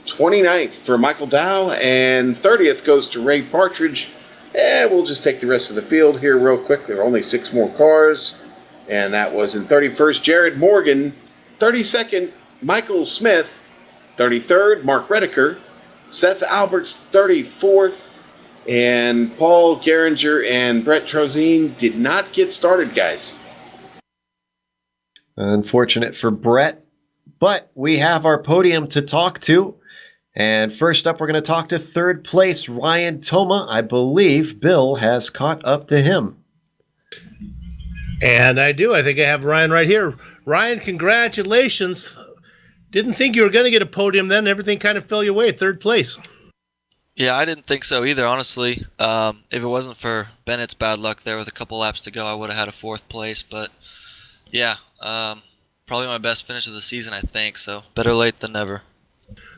29th for Michael Dow, and 30th goes to Ray Partridge. And we'll just take the rest of the field here real quick. There are only 6 more cars. And that was in 31st, Jared Morgan. 32nd, Michael Smith. 33rd, Mark Redeker. Seth Alberts, 34th. And Paul Geringer and Brett Trozine did not get started, guys. Unfortunate for Brett, but we have our podium to talk to. And first up, we're going to talk to third place Ryan Toma. I believe Bill has caught up to him. And I do. I think I have Ryan right here. Ryan, congratulations. Didn't think you were going to get a podium then. Everything kind of fell your way. Third place. Yeah, I didn't think so either, honestly. If it wasn't for Bennett's bad luck there with a couple laps to go, I would have had a 4th place. But yeah, probably my best finish of the season, I think. So better late than never.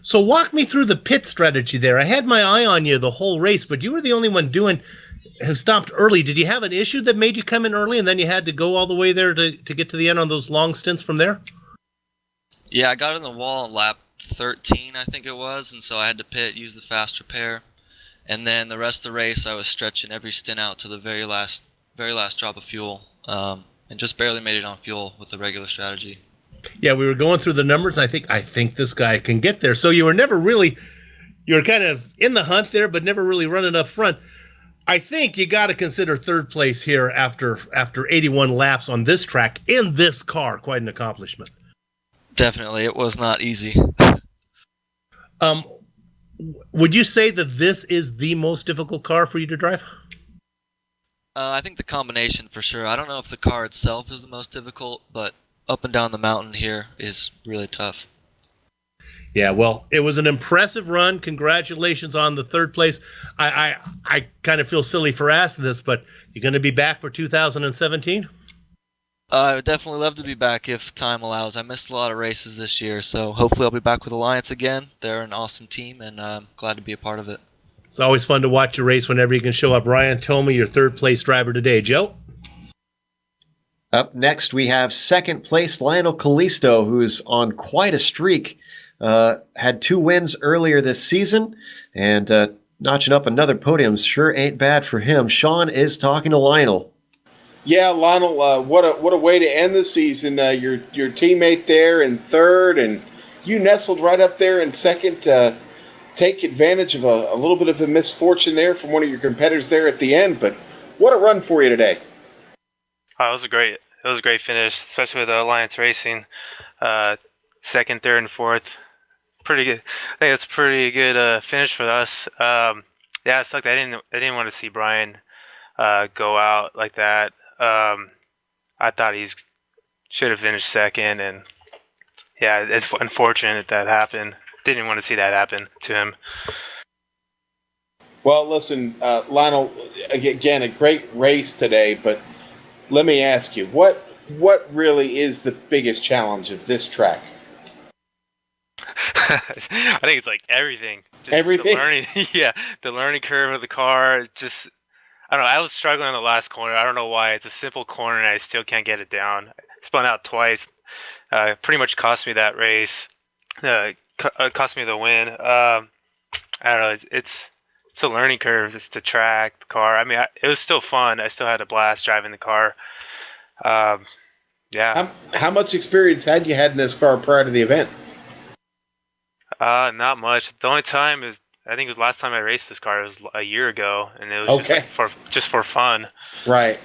So walk me through the pit strategy there. I had my eye on you the whole race, but you were the only one who stopped early. Did you have an issue that made you come in early and then you had to go all the way there to get to the end on those long stints from there? Yeah, I got in the wall on lap 13, I think it was, and so I had to pit, use the fast repair. And then the rest of the race, I was stretching every stint out to the very last drop of fuel, and just barely made it on fuel with the regular strategy. Yeah, we were going through the numbers. And I think this guy can get there. So you were kind of in the hunt there, but never really running up front. I think you got to consider third place here after 81 laps on this track in this car. Quite an accomplishment. Definitely, it was not easy. Would you say that this is the most difficult car for you to drive? I think the combination for sure. I don't know if the car itself is the most difficult, but up and down the mountain here is really tough. Yeah, well, it was an impressive run. Congratulations on the third place. I kind of feel silly for asking this, but you're going to be back for 2017? I would definitely love to be back if time allows. I missed a lot of races this year, so hopefully I'll be back with Alliance again. They're an awesome team, and I'm glad to be a part of it. It's always fun to watch a race whenever you can show up. Ryan Toma, your third place driver today. Joe? Up next, we have second place Lionel Callisto, who's on quite a streak. Had 2 wins earlier this season, and notching up another podium sure ain't bad for him. Sean is talking to Lionel. Yeah, Lionel, what a way to end the season. Your teammate there in third, and you nestled right up there in second. Take advantage of a little bit of a misfortune there from one of your competitors there at the end. But what a run for you today! Oh, it was a great finish, especially with Alliance Racing. Second, third, and fourth, pretty good. I think it's a pretty good finish for us. Yeah, it sucked. I didn't want to see Brian go out like that. I thought he should have finished second, and yeah, it's unfortunate that happened. Didn't want to see that happen to him. Well, listen, Lionel, again, a great race today, but let me ask you, what really is the biggest challenge of this track? I think it's like everything. Just Everything? The learning, yeah, the learning curve of the car. Just, I don't know. I was struggling in the last corner. I don't know why. It's a simple corner, and I still can't get it down. I spun out twice. Pretty much cost me that race. Cost me the win. I don't know. It's a learning curve. It's the track, the car. I mean, it was still fun. I still had a blast driving the car. Yeah. How much experience had you had in this car prior to the event? Not much. The only time is, I think it was last time I raced this car. It was a year ago, and it was Okay. just for fun. Right.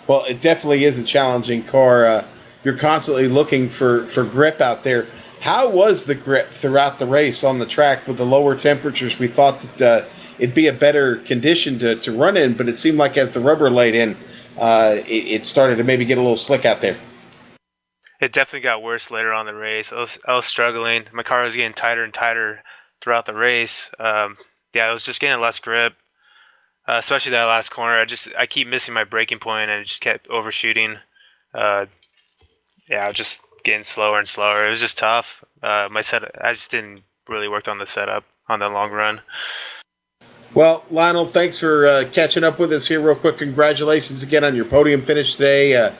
Well, it definitely is a challenging car. You're constantly looking for grip out there. How was the grip throughout the race on the track with the lower temperatures? We thought that it'd be a better condition to run in, but it seemed like as the rubber laid in, it started to maybe get a little slick out there. It definitely got worse later on in the race. I was struggling. My car was getting tighter and tighter throughout the race. Yeah, I was just getting less grip, especially that last corner. I keep missing my braking point, and it just kept overshooting. Yeah, I was just getting slower and slower. It was just tough. I just didn't really work on the setup on the long run. Well, Lionel, thanks for catching up with us here real quick. Congratulations again on your podium finish today.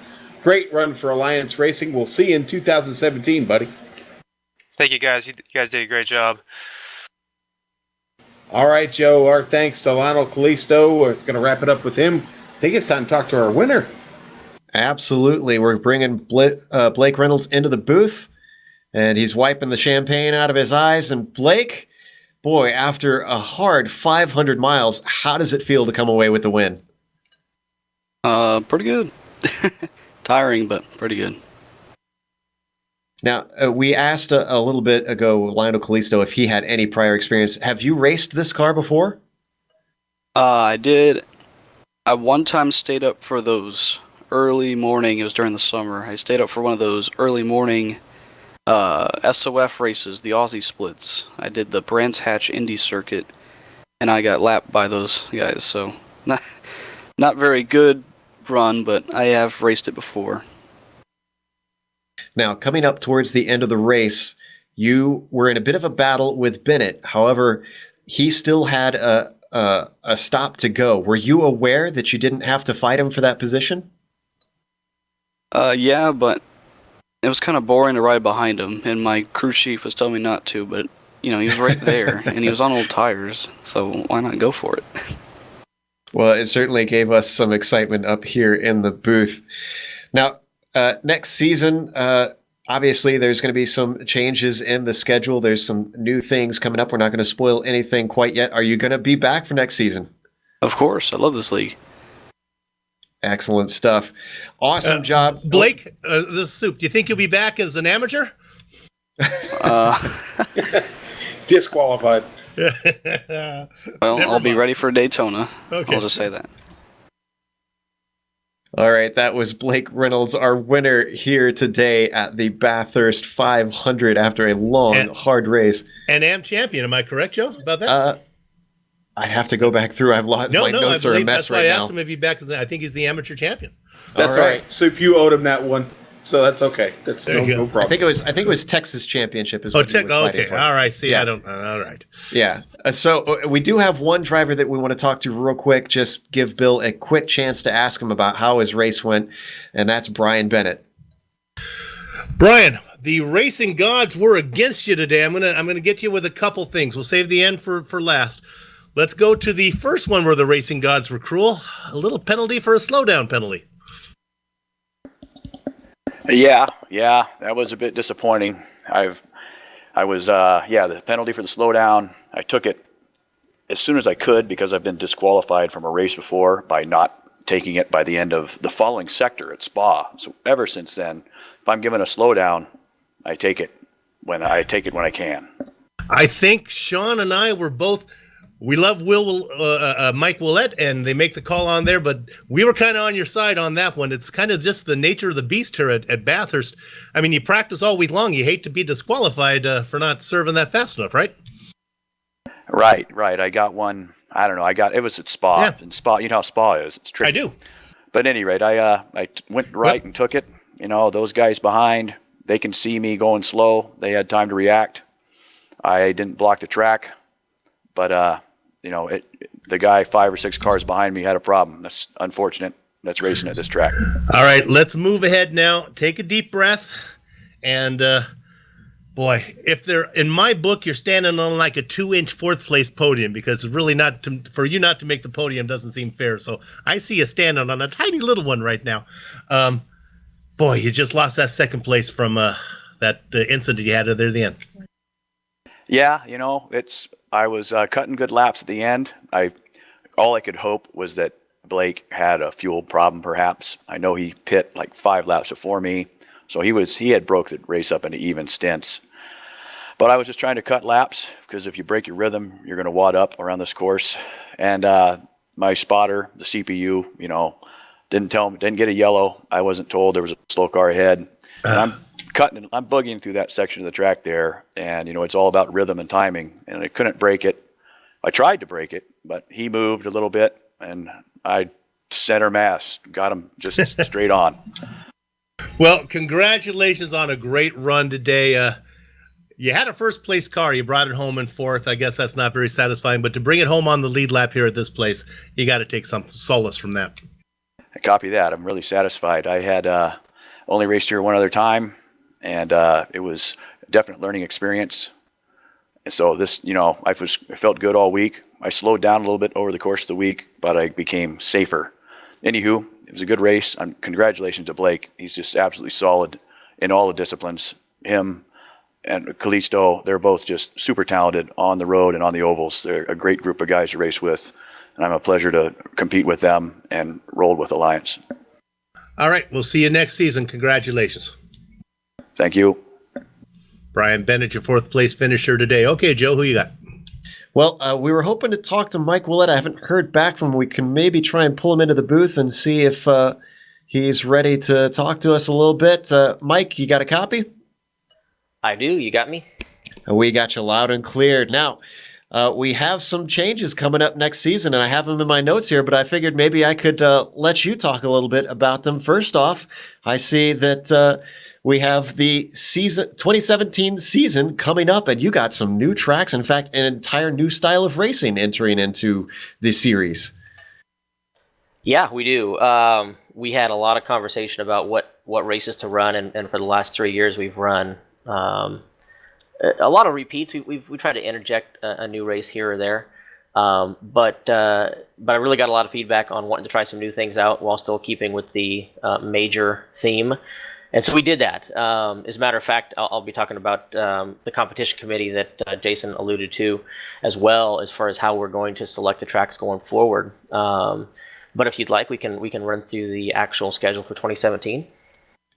Great run for Alliance Racing. We'll see you in 2017, buddy. Thank you, guys. You guys did a great job. All right, Joe, our thanks to Lionel Callisto. It's going to wrap it up with him. I think it's time to talk to our winner. Absolutely. We're bringing Blake Reynolds into the booth, and he's wiping the champagne out of his eyes. And Blake, boy, after a hard 500 miles, how does it feel to come away with the win? Pretty good. Tiring, but pretty good. Now, we asked a little bit ago Lionel Callisto if he had any prior experience. Have you raced this car before? I did. I one time stayed up for those early morning. It was during the summer. I stayed up for one of those early morning SOF races, the Aussie splits. I did the Brands Hatch Indy circuit, and I got lapped by those guys. So not very good run, but I have raced it before. Now, coming up towards the end of the race, you were in a bit of a battle with Bennett. However, he still had a stop to go. Were you aware that you didn't have to fight him for that position? Yeah, but it was kind of boring to ride behind him, and my crew chief was telling me not to, but, he was right there, and he was on old tires, so why not go for it? Well, it certainly gave us some excitement up here in the booth. Now, next season, obviously there's going to be some changes in the schedule. There's some new things coming up. We're not going to spoil anything quite yet. Are you going to be back for next season? Of course. I love this league. Excellent stuff. Awesome job. Blake, this is Soup. Do you think you'll be back as an amateur? Disqualified. Well, I'll be ready for Daytona. Okay. I'll just say that. All right, that was Blake Reynolds, our winner here today at the Bathurst 500 after a long, hard race. And AM champion, am I correct, Joe, about that? I'd have to go back through. My notes are a mess right now. That's why I asked him if he's back, because I think he's the amateur champion. That's all right. Soup, you owed him that one, so that's okay. That's no problem. I think it was Texas Championship is what he was fighting for. All right. See, yeah. I don't. All right. Yeah. So we do have one driver that we want to talk to real quick. Just give Bill a quick chance to ask him about how his race went, and that's Brian Bennett. Brian, the racing gods were against you today. I'm gonna get you with a couple things. We'll save the end for last. let's go to the first one where the racing gods were cruel. A little penalty for a slowdown penalty. Yeah, that was a bit disappointing. The penalty for the slowdown, I took it as soon as I could because I've been disqualified from a race before by not taking it by the end of the following sector at Spa. So ever since then, if I'm given a slowdown, I take it when I can. I think Sean and I were both. We love Mike Willett, and they make the call on there, but we were kind of on your side on that one. It's kind of just the nature of the beast here at Bathurst. I mean, you practice all week long. You hate to be disqualified for not serving that fast enough, right? Right. I got one. I don't know. It was at Spa. Yeah. And Spa, you know how Spa is. It's tricky. I do. But at any rate, I went right and took it. You know, those guys behind, they can see me going slow. They had time to react. I didn't block the track, but the guy 5 or 6 cars behind me had a problem. That's unfortunate. That's racing at this track. All right, let's move ahead now. Take a deep breath, and boy, if they're in my book, you're standing on like a 2-inch fourth place podium because it's really for you not to make the podium doesn't seem fair. So I see you standing on a tiny little one right now. Boy, you just lost that second place from that incident you had there at the end. Yeah, I was cutting good laps at the end. All I could hope was that Blake had a fuel problem, perhaps. I know he pit like 5 laps before me, so he had broke the race up into even stints. But I was just trying to cut laps because if you break your rhythm, you're going to wad up around this course. And my spotter, the CPU, didn't get a yellow. I wasn't told there was a slow car ahead. And I'm boogieing through that section of the track there, and it's all about rhythm and timing, and I couldn't break it. I tried to break it, but he moved a little bit, and I center mass got him just straight on. Well, congratulations on a great run today. You had a first place car. You brought it home in fourth. I guess that's not very satisfying, but to bring it home on the lead lap here at this place, you got to take some solace from that. I copy that. I'm really satisfied. I had only raced here one other time. And it was a definite learning experience. And so this, I felt good all week. I slowed down a little bit over the course of the week, but I became safer. Anywho, it was a good race. Congratulations to Blake. He's just absolutely solid in all the disciplines. Him and Callisto, they're both just super talented on the road and on the ovals. They're a great group of guys to race with. And I'm a pleasure to compete with them and roll with Alliance. All right. We'll see you next season. Congratulations. Thank you. Brian Bennett, your fourth place finisher today. Okay, Joe, who you got? Well, we were hoping to talk to Mike Willett. I haven't heard back from him. We can maybe try and pull him into the booth and see if he's ready to talk to us a little bit. Mike, you got a copy? I do. You got me? We got you loud and clear. Now, we have some changes coming up next season, and I have them in my notes here, but I figured maybe I could let you talk a little bit about them. First off, I see that we have the 2017 season coming up, and you got some new tracks. In fact, an entire new style of racing entering into the series. Yeah, we do. We had a lot of conversation about what races to run, and for the last 3 years, we've run a lot of repeats. We tried to interject a new race here or there, but I really got a lot of feedback on wanting to try some new things out while still keeping with the major theme. And so we did that. As a matter of fact, I'll be talking about the competition committee that Jason alluded to as well, as far as how we're going to select the tracks going forward. But if you'd like, we can run through the actual schedule for 2017.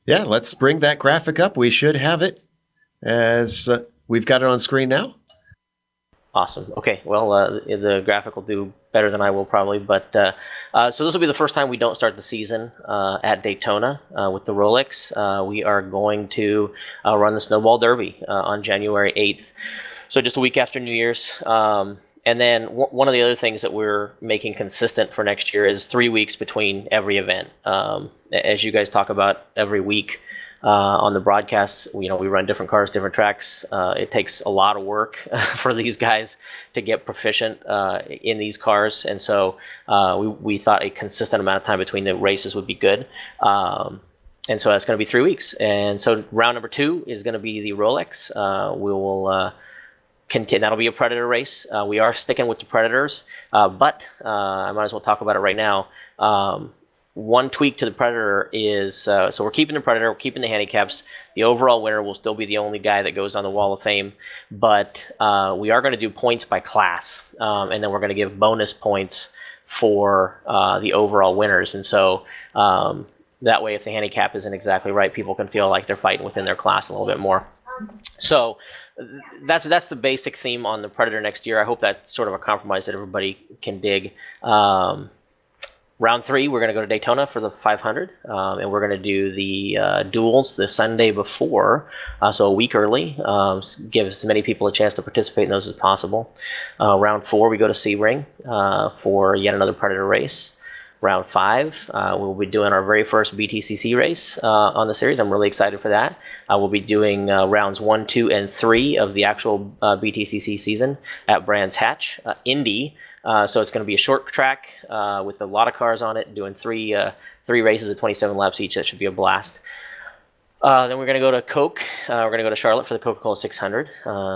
Yeah, let's bring that graphic up. We should have it as we've got it on screen now. Awesome. Okay. Well, the graphic will do better than I will probably, but so this will be the first time we don't start the season at Daytona with the Rolex. We are going to run the Snowball Derby on January 8th, so just a week after New Year's. And then one of the other things that we're making consistent for next year is 3 weeks between every event. As you guys talk about every week on the broadcasts, we run different cars, different tracks. It takes a lot of work for these guys to get proficient in these cars. And so we thought a consistent amount of time between the races would be good. And so that's going to be 3 weeks. And so round number 2 is going to be the Rolex. We will That'll be a Predator race. We are sticking with the Predators, but I might as well talk about it right now. One tweak to the Predator is, so we're keeping the Predator, we're keeping the handicaps. The overall winner will still be the only guy that goes on the Wall of Fame, but we are going to do points by class, and then we're going to give bonus points for the overall winners. And so that way, if the handicap isn't exactly right, people can feel like they're fighting within their class a little bit more. So that's the basic theme on the Predator next year. I hope that's sort of a compromise that everybody can dig. Round 3, we're going to go to Daytona for the 500, and we're going to do the duels the Sunday before, so a week early, give as many people a chance to participate in those as possible. Round 4, we go to Sebring for yet another Predator race. Round 5, we'll be doing our very first BTCC race on the series. I'm really excited for that. We'll be doing rounds 1, 2, and 3 of the actual BTCC season at Brands Hatch, Indy. So it's going to be a short track with a lot of cars on it, doing three races at 27 laps each. That should be a blast. Then we're going to go to Coke. We're going to go to Charlotte for the Coca-Cola 600.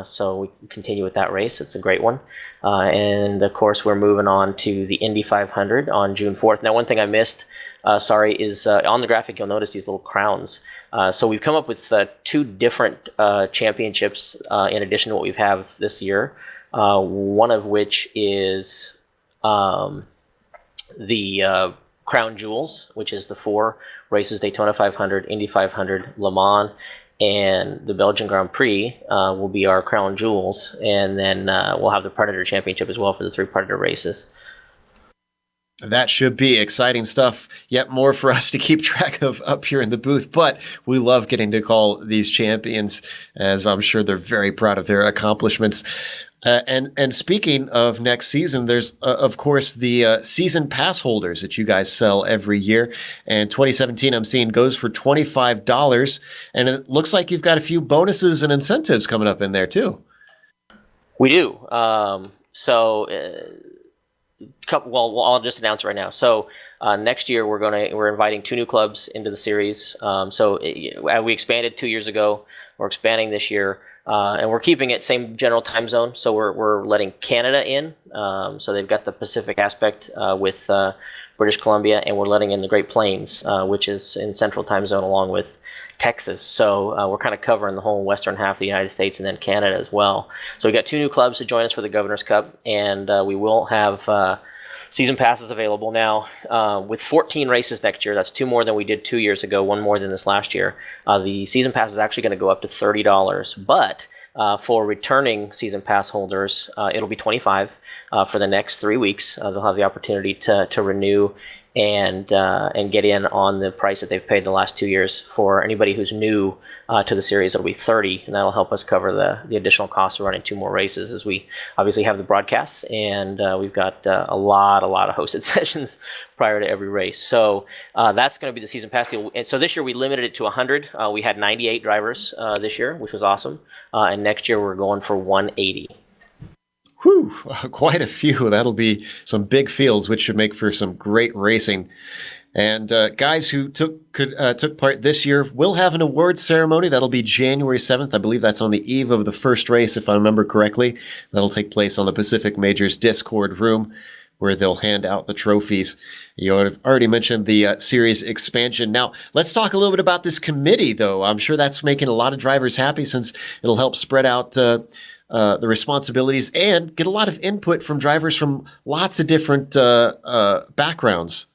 So we continue with that race. It's a great one. And of course, we're moving on to the Indy 500 on June 4th. Now, one thing I missed, is on the graphic, you'll notice these little crowns. So we've come up with 2 different championships in addition to what we have this year. One of which is the Crown Jewels, which is the 4 races: Daytona 500, Indy 500, Le Mans, and the Belgian Grand Prix will be our Crown Jewels. And then we'll have the Predator Championship as well for the 3 Predator races. That should be exciting stuff. Yet more for us to keep track of up here in the booth. But we love getting to call these champions, as I'm sure they're very proud of their accomplishments. And speaking of next season, there's, of course, the season pass holders that you guys sell every year. And 2017, I'm seeing, goes for $25. And it looks like you've got a few bonuses and incentives coming up in there, too. We do. I'll just announce it right now. So next year, we're inviting 2 new clubs into the series. We expanded 2 years ago. We're expanding this year. And we're keeping it same general time zone, so we're letting Canada in. So they've got the Pacific aspect with British Columbia, and we're letting in the Great Plains, which is in central time zone along with Texas. So we're kind of covering the whole western half of the United States and then Canada as well. So we got 2 new clubs to join us for the Governor's Cup, and we will have season passes available now with 14 races next year. That's 2 more than we did 2 years ago, 1 more than this last year. The season pass is actually going to go up to $30, but for returning season pass holders, it'll be $25 for the next 3 weeks. They'll have the opportunity to renew and get in on the price that they've paid the last 2 years. For anybody who's new to the series, it'll be $30, and that'll help us cover the additional costs of running 2 more races, as we obviously have the broadcasts, and we've got a lot of hosted sessions prior to every race. So that's going to be the season pass deal. And so this year we limited it to 100. We had 98 drivers this year, which was awesome. And next year we're going for 180. Whew, quite a few. That'll be some big fields, which should make for some great racing. And guys who took part this year will have an awards ceremony. That'll be January 7th. I believe that's on the eve of the first race, if I remember correctly. That'll take place on the Pacific Majors Discord room, where they'll hand out the trophies. You already mentioned the series expansion. Now, let's talk a little bit about this committee, though. I'm sure that's making a lot of drivers happy, since it'll help spread out the responsibilities and get a lot of input from drivers from lots of different backgrounds.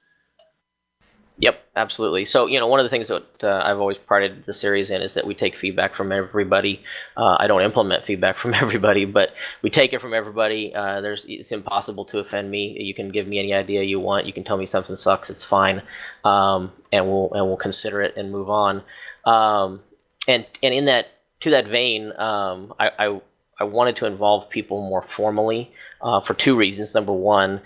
Yep, absolutely. So, one of the things that I've always prided the series in is that we take feedback from everybody. I don't implement feedback from everybody, but we take it from everybody. It's impossible to offend me. You can give me any idea you want. You can tell me something sucks. It's fine, and we'll consider it and move on. And in that, to that vein, I wanted to involve people more formally for 2 reasons. Number one,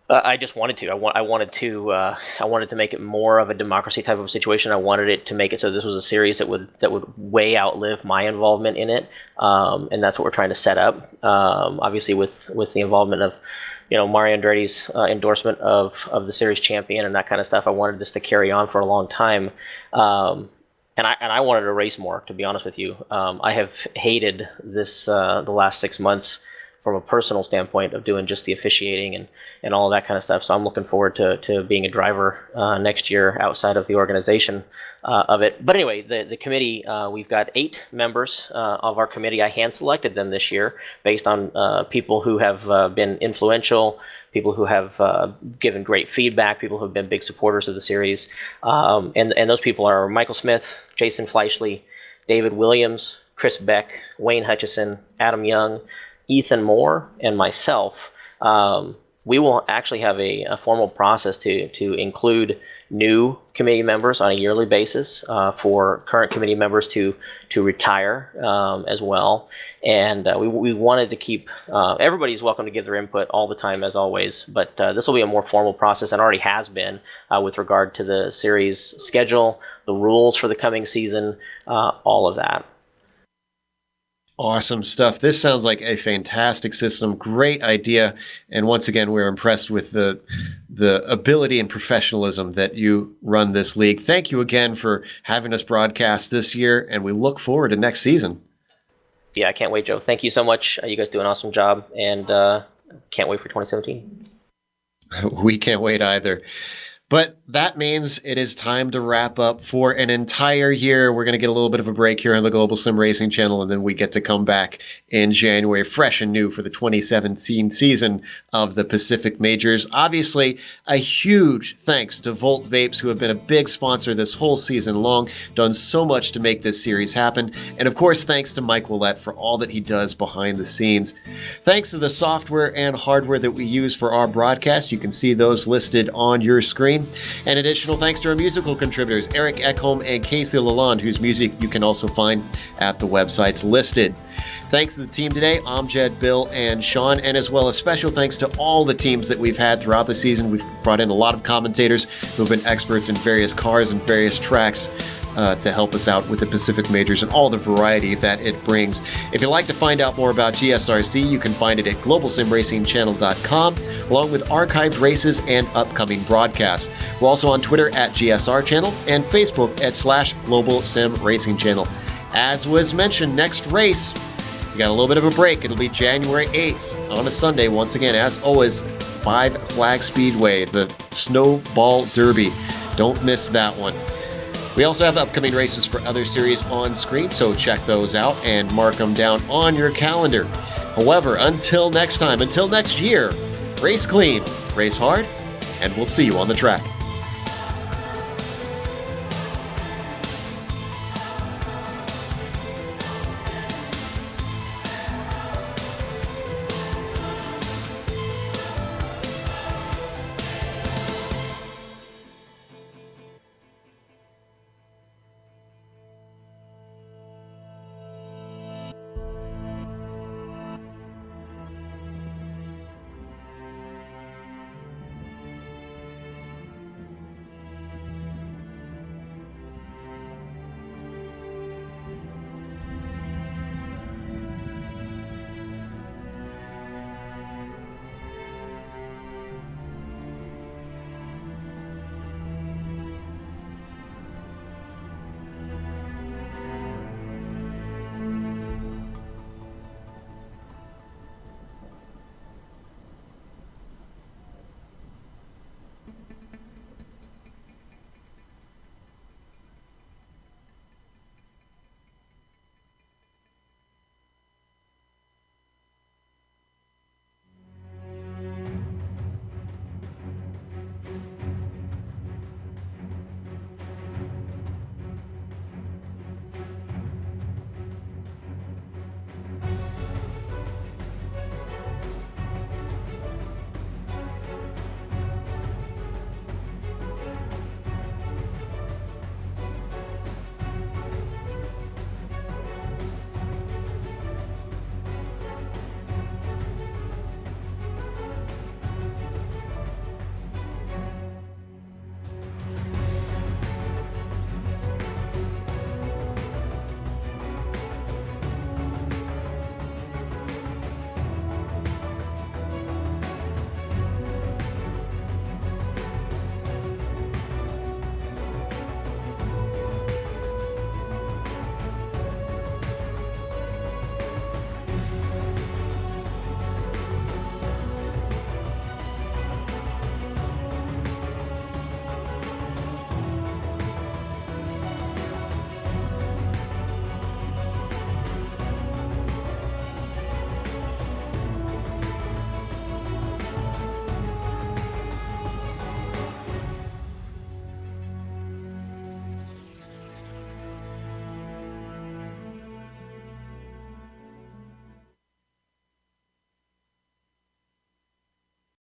I just wanted to. I wanted to make it more of a democracy type of situation. I wanted it to make it so this was a series that would way outlive my involvement in it, and that's what we're trying to set up. Obviously, with the involvement of Mario Andretti's endorsement of the series champion and that kind of stuff, I wanted this to carry on for a long time. and I wanted to race more, to be honest with you. I have hated this the last 6 months from a personal standpoint of doing just the officiating and all of that kind of stuff. So I'm looking forward to being a driver next year outside of the organization of it. But anyway, the committee, we've got 8 members of our committee. I hand selected them this year based on people who have been influential, people who have given great feedback, people who have been big supporters of the series. And those people are Michael Smith, Jason Fleischle, David Williams, Chris Beck, Wayne Hutchison, Adam Young, Ethan Moore, and myself. We will actually have a formal process to include new committee members on a yearly basis for current committee members to retire as well. And we wanted to keep, everybody's welcome to give their input all the time as always, but this will be a more formal process and already has been with regard to the series schedule, the rules for the coming season, all of that. Awesome stuff. This sounds like a fantastic system. Great idea. And once again, we're impressed with the ability and professionalism that you run this league. Thank you again for having us broadcast this year, and we look forward to next season. Yeah, I can't wait, Joe. Thank you so much. You guys do an awesome job, and can't wait for 2017. We can't wait either. But that means it is time to wrap up for an entire year. We're going to get a little bit of a break here on the Global Sim Racing channel, and then we get to come back in January, fresh and new for the 2017 season of the Pacific Majors. Obviously, a huge thanks to Volt Vapes, who have been a big sponsor this whole season long, done so much to make this series happen. And of course, thanks to Mike Willett for all that he does behind the scenes. Thanks to the software and hardware that we use for our broadcast. You can see those listed on your screen. And additional thanks to our musical contributors, Eric Ekholm and Casey Lalonde, whose music you can also find at the websites listed. Thanks to the team today, Amjad, Bill, and Sean, and as well as special thanks to all the teams that we've had throughout the season. We've brought in a lot of commentators who have been experts in various cars and various tracks to help us out with the Pacific Majors and all the variety that it brings. If you'd like to find out more about GSRC, you can find it at globalsimracingchannel.com, along with archived races and upcoming broadcasts. We're also on Twitter at GSR Channel and Facebook at /Global Sim Racing Channel. As was mentioned, next race, we got a little bit of a break. It'll be January 8th on a Sunday. Once again, as always, 5 Flag Speedway, the Snowball Derby. Don't miss that one. We also have upcoming races for other series on screen, so check those out and mark them down on your calendar. However, until next time, until next year, race clean, race hard, and we'll see you on the track.